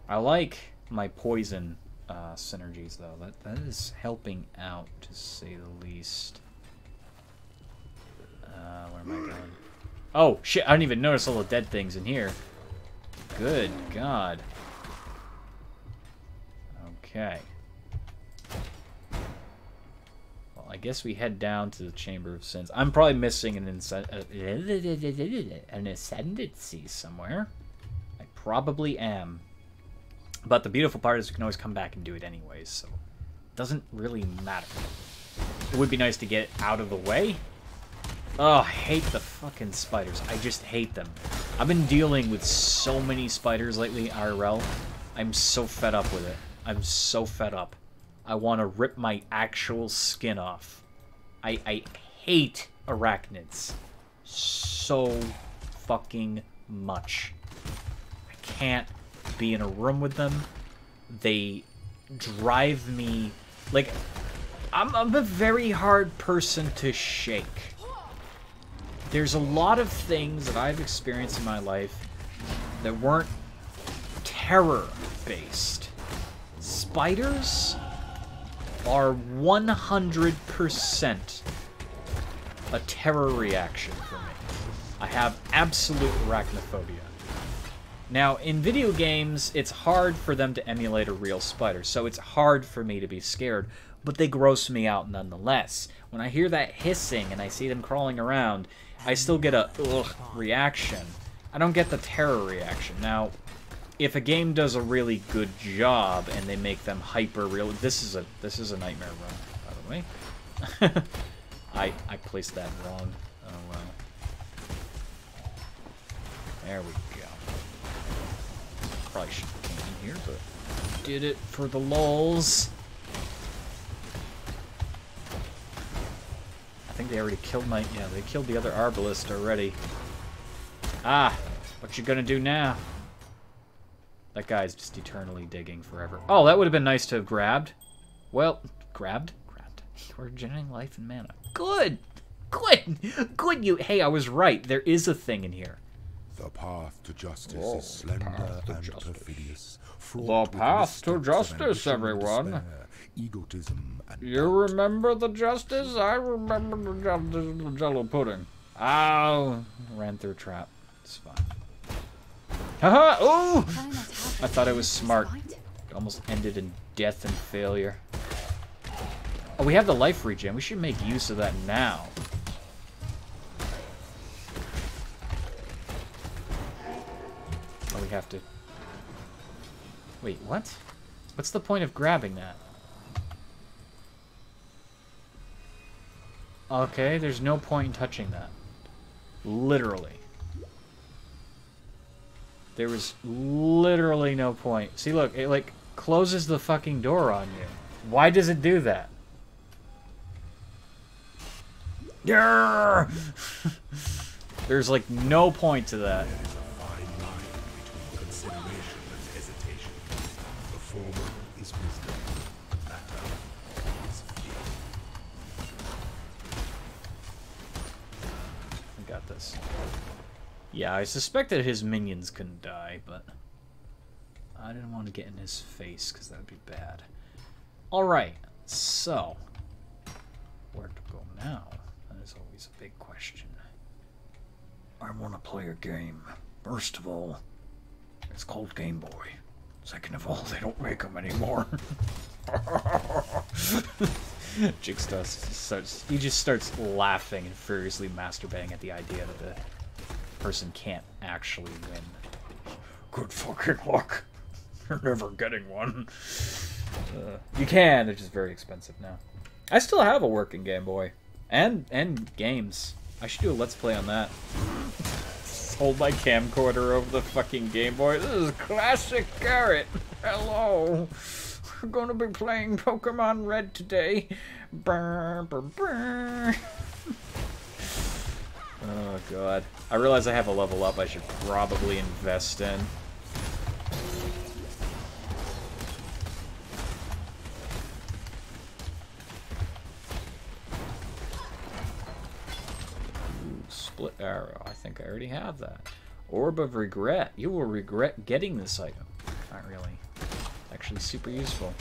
I like my poison synergies, though. That is helping out, to say the least. Where am I going? Oh, shit, I didn't even notice all the dead things in here. Good God. Okay. Well, I guess we head down to the Chamber of Sins. I'm probably missing an ascendancy somewhere. I probably am. But the beautiful part is we can always come back and do it anyways, so it doesn't really matter. It would be nice to get out of the way. Oh, I hate the fucking spiders. I just hate them. I've been dealing with so many spiders lately, IRL. I'm so fed up with it. I'm so fed up. I want to rip my actual skin off. I hate arachnids so fucking much. I can't be in a room with them. They drive me... Like, I'm a very hard person to shake. There's a lot of things that I've experienced in my life that weren't terror-based. Spiders are 100% a terror reaction for me. I have absolute arachnophobia. Now, in video games, it's hard for them to emulate a real spider, so it's hard for me to be scared, but they gross me out nonetheless. When I hear that hissing and I see them crawling around, I still get a ugh reaction. I don't get the terror reaction. Now, if a game does a really good job and they make them hyper real, this is a nightmare run, by the way. I placed that wrong. Oh well. There we go. Probably should have came in here, but did it for the lulz. I think they already killed my... Yeah, they killed the other arbalist already. Ah! What you gonna do now? That guy's just eternally digging forever. Oh, that would have been nice to have grabbed. Well, grabbed? Grabbed. We're generating life and mana. Good! Good! Good you... Hey, I was right. There is a thing in here. The path to justice is slender and perfidious. The path to justice, everyone. Egotism and You remember the justice? I remember the justice of the jello pudding. Ow! Ran through a trap. It's fine. Haha! Oh! I thought I was smart. It almost ended in death and failure. Oh, we have the life regen. We should make use of that now. Oh, we have to... Wait, what? What's the point of grabbing that? Okay, there's no point in touching that. Literally. There was literally no point. See, look, it, like, closes the fucking door on you. Why does it do that? Yeah. There's, like, no point to that. Got this. Yeah, I suspected his minions couldn't die, but I didn't want to get in his face because that would be bad. Alright, so where to go now? That is always a big question. I want to play a game. First of all, it's called Game Boy. Second of all, they don't make them anymore. Jigsaw starts laughing and furiously masturbating at the idea that the person can't actually win. Good fucking luck. You're never getting one. You can, it's just very expensive now. I still have a working Game Boy. And games. I should do a Let's Play on that. Hold my camcorder over the fucking Game Boy. This is classic Garret. Hello. We're gonna be playing Pokemon Red today. Brr, brr, brr. Oh god. I realize I have a level up I should probably invest in. arrow. I think I already have that. Orb of regret. You will regret getting this item. Not really. Actually super useful.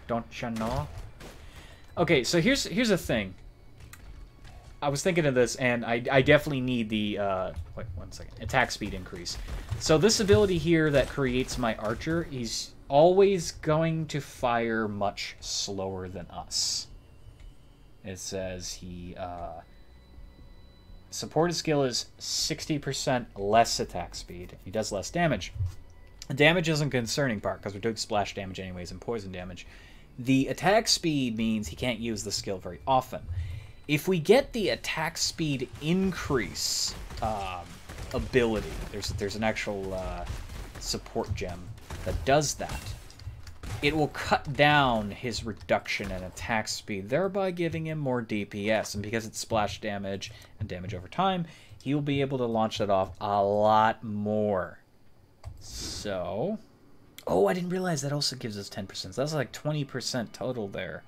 Don't you know? Okay, so here's the thing. I was thinking of this, and I definitely need the, wait, 1 second, attack speed increase. So this ability here that creates my archer, he's always going to fire much slower than us. It says he, supported skill is 60% less attack speed. He does less damage. Damage isn't a concerning part, because we're doing splash damage anyways and poison damage. The attack speed means he can't use the skill very often. If we get the attack speed increase ability, there's an actual support gem that does that, it will cut down his reduction in attack speed, thereby giving him more DPS. And because it's splash damage and damage over time, he'll be able to launch that off a lot more. So... Oh, I didn't realize that also gives us 10%. So that's like 20% total there,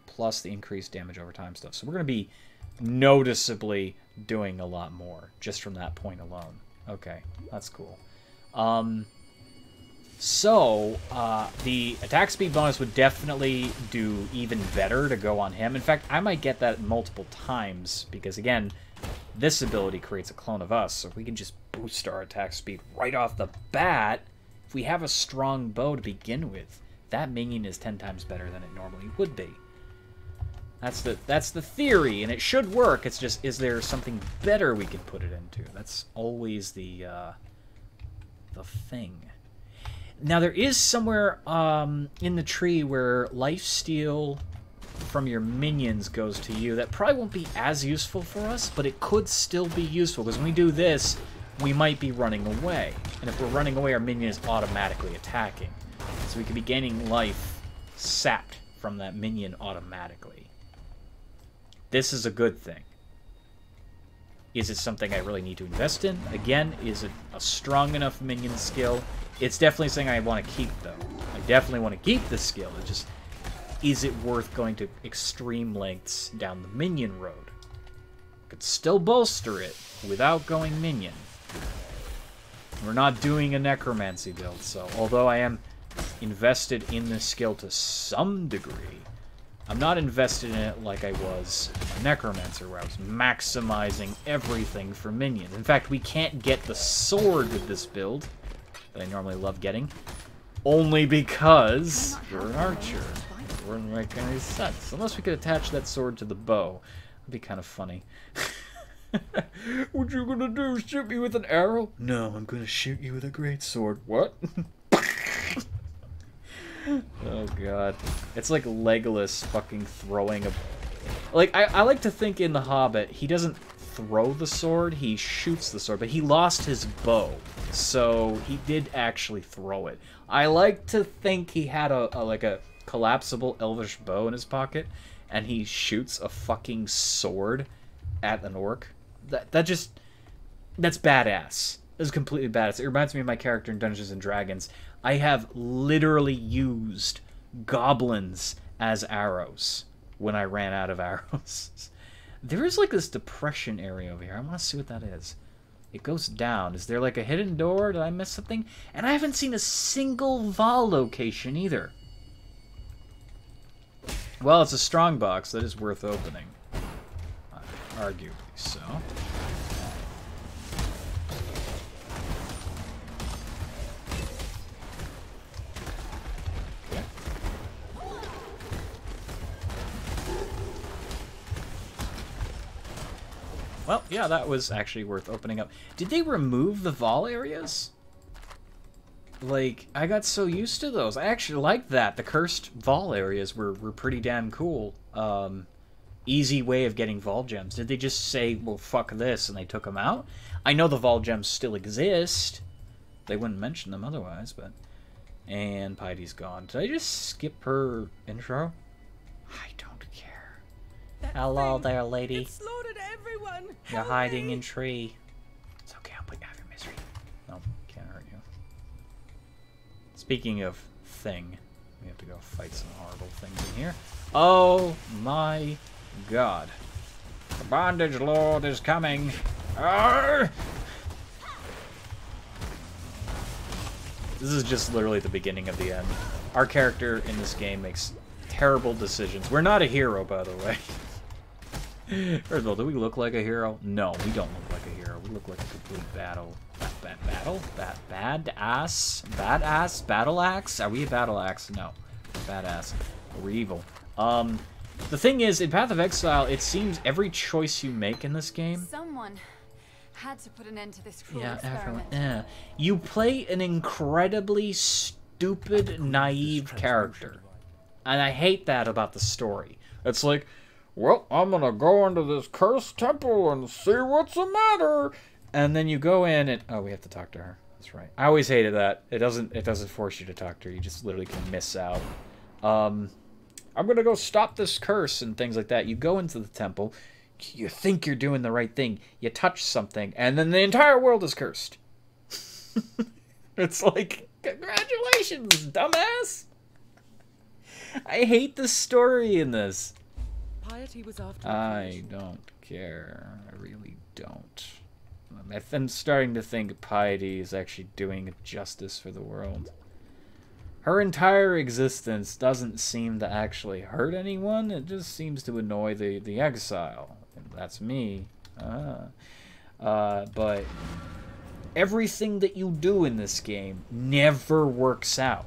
plus the increased damage over time stuff. So we're going to be noticeably doing a lot more just from that point alone. Okay, that's cool. The attack speed bonus would definitely do even better to go on him. In fact, I might get that multiple times because, again, this ability creates a clone of us. So if we can just boost our attack speed right off the bat, if we have a strong bow to begin with, that minion is 10 times better than it normally would be. That's the theory, and it should work. It's just, is there something better we can put it into? That's always the thing. Now, there is somewhere in the tree where lifesteal from your minions goes to you. That probably won't be as useful for us, but it could still be useful, because when we do this, we might be running away. And if we're running away, our minion is automatically attacking. So we could be gaining life sapped from that minion automatically. This is a good thing. Is it something I really need to invest in? Again, is it a strong enough minion skill? It's definitely something I want to keep, though. I definitely want to keep this skill. It just, is it worth going to extreme lengths down the minion road? Could still bolster it without going minion. We're not doing a necromancy build, so although I am invested in this skill to some degree, I'm not invested in it like I was in Necromancer, where I was maximizing everything for minions. In fact, we can't get the sword with this build that I normally love getting, only because we're an archer. It wouldn't make any sense. Unless we could attach that sword to the bow. That'd be kind of funny. What you gonna do, shoot me with an arrow? No, I'm gonna shoot you with a great sword. What? Oh god. It's like Legolas fucking throwing a... Like, I like to think in The Hobbit, he doesn't throw the sword, he shoots the sword, but he lost his bow. So he did actually throw it. I like to think he had a collapsible elvish bow in his pocket, and he shoots a fucking sword at an orc. That's badass. That's completely badass. It reminds me of my character in Dungeons and Dragons. I have literally used goblins as arrows when I ran out of arrows. There is like this depression area over here. I want to see what that is. It goes down. Is there like a hidden door? Did I miss something? And I haven't seen a single Vol location either. Well, it's a strong box. That is worth opening. Arguably so. Okay. Well, yeah, that was actually worth opening up. Did they remove the Vol areas? Like, I got so used to those. I actually liked that. The cursed Vol areas were pretty damn cool. Easy way of getting Vol gems. Did they just say, well, fuck this, and they took them out? I know the Vol gems still exist. They wouldn't mention them otherwise, but... And Pity's gone. Did I just skip her intro? I don't care. Hello there, lady. It slaughtered everyone. You're hiding in tree. It's okay, I'll put you out of your misery. No, can't hurt you. Speaking of thing, we have to go fight some horrible things in here. Oh my god. The bondage lord is coming. Arr! This is just literally the beginning of the end. Our character in this game makes terrible decisions. We're not a hero, by the way. First of all, do we look like a hero? No, we don't look like a hero. We look like a complete battle axe? Are we a battle axe? No. Badass. We're evil. The thing is, in Path of Exile, it seems every choice you make in this game... Someone had to put an end to this cruel experiment. Yeah. You play an incredibly stupid, naive character. And I hate that about the story. It's like, well, I'm gonna go into this cursed temple and see what's the matter. And then you go in and... Oh, we have to talk to her. That's right. I always hated that. It doesn't force you to talk to her. You just literally can miss out. I'm gonna go stop this curse and things like that. You go into the temple, you think you're doing the right thing, you touch something, and then the entire world is cursed. It's like, congratulations, dumbass! I hate the story in this. Piety was after I don't care. I really don't. I'm starting to think Piety is actually doing justice for the world. Her entire existence doesn't seem to actually hurt anyone. It just seems to annoy the Exile. And that's me. But everything that you do in this game never works out.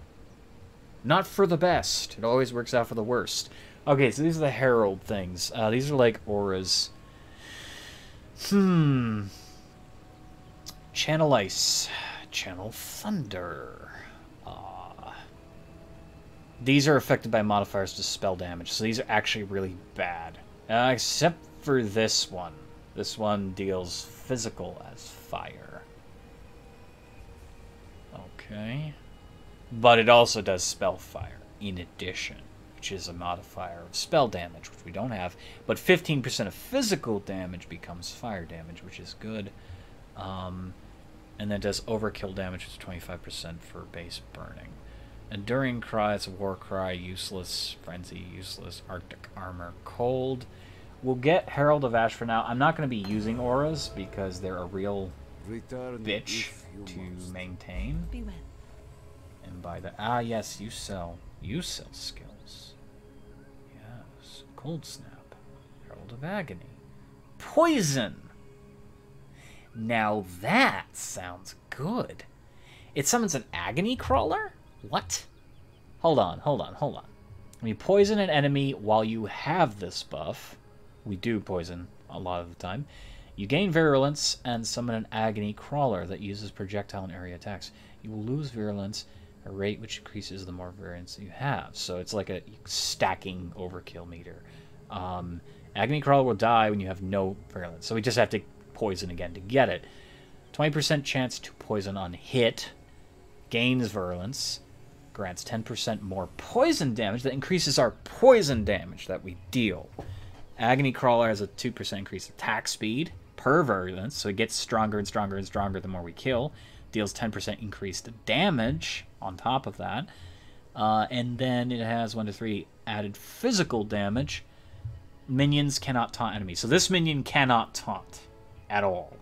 Not for the best. It always works out for the worst. Okay, so these are the Herald things. These are like auras. Channel Ice. Channel Thunder. These are affected by modifiers to spell damage, so these are actually really bad. Except for this one. This one deals physical as fire. Okay. But it also does spell fire, in addition, which is a modifier of spell damage, which we don't have. But 15% of physical damage becomes fire damage, which is good. And then does overkill damage, which is 25% for base burning. Enduring Cry, it's a war cry, useless. Frenzy, useless. Arctic Armor, cold. We'll get Herald of Ash for now. I'm not going to be using auras because they're a real bitch to maintain. Be well. And by the... Ah, yes, you sell. You sell skills. Yes. Cold Snap. Herald of Agony. Poison! Now that sounds good. It summons an Agony Crawler? What? Hold on. When you poison an enemy while you have this buff, we do poison a lot of the time, you gain virulence and summon an Agony Crawler that uses projectile and area attacks. You will lose virulence, a rate which increases the more virulence you have. So it's like a stacking overkill meter. Agony Crawler will die when you have no virulence, so we just have to poison again to get it. 20% chance to poison on hit, gains virulence, grants 10% more poison damage. That increases our poison damage that we deal. Agony Crawler has a 2% increased attack speed per virulence, so it gets stronger and stronger and stronger the more we kill. Deals 10% increased damage on top of that. And then it has 1 to 3 added physical damage. Minions cannot taunt enemies. So this minion cannot taunt at all.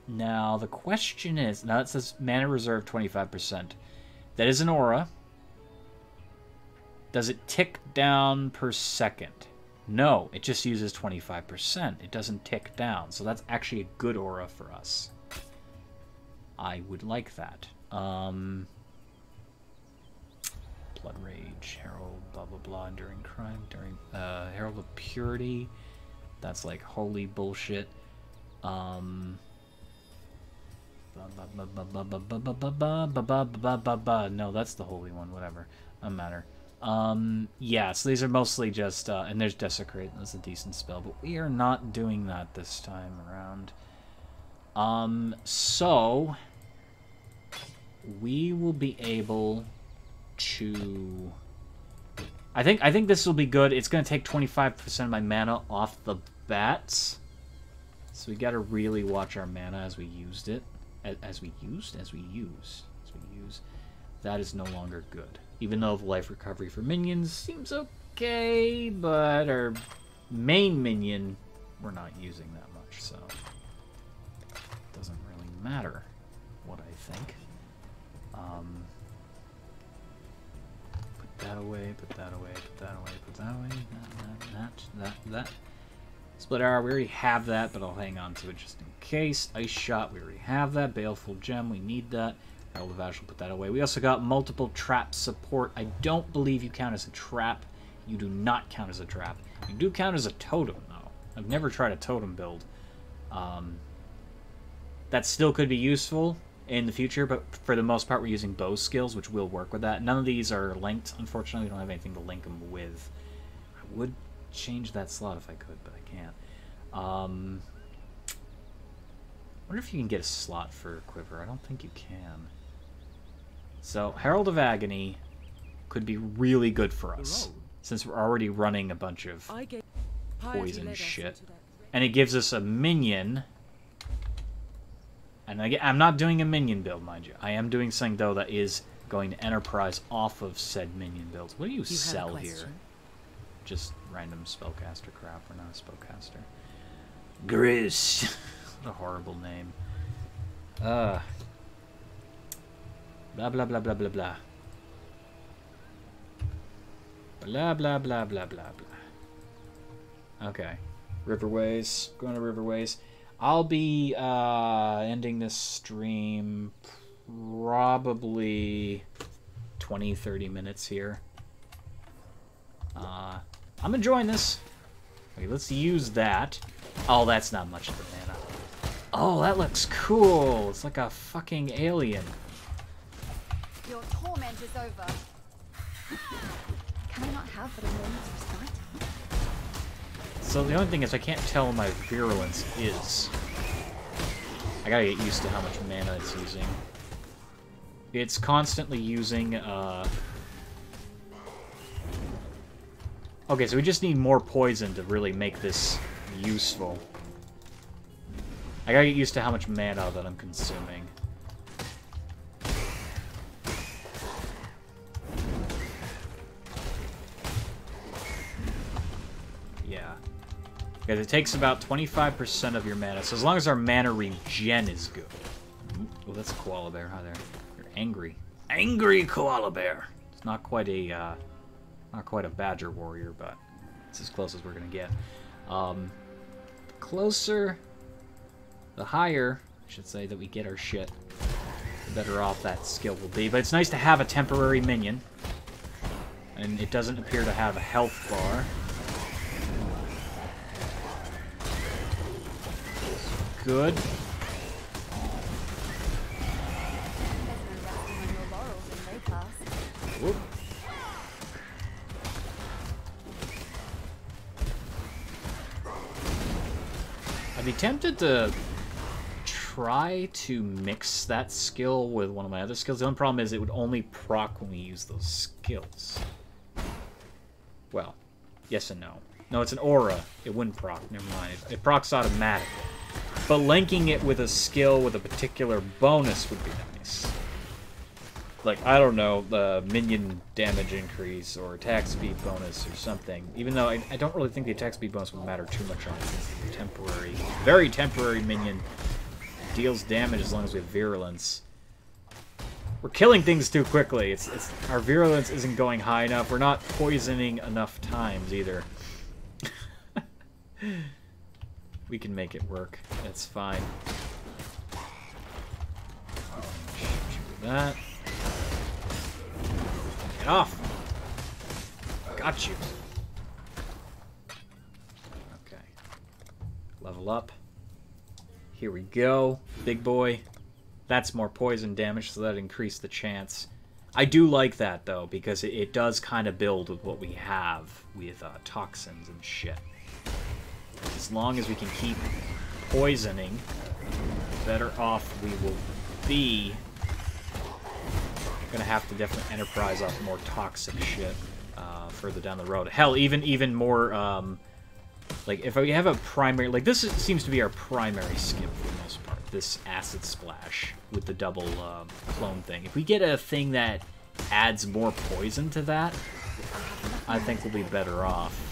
Now, the question is... Now, it says mana reserve 25%. That is an aura. Does it tick down per second? No, it just uses 25%. It doesn't tick down. So that's actually a good aura for us. I would like that. Blood Rage, Herald, blah, blah, blah, Enduring Crime, Herald of Purity. That's like holy bullshit. No, that's the holy one, whatever. Doesn't matter. Yeah, so these are mostly just, and there's Desecrate, that's a decent spell, but we are not doing that this time around. So, we will be able to... I think this will be good. It's going to take 25% of my mana off the bat. So we got to really watch our mana as we used it. As we use. That is no longer good. Even though the life recovery for minions seems okay, but our main minion we're not using that much, so it doesn't really matter what I think. Put that away, put that away, put that away, put that away, that. Split arrow, we already have that, but I'll hang on to it just in case. Ice shot, we already have that. Baleful gem, we need that. Herald of Ash will put that away. We also got multiple trap support. I don't believe you count as a trap. You do not count as a trap. You do count as a totem, though. I've never tried a totem build. That still could be useful in the future, but for the most part we're using bow skills, which will work with that. None of these are linked. Unfortunately, we don't have anything to link them with. I would change that slot if I could, but I can't. Wonder if you can get a slot for Quiver. I don't think you can. So, Herald of Agony could be really good for us, since we're already running a bunch of poison shit. And it gives us a minion. And I'm not doing a minion build, mind you. I am doing something, though, that is going to Enterprise off of said minion builds. What do you sell here? Just random spellcaster crap. We're not a spellcaster. Grizz. What a horrible name. Blah, blah, blah, blah, blah, blah. Blah, blah, blah, blah, blah, blah. Okay. Riverways. Going to Riverways. I'll be ending this stream probably 20-30 minutes here. I'm enjoying this. Okay, let's use that. Oh, that's not much of the mana. Oh, that looks cool. It's like a fucking alien. Your torment is over. Can I not have but a moment's respite? So the only thing is I can't tell what my virulence is. I gotta get used to how much mana it's using. It's constantly using, Okay, so we just need more poison to really make this useful. I gotta get used to how much mana that I'm consuming. Yeah. Because it takes about 25% of your mana, so as long as our mana regen is good. Oh, that's a koala bear. Hi there. You're angry. Angry koala bear! It's not quite a, not quite a badger warrior, but it's as close as we're gonna get. The closer, the higher, I should say, that we get our shit, the better off that skill will be. But it's nice to have a temporary minion. And it doesn't appear to have a health bar. Good. Whoop. I'd be tempted to try to mix that skill with one of my other skills. The only problem is it would only proc when we use those skills. Well, yes and no. No, it's an aura. It wouldn't proc. Never mind. It procs automatically. But linking it with a skill with a particular bonus would be nice. Like, I don't know, the minion damage increase or attack speed bonus or something. Even though I don't really think the attack speed bonus would matter too much on a temporary, very temporary minion. Deals damage as long as we have virulence. We're killing things too quickly. Our virulence isn't going high enough. We're not poisoning enough times either. We can make it work. That's fine. Shoot that. Get off! Got you. Okay. Level up. Here we go. Big boy. That's more poison damage, so that increased the chance. I do like that, though, because it does kind of build with what we have with toxins and shit. As long as we can keep poisoning, the better off we will be. Gonna have to definitely enterprise off more toxic shit further down the road. Hell, even more, like, if we have a primary... Like, this seems to be our primary skill for the most part. This acid splash with the double clone thing. If we get a thing that adds more poison to that, I think we'll be better off.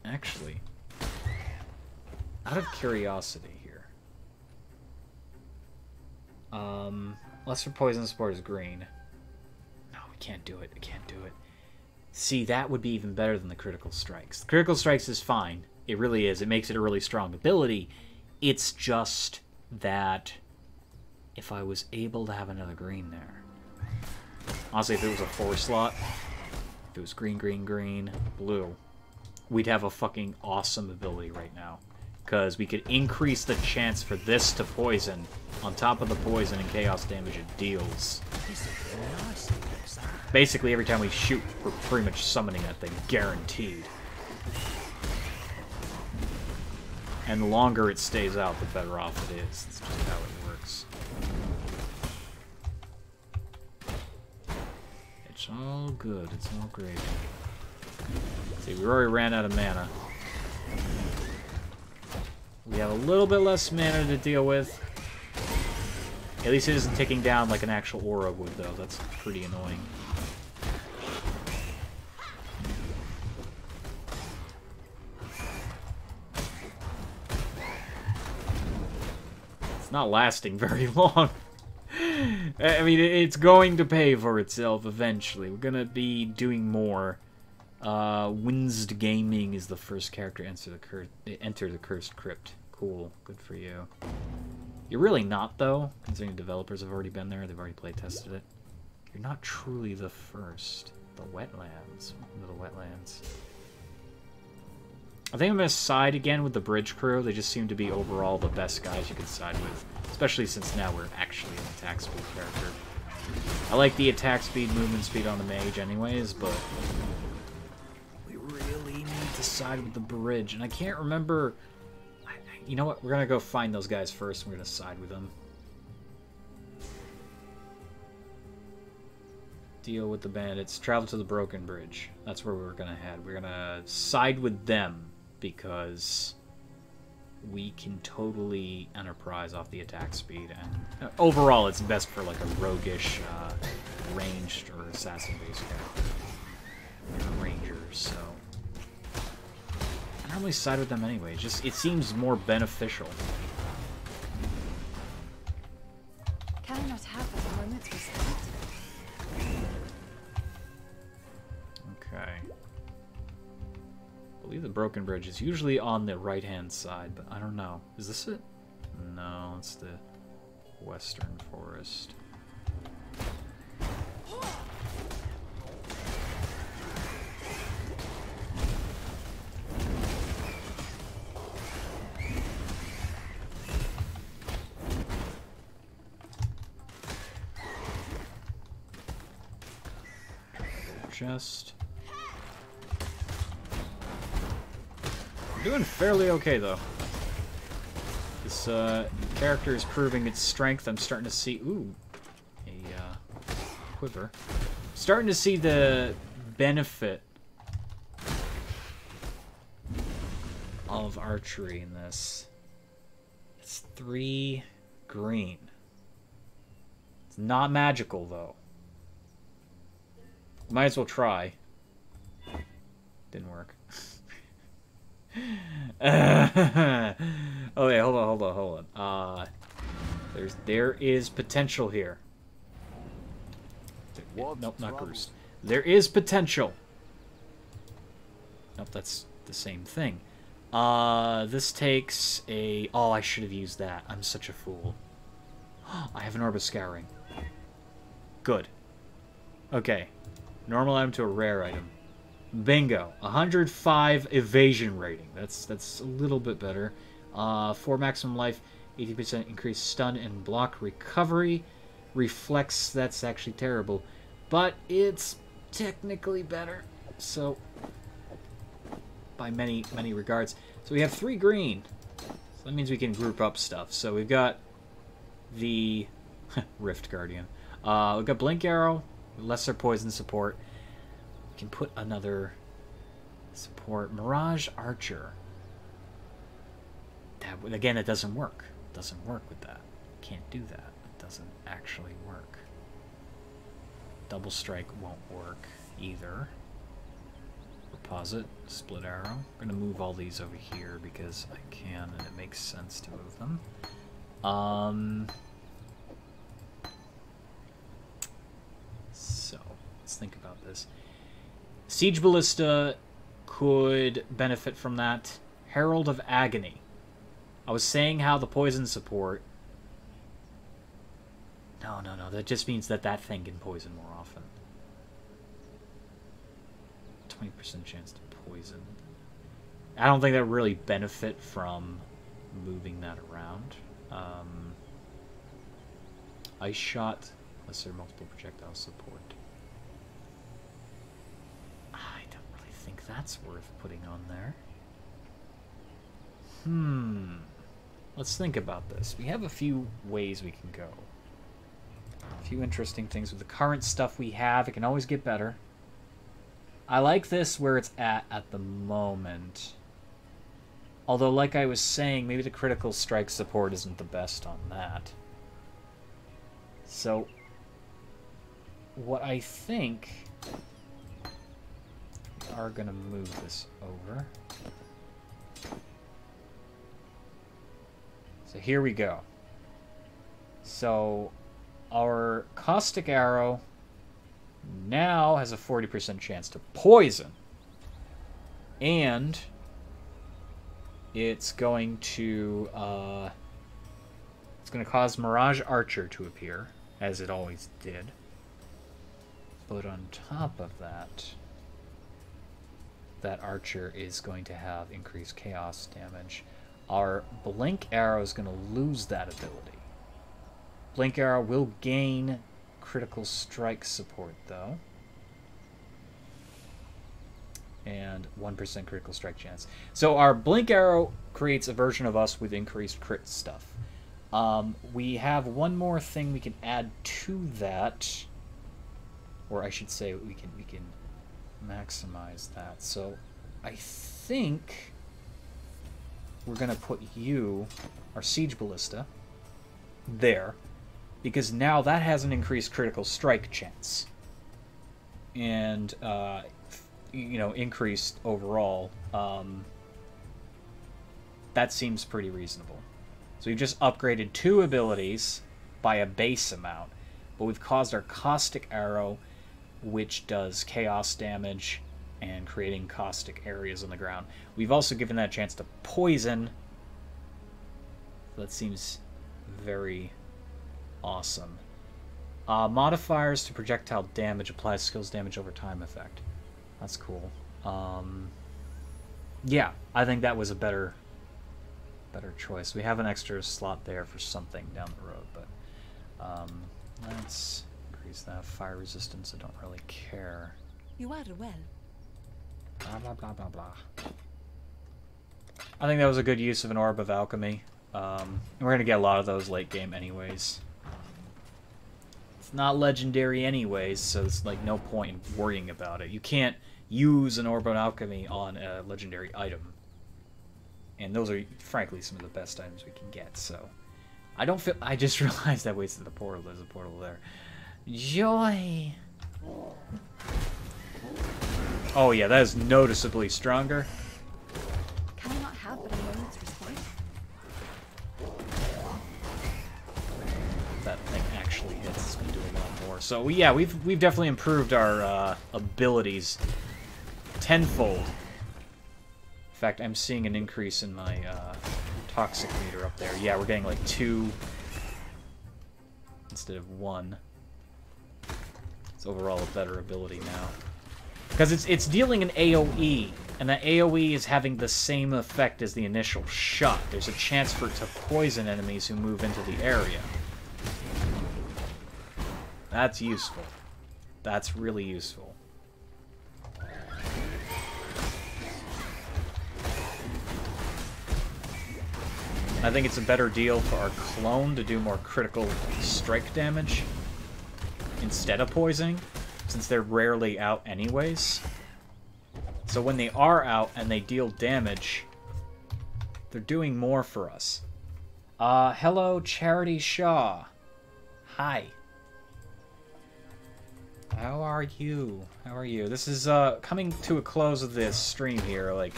Actually, out of curiosity here. Lesser poison support is green. No, we can't do it. I can't do it. See, that would be even better than the critical strikes. The critical strikes is fine. It really is. It makes it a really strong ability. It's just that if I was able to have another green there. Honestly, if it was a 4 slot, if it was green, green, green, blue, we'd have a fucking awesome ability right now. Because we could increase the chance for this to poison on top of the poison and chaos damage it deals. Basically, every time we shoot, we're pretty much summoning that thing, guaranteed. And the longer it stays out, the better off it is. That's just how it works. It's all good. It's all gravy. See, we already ran out of mana. We have a little bit less mana to deal with. At least it isn't ticking down like an actual aura would, though. That's pretty annoying. It's not lasting very long. I mean, it's going to pay for itself eventually. We're gonna be doing more. Winsd Gaming is the first character to enter the Cursed Crypt. Cool. Good for you. You're really not, though, considering developers have already been there. They've already play-tested it. You're not truly the first. The Wetlands. Welcome to the Wetlands. I think I'm going to side again with the bridge crew. They just seem to be overall the best guys you can side with. Especially since now we're actually an attack speed character. I like the attack speed, movement speed on the mage anyways, but we really need to side with the bridge. And I can't remember... You know what? We're going to go find those guys first, and we're going to side with them. Deal with the bandits. Travel to the Broken Bridge. That's where we're going to head. We're going to side with them, because we can totally enterprise off the attack speed. And overall, it's best for like a roguish, ranged, or assassin-based character. Rangers, so... I normally side with them anyway. It seems more beneficial. Can I not have that a moment's respect? Okay. I believe the Broken Bridge is usually on the right-hand side, but I don't know. Is this it? No, it's the Western Forest. Chest. I'm doing fairly okay, though. This character is proving its strength. I'm starting to see... Ooh. A quiver. Starting to see the benefit of archery in this. It's 3 green. It's not magical, though. Might as well try. Didn't work. Oh wait, hold on. There is potential here. Nope, not Groost. There is potential. Nope, that's the same thing. This takes a... Oh, I should have used that. I'm such a fool. I have an Orb of Scouring. Good. Okay. Normal item to a rare item. Bingo. 105 evasion rating. That's a little bit better. 4 maximum life, 80% increased stun and block recovery. Reflex, that's actually terrible. But it's technically better. So, by many regards. So we have 3 green. So that means we can group up stuff. So we've got the Rift Guardian. We've got Blink Arrow. Lesser poison support. We can put another support. Mirage Archer. That, again, it doesn't work. It doesn't work with that. Can't do that. It doesn't actually work. Double Strike won't work either. deposit, split arrow. I'm going to move all these over here because I can and it makes sense to move them. So, let's think about this. Siege Ballista could benefit from that. Herald of Agony. I was saying how the poison support... No, that just means that that thing can poison more often. 20% chance to poison. I don't think that really benefit from moving that around. Ice Shot, lesser multiple projectile support. I don't really think that's worth putting on there. Let's think about this. We have a few ways we can go. A few interesting things with the current stuff we have. It can always get better. I like this where it's at the moment. Although, like I was saying, maybe the critical strike support isn't the best on that. So, what I think... we are going to move this over. So here we go. So, our Caustic Arrow now has a 40% chance to poison. And it's going to cause Mirage Archer to appear, as it always did. But on top of that, that Archer is going to have increased chaos damage. Our Blink Arrow is going to lose that ability. Blink Arrow will gain critical strike support, though. And 1% critical strike chance. So our Blink Arrow creates a version of us with increased crit stuff. We have one more thing we can add to that. Or I should say we can maximize that. So I think we're going to put you, our Siege Ballista, there. Because now that has an increased critical strike chance. And, you know, increased overall. That seems pretty reasonable. So we've just upgraded 2 abilities by a base amount. But we've caused our Caustic Arrow, which does chaos damage and creating caustic areas on the ground. We've also given that a chance to poison. That seems very awesome. Modifiers to projectile damage applies skills damage over time effect. That's cool. Yeah, I think that was a better choice. We have an extra slot there for something down the road, but let's increase that. Fire resistance, I don't really care. You are well. Blah, blah, blah, blah, blah. I think that was a good use of an Orb of Alchemy. We're going to get a lot of those late game anyways. It's not legendary anyways, so it's like no point in worrying about it. You can't use an Orb of Alchemy on a legendary item. And those are, frankly, some of the best items we can get, so... I don't feel... I just realized I wasted the portal. There's a portal there. Joy! Oh yeah, that is noticeably stronger. Can I not have but a moment's respite? That thing actually hits. It's going to do a lot more. So yeah, we've definitely improved our abilities tenfold. In fact, I'm seeing an increase in my toxic meter up there. Yeah, we're getting like 2 instead of 1. It's overall a better ability now. Because it's dealing an AoE, and that AoE is having the same effect as the initial shot. There's a chance for it to poison enemies who move into the area. That's useful. That's really useful. I think it's a better deal for our clone to do more critical strike damage instead of poisoning, since they're rarely out anyways. So when they are out and they deal damage, they're doing more for us. Hello, Charity Shaw. Hi. How are you? How are you? This is coming to a close of this stream here. Like,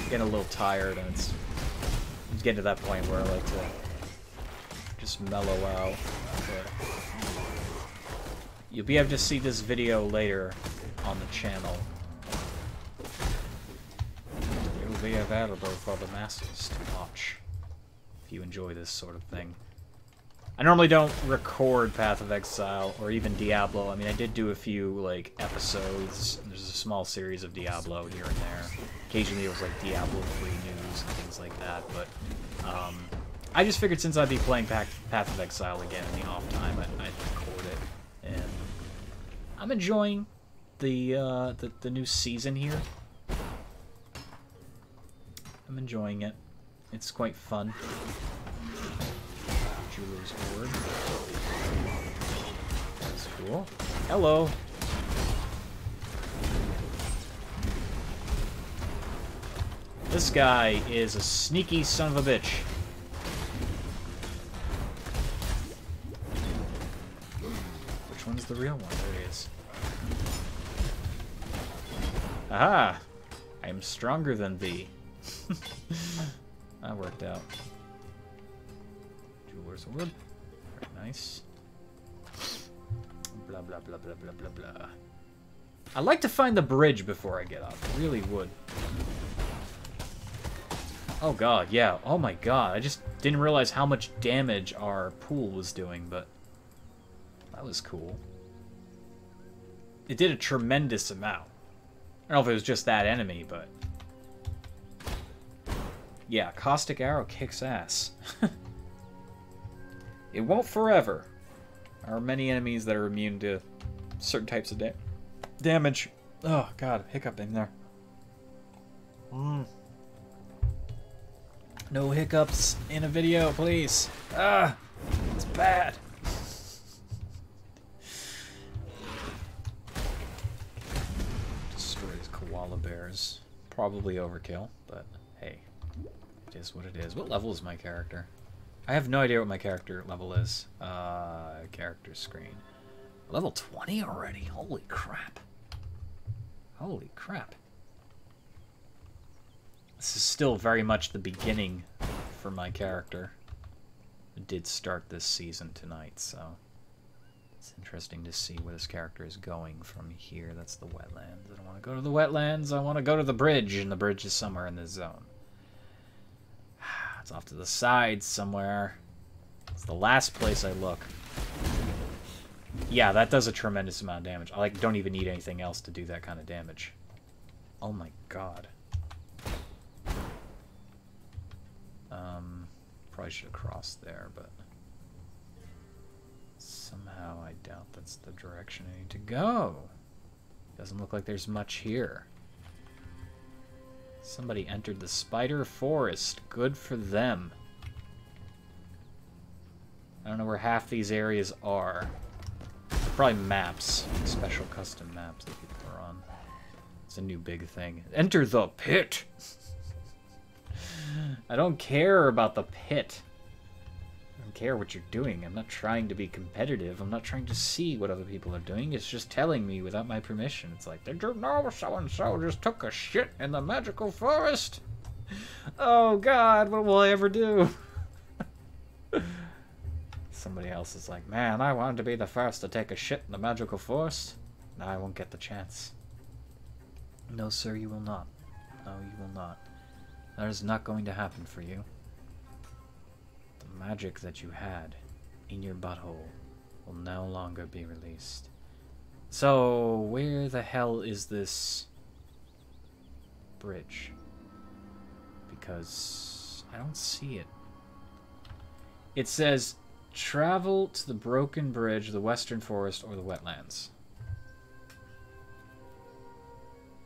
getting a little tired, and it's getting to that point where I like to just mellow out. But you'll be able to see this video later on the channel. It will be available for the masses to watch if you enjoy this sort of thing. I normally don't record Path of Exile or even Diablo. I mean, I did do a few, like, episodes. There's a small series of Diablo here and there. Occasionally it was, like, Diablo 3 news and things like that, but, I just figured since I'd be playing Path of Exile again in the off time, I'd record it. And I'm enjoying the new season here. I'm enjoying it. It's quite fun. Jeweler's Ward. That's cool. Hello. This guy is a sneaky son of a bitch. Which one's the real one? There it is. Aha! I am stronger than thee. That worked out. Jeweler's Ward. Very nice. Blah, blah, blah, blah, blah, blah, blah. I'd like to find the bridge before I get up. I really would. Oh god, yeah. Oh my god. I just didn't realize how much damage our pool was doing, but that was cool. It did a tremendous amount. I don't know if it was just that enemy, but yeah, Caustic Arrow kicks ass. It won't forever. There are many enemies that are immune to certain types of damage. Oh god, hiccup in there. No hiccups in a video, please. Ah, it's bad. Destroys koala bears. Probably overkill, but hey, it is what it is. What level is my character? I have no idea what my character level is. Character screen. Level 20 already? Holy crap. Holy crap. This is still very much the beginning for my character. I did start this season tonight, so it's interesting to see where this character is going from here. That's the wetlands. I don't want to go to the wetlands. I want to go to the bridge, and the bridge is somewhere in this zone. It's off to the side somewhere. It's the last place I look. Yeah, that does a tremendous amount of damage. I don't even need anything else to do that kind of damage. Oh my god. Probably should have crossed there, but somehow I doubt that's the direction I need to go. Doesn't look like there's much here. Somebody entered the spider forest. Good for them. I don't know where half these areas are. They're probably maps. Special custom maps that people are on. It's a new big thing. Enter the pit! I don't care about the pit. I don't care what you're doing. I'm not trying to be competitive. I'm not trying to see what other people are doing. It's just telling me without my permission. It's like, did you know so-and-so just took a shit in the magical forest? Oh god, what will I ever do? Somebody else is like, man, I wanted to be the first to take a shit in the magical forest. No, I won't get the chance. No, sir, you will not. No, you will not. That is not going to happen for you. The magic that you had in your butthole will no longer be released. So, where the hell is this bridge? Because I don't see it. It says, travel to the broken bridge, the western forest, or the wetlands.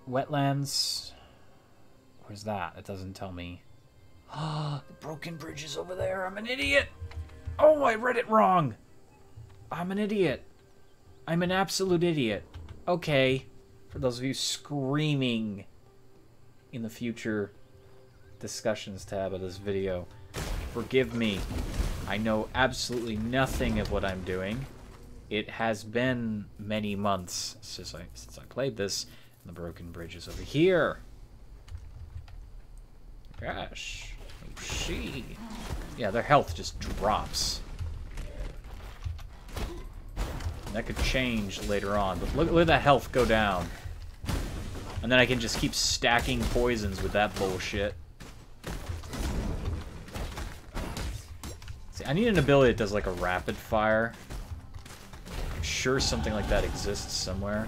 Wetlands... Where's that? It doesn't tell me. Ah, the broken bridge is over there. I'm an idiot. Oh, I read it wrong. I'm an idiot. I'm an absolute idiot. Okay. For those of you screaming in the future discussions tab of this video, forgive me. I know absolutely nothing of what I'm doing. It has been many months since I played this, and the broken bridge is over here. Gosh. Oh, she. Yeah, their health just drops. That could change later on, but look at that health go down. And then I can just keep stacking poisons with that bullshit. See, I need an ability that does like a rapid fire. I'm sure something like that exists somewhere.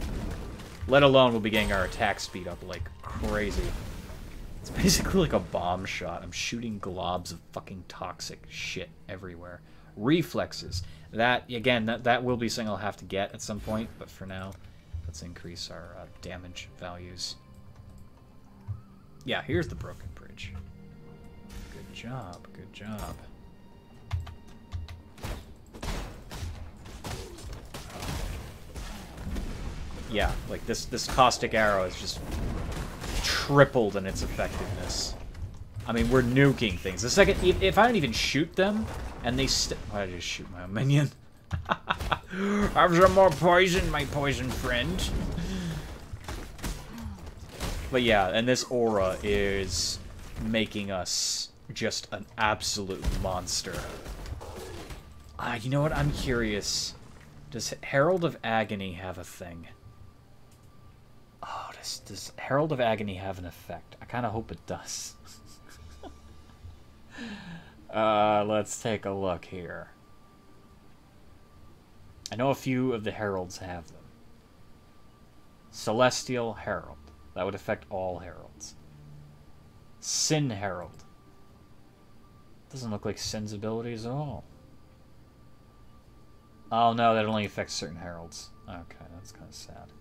Let alone we'll be getting our attack speed up like crazy. It's basically like a bomb shot. I'm shooting globs of fucking toxic shit everywhere. Reflexes. That, again, that will be something I'll have to get at some point, but for now, let's increase our damage values. Yeah, here's the broken bridge. Good job, good job. Yeah, like this caustic arrow is just tripled in its effectiveness. I mean, we're nuking things. The second, if I don't even shoot them, and they why did I just shoot my own minion? Have some more poison, my poison friend. But yeah, and this aura is making us just an absolute monster. You know what? I'm curious. Does Herald of Agony have a thing? Oh, does Herald of Agony have an effect? I kind of hope it does. Let's take a look here. I know a few of the heralds have them. Celestial Herald. That would affect all heralds. Sin Herald. Doesn't look like Sin's abilities at all. Oh no, that only affects certain heralds. Okay, that's kind of sad.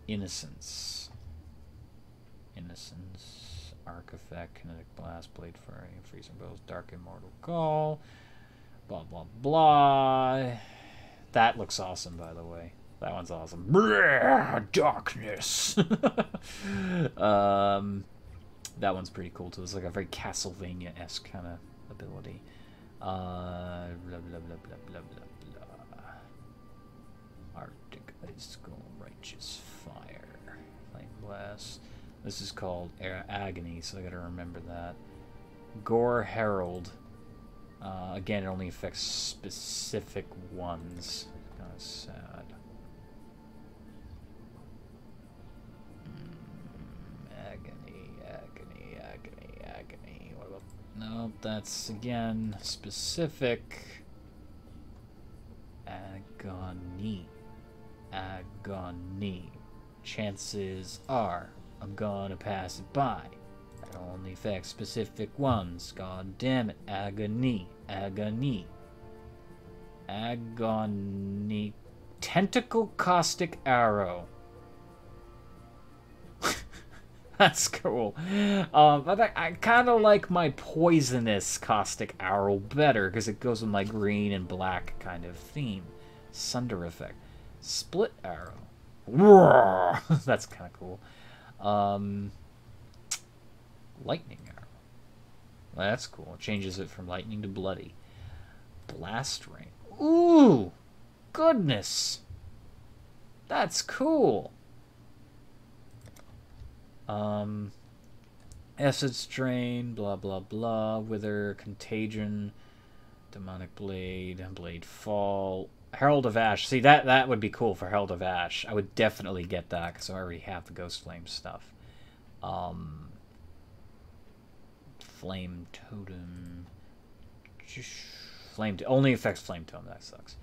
Innocence. Innocence. Arc effect, kinetic blast, blade fairy, freezing bows, dark immortal call, blah blah blah. That looks awesome, by the way. That one's awesome. Brrr, darkness. That one's pretty cool too. It's like a very Castlevania-esque kind of ability. Blah blah blah blah blah blah blah. Arctic ice skull, righteous fire, flame blast. This is called Agony, so I gotta remember that. Gore Herald. Again, it only affects specific ones. Kind of sad. Agony, agony, agony, agony. What about... Nope, that's, again, specific. Agony. Agony. Chances are I'm gonna pass it by. That only affects specific ones. God damn it. Agony. Agony. Agony. Tentacle Caustic Arrow. That's cool. I kind of like my Poisonous Caustic Arrow better because it goes with my green and black kind of theme. Sunder Effect. Split Arrow. That's kind of cool. Lightning Arrow. Well, that's cool. It changes it from lightning to bloody. Blast Rain. Ooh! Goodness! That's cool! Acid Strain, blah blah blah, Wither, Contagion, Demonic Blade, Blade Fall, Herald of Ash. See, that would be cool for Herald of Ash. I would definitely get that because I already have the Ghost Flame stuff. Flame Totem. Only affects Flame Totem, that sucks.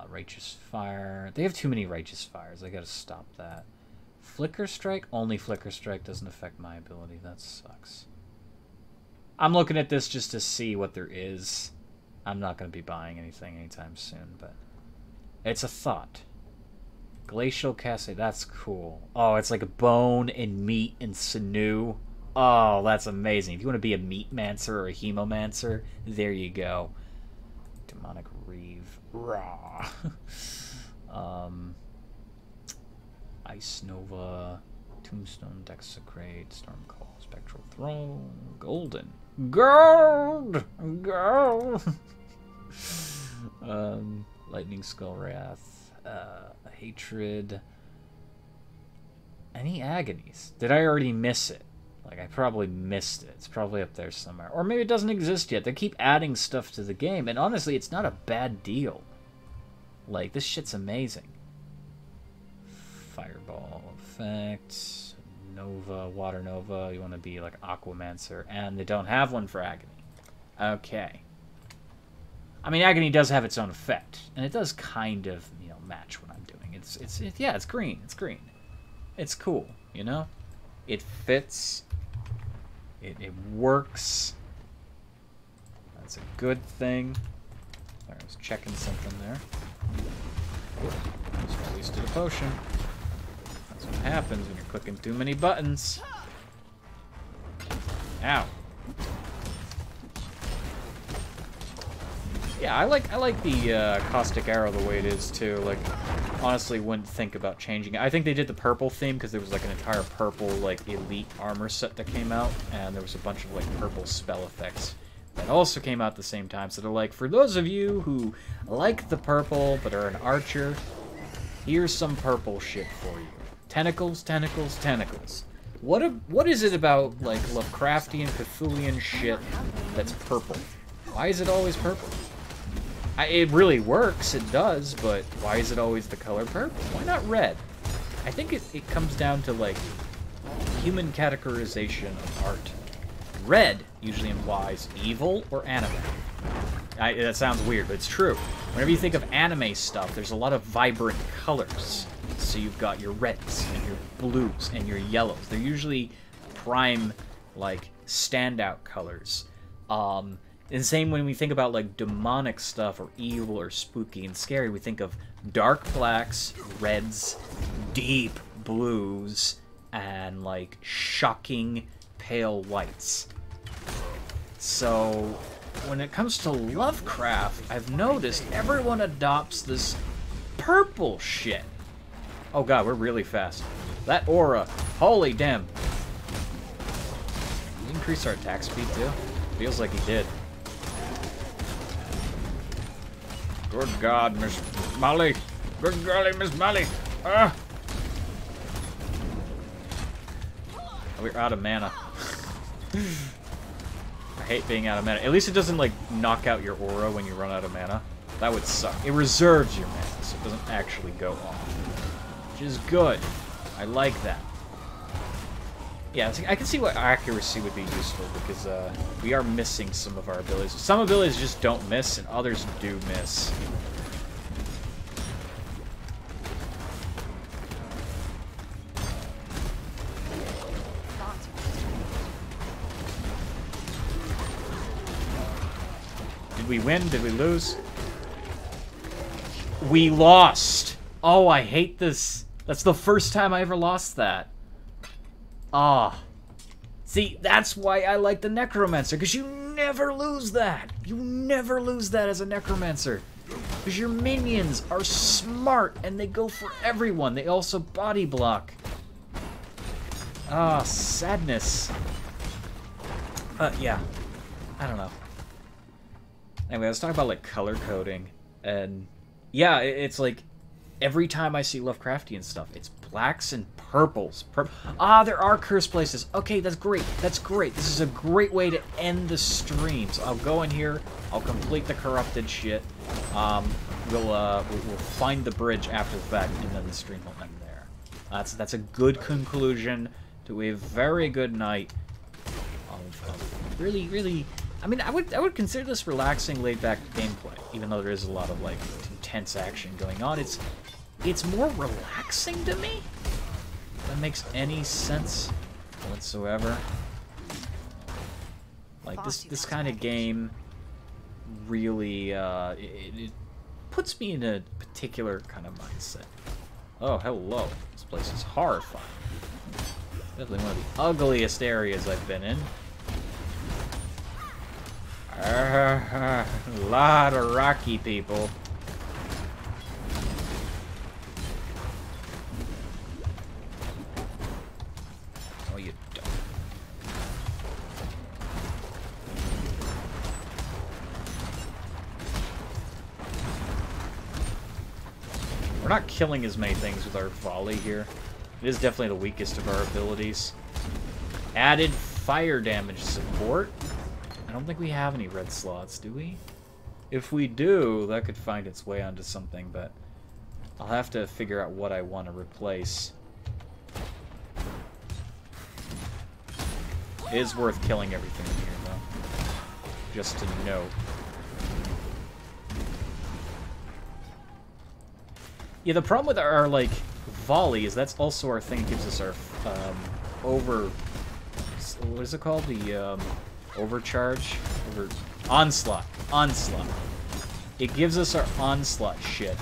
Righteous Fire. They have too many Righteous Fires. I gotta stop that. Flicker Strike? Only Flicker Strike doesn't affect my ability. That sucks. I'm looking at this just to see what there is. I'm not going to be buying anything anytime soon, but it's a thought. Glacial Cassette, that's cool. Oh, it's like a bone and meat and sinew. Oh, that's amazing. If you want to be a meat-mancer or a hemomancer, there you go. Demonic Reeve. Raw. Ice Nova, Tombstone, Desecrate, Storm Call, Spectral Throne, Golden. Gold! Gold! Lightning Skull Wrath. Hatred. Any agonies? Did I already miss it? Like, I probably missed it. It's probably up there somewhere. Or maybe it doesn't exist yet. They keep adding stuff to the game, and honestly, it's not a bad deal. Like, this shit's amazing. Fireball effect. Nova, Water Nova. You want to be like Aquamancer. And they don't have one for Agony. Okay. I mean, Agony does have its own effect. And it does kind of, you know, match what I'm doing. Yeah, it's green. It's green. It's cool, you know? It fits. It works. That's a good thing. I was checking something there. Just wasted a potion. That's what happens when you're clicking too many buttons. Ow. Yeah, I like the caustic arrow the way it is too. Like, honestly, wouldn't think about changing it. I think they did the purple theme because there was like an entire purple like elite armor set that came out, and there was a bunch of like purple spell effects that also came out at the same time. So they're like, for those of you who like the purple but are an archer, here's some purple shit for you. Tentacles, tentacles, tentacles. What is it about like Lovecraftian, Cthulhian shit that's purple? Why is it always purple? It really works, it does, but why is it always the color purple? Why not red? I think it comes down to, like, human categorization of art. Red usually implies evil or anime. That sounds weird, but it's true. Whenever you think of anime stuff, there's a lot of vibrant colors. So you've got your reds, and your blues, and your yellows. They're usually prime, like, standout colors. And same when we think about, like, demonic stuff or evil or spooky and scary, we think of dark blacks, reds, deep blues, and, like, shocking pale whites. So, when it comes to Lovecraft, I've noticed everyone adopts this purple shit. Oh god, we're really fast. That aura, holy damn. Did he increase our attack speed too? Feels like he did. Good God, Miss Molly. Good golly, Miss Molly. Ah! We're out of mana. I hate being out of mana. At least it doesn't, like, knock out your aura when you run out of mana. That would suck. It reserves your mana, so it doesn't actually go off. Which is good. I like that. Yeah, I can see why accuracy would be useful, because we are missing some of our abilities. Some abilities just don't miss, and others do miss. Did we win? Did we lose? We lost! Oh, I hate this. That's the first time I ever lost that. Ah. See, that's why I like the Necromancer, because you never lose that. You never lose that as a Necromancer. Because your minions are smart, and they go for everyone. They also body block. Ah, sadness. Yeah. I don't know. Anyway, I was talking about, like, color coding, and yeah, it's like, every time I see Lovecraftian stuff, it's blacks and purples. There are cursed places. Okay, that's great. That's great. This is a great way to end the stream. So I'll go in here. I'll complete the corrupted shit. We'll find the bridge after the fact, and then the stream will end there. That's a good conclusion to a very good night of really. I mean, I would consider this relaxing, laid-back gameplay, even though there is a lot of, like, intense action going on. It's more relaxing to me. If that makes any sense whatsoever. Like, this kind of game really, it puts me in a particular kind of mindset. Oh, hello. This place is horrifying. Definitely one of the ugliest areas I've been in. A lot of rocky people. Oh, you don't. We're not killing as many things with our volley here. It is definitely the weakest of our abilities. Added fire damage support. I don't think we have any red slots, do we? If we do, that could find its way onto something, but I'll have to figure out what I want to replace. It is worth killing everything in here, though. Just to note. Yeah, the problem with our, like, volley is that's also our thing that gives us our, what is it called? The, overcharge? Onslaught. Onslaught. It gives us our onslaught shit.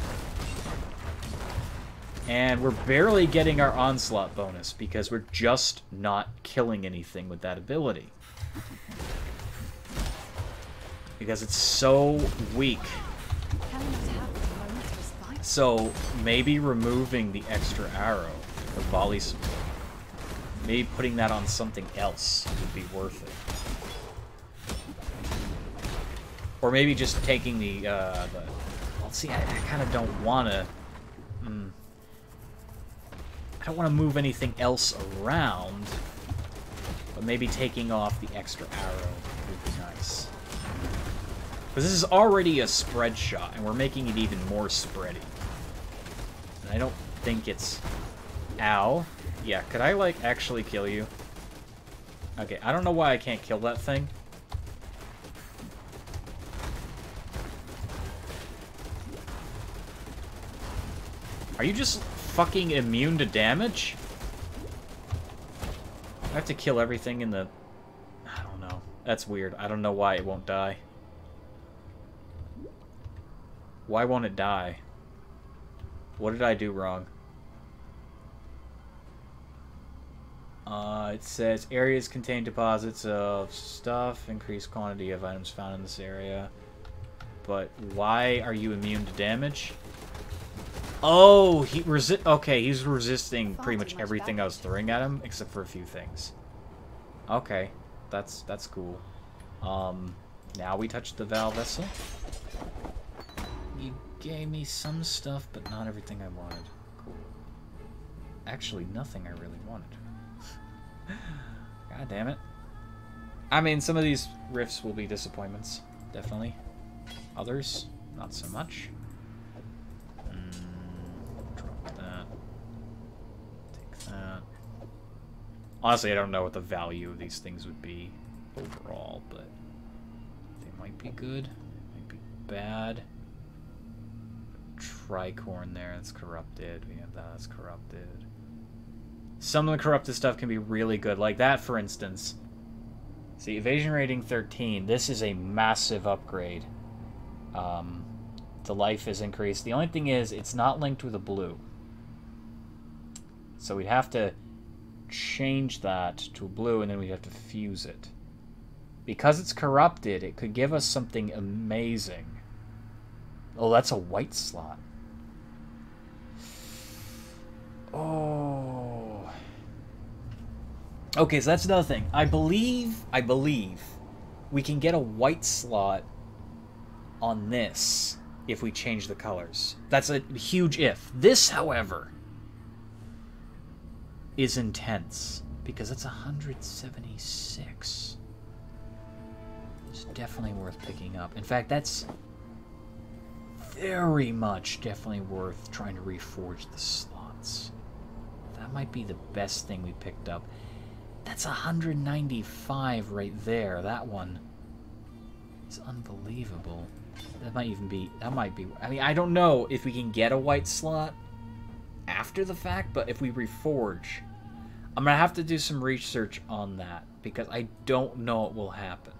And we're barely getting our onslaught bonus because we're just not killing anything with that ability. Because it's so weak. So maybe removing the extra arrow, the volley support, maybe putting that on something else would be worth it. Or maybe just taking the well, see, I kind of don't want to. I don't want to move anything else around, but maybe taking off the extra arrow would be nice. Because this is already a spread shot, and we're making it even more spready. And I don't think it's... Ow. Yeah, could I, like, actually kill you? Okay, I don't know why I can't kill that thing. Are you just fucking immune to damage? I have to kill everything in the... I don't know. That's weird. I don't know why it won't die. Why won't it die? What did I do wrong? It says areas contain deposits of stuff, increased quantity of items found in this area. But why are you immune to damage? Oh, okay, he's resisting pretty much everything I was throwing at him, except for a few things. Okay, that's cool. Now we touch the Val Vessel. You gave me some stuff, but not everything I wanted. Cool. Actually, nothing I really wanted. God damn it. I mean, some of these rifts will be disappointments, definitely. Others, not so much. Drop that. Take that. Honestly, I don't know what the value of these things would be overall, but they might be good, they might be bad. Tricorn there, that's corrupted. We have that, that's corrupted. Some of the corrupted stuff can be really good, like that, for instance. See, evasion rating 13. This is a massive upgrade. The life is increased. The only thing is, it's not linked with a blue. So we'd have to change that to a blue, and then we'd have to fuse it. Because it's corrupted, it could give us something amazing. Oh, that's a white slot. Oh. Okay, so that's another thing. I believe we can get a white slot on this if we change the colors. That's a huge if. This, however, is intense because it's 176. It's definitely worth picking up. In fact, that's very much definitely worth trying to reforge the slots. That might be the best thing we picked up. That's 195 right there. That one is unbelievable. That might even be... That might be... I mean, I don't know if we can get a white slot after the fact, but if we reforge... I'm going to have to do some research on that, because I don't know what will happen.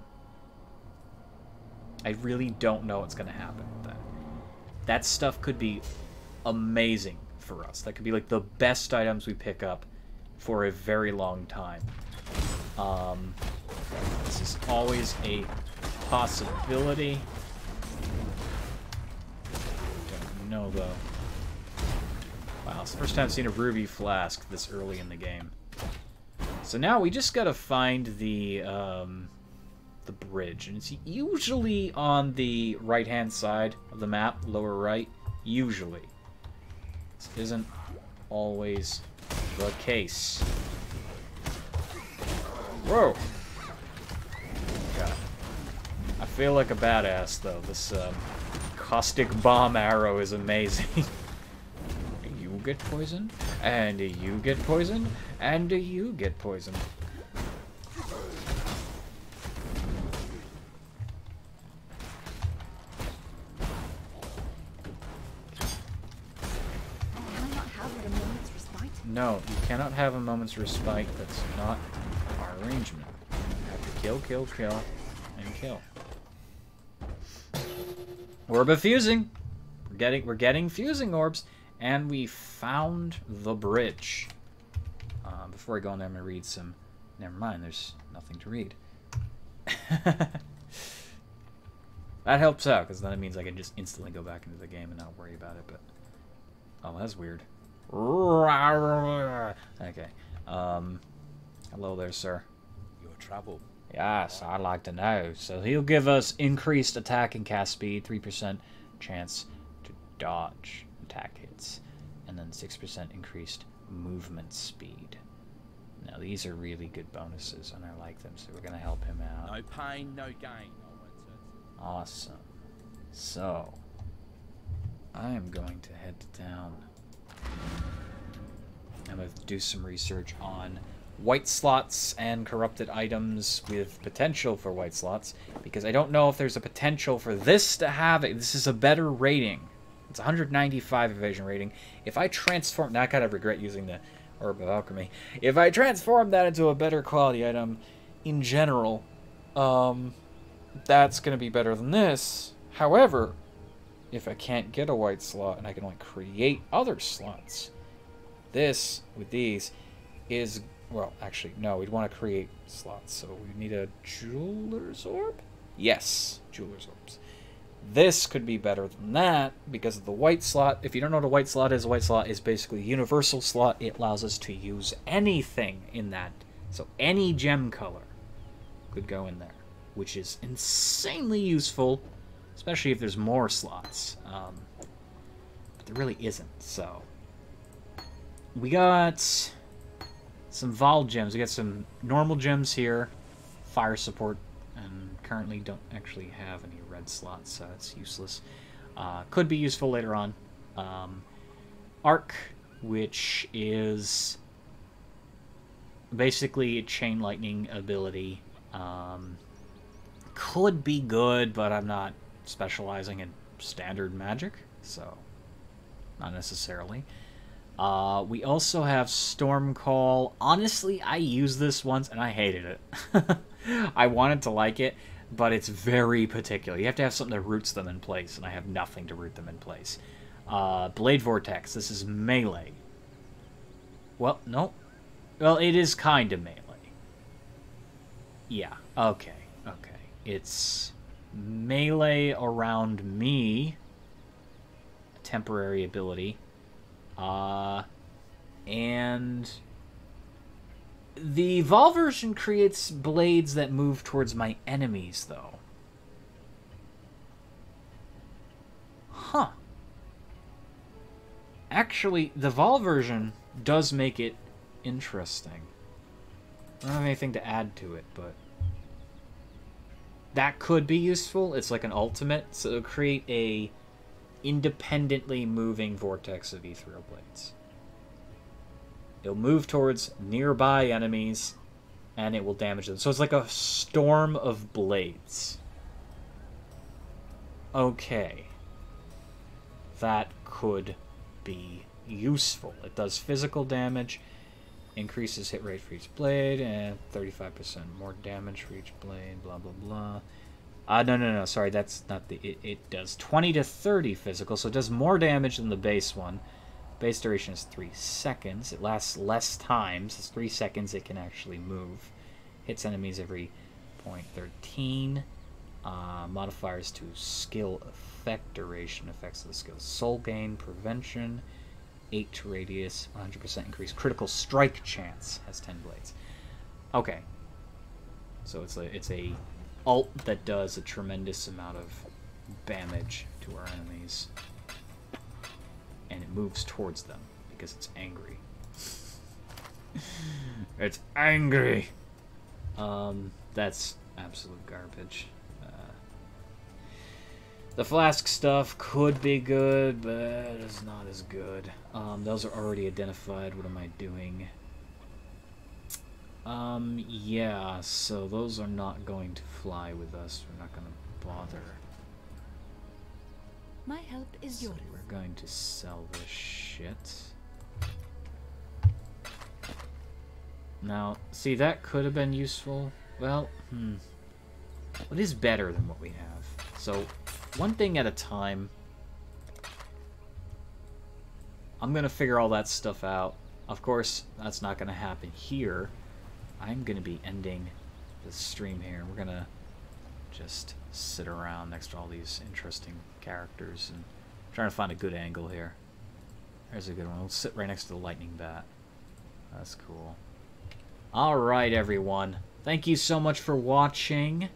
I really don't know what's going to happen with that. That stuff could be amazing for us. That could be like the best items we pick up for a very long time. This is always a possibility. Don't know though. Wow, it's the first time I've seen a ruby flask this early in the game. So now we just gotta find the bridge, and it's usually on the right-hand side of the map, lower right, usually. This isn't always the case. Whoa! God. I feel like a badass, though. This caustic bomb arrow is amazing. You get poisoned, and you get poisoned, and you get poisoned. No, you cannot have a moment's respite. That's not our arrangement. You have to kill, kill, kill, and kill. Orb of fusing. We're getting fusing orbs, and we found the bridge. Before I go in there, I'm gonna read some. Never mind. There's nothing to read. That helps out because then it means I can just instantly go back into the game and not worry about it. But oh, that's weird. Okay. Hello there, sir. Your trouble. Yes, I'd like to know. So he'll give us increased attack and cast speed, 3% chance to dodge attack hits, and then 6% increased movement speed. Now these are really good bonuses, and I like them, so we're gonna help him out. No pain, no gain. Awesome. So I am going to head to town. I'm going to do some research on white slots and corrupted items with potential for white slots, because I don't know if there's a potential for this to have it. This is a better rating. It's 195 evasion rating. If I transform... Now I kind of regret using the Orb of Alchemy. If I transform that into a better quality item, in general, that's going to be better than this. However, if I can't get a white slot and I can only create other slots, this, with these, is... Well, actually, no, we'd want to create slots, so we need a Jeweler's Orb? Yes, Jeweler's Orbs. This could be better than that because of the white slot. If you don't know what a white slot is basically a universal slot. It allows us to use anything in that. So any gem color could go in there, which is insanely useful, especially if there's more slots. But there really isn't, so... We got some Vol gems. We got some normal gems here, fire support, and currently don't actually have any red slots, so it's useless. Could be useful later on. Arc, which is basically a chain lightning ability. Could be good, but I'm not specializing in standard magic, so not necessarily. We also have Storm Call. Honestly, I used this once and I hated it. I wanted to like it, but it's very particular. You have to have something that roots them in place, and I have nothing to root them in place. Blade Vortex. This is melee. Well, no. Well, it is kind of melee. Yeah, okay, okay. It's melee around me. A temporary ability. And the Vol version creates blades that move towards my enemies, though. Huh. Actually, the Vol version does make it interesting. I don't have anything to add to it, but that could be useful. It's like an ultimate, so it'll create a independently moving vortex of ethereal blades. It'll move towards nearby enemies, and it will damage them. So it's like a storm of blades. Okay. That could be useful. It does physical damage, increases hit rate for each blade, and 35% more damage for each blade, blah, blah, blah. No, sorry, that's not the... It does 20 to 30 physical, so it does more damage than the base one. Base duration is 3 seconds. It lasts less times. It's 3 seconds it can actually move. Hits enemies every 0.13. Modifiers to skill effect duration. Effects of the skill. Soul gain, prevention, 8 to radius, 100% increase. Critical strike chance. Has 10 blades. Okay. So it's a ult that does a tremendous amount of damage to our enemies. and it moves towards them because it's angry. It's angry! That's absolute garbage. The flask stuff could be good, but it's not as good. Those are already identified. What am I doing? Yeah, so those are not going to fly with us. We're not going to bother. My help is So yours. we're going to sell this shit. Now, see, that could have been useful. Well, it is better than what we have. So, one thing at a time. I'm going to figure all that stuff out. Of course, that's not going to happen here. I'm going to be ending the stream here. We're going to just sit around next to all these interesting characters and trying to find a good angle here. There's a good one. We'll sit right next to the lightning bat. That's cool. Alright, everyone. Thank you so much for watching.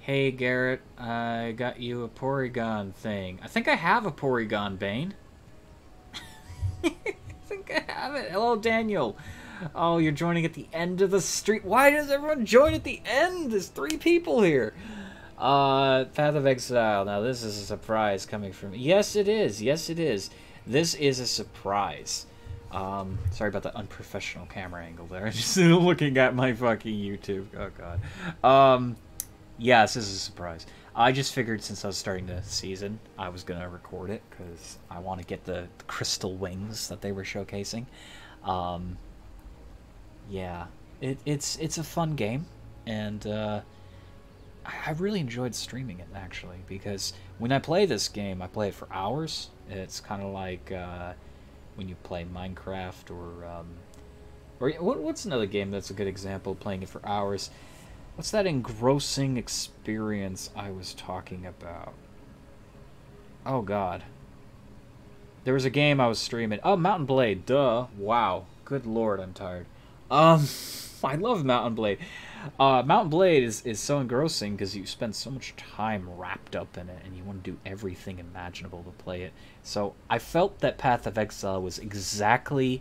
Hey, Garrett, I got you a Porygon thing. I think I have a Porygon, Bane. I think I have it. Hello, Daniel. Oh, you're joining at the end of the stream. Why does everyone join at the end? There's 3 people here. Path of Exile. Now, this is a surprise coming from... Yes, it is. Yes, it is. This is a surprise. Sorry about the unprofessional camera angle there. Just looking at my fucking YouTube. Oh, God. Yes, this is a surprise. I just figured since I was starting the season, I was going to record it because I want to get the crystal wings that they were showcasing. Yeah, it's a fun game, and I really enjoyed streaming it, actually, because when I play this game, I play it for hours. It's kind of like when you play Minecraft or what's another game that's a good example of playing it for hours? What's that engrossing experience I was talking about? Oh, God. There was a game I was streaming. Oh, Mountain Blade. Duh. Wow. Good lord, I'm tired. I love Mountain Blade. Mountain Blade is so engrossing because you spend so much time wrapped up in it and you want to do everything imaginable to play it. So I felt that Path of Exile was exactly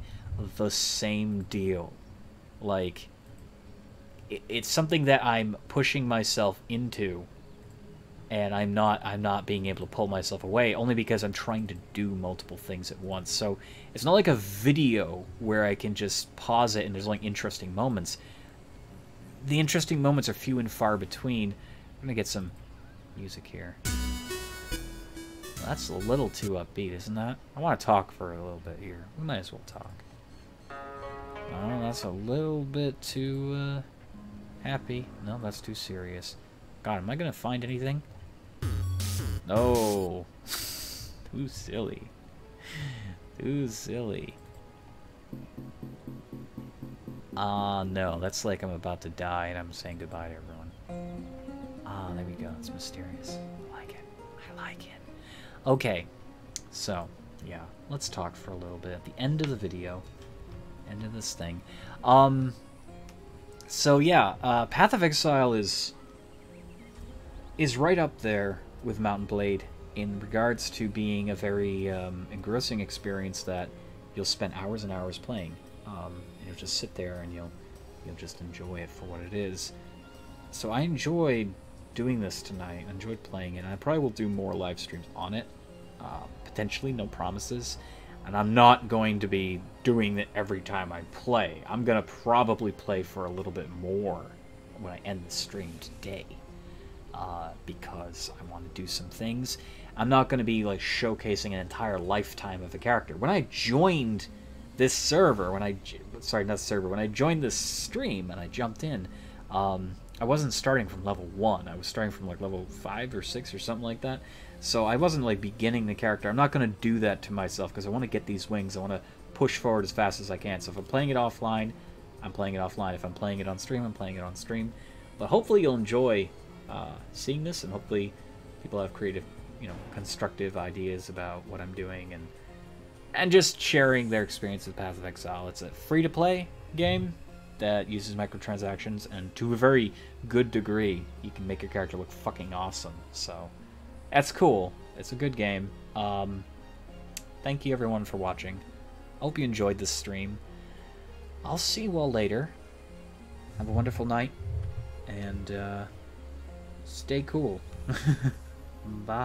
the same deal. Like... It's something that I'm pushing myself into, and I'm not being able to pull myself away, only because I'm trying to do multiple things at once. So it's not like a video where I can just pause it and there's like interesting moments. The interesting moments are few and far between. I'm gonna get some music here. Well, that's a little too upbeat, isn't that? I want to talk for a little bit here. We might as well talk. Oh, that's a little bit too happy. No, that's too serious. God, am I gonna find anything? No. Too silly. Too silly. No, that's like I'm about to die and I'm saying goodbye to everyone. There we go. It's mysterious. I like it. I like it. Okay. So, yeah. Let's talk for a little bit. At the end of the video. End of this thing. So yeah, Path of Exile is right up there with Mountain Blade in regards to being a very engrossing experience that you'll spend hours and hours playing. And you'll just sit there and you'll just enjoy it for what it is. So I enjoyed doing this tonight. I enjoyed playing it. And I probably will do more live streams on it. Potentially, no promises. And I'm not going to be doing it every time I play. I'm going to probably play for a little bit more when I end the stream today. Because I want to do some things. I'm not going to be like showcasing an entire lifetime of a character. When I joined this server, when I joined this stream and I jumped in, I wasn't starting from level 1. I was starting from like level 5 or 6 or something like that. So I wasn't like beginning the character. I'm not going to do that to myself because I want to get these wings. I want to push forward as fast as I can. So if I'm playing it offline, I'm playing it offline. If I'm playing it on stream, I'm playing it on stream. But hopefully you'll enjoy seeing this, and hopefully people have creative, constructive ideas about what I'm doing, and just sharing their experience with Path of Exile. It's a free-to-play game that uses microtransactions, and to a very good degree, you can make your character look fucking awesome. So that's cool. It's a good game. thank you everyone for watching. I hope you enjoyed this stream. I'll see you all later. Have a wonderful night, and stay cool. Bye.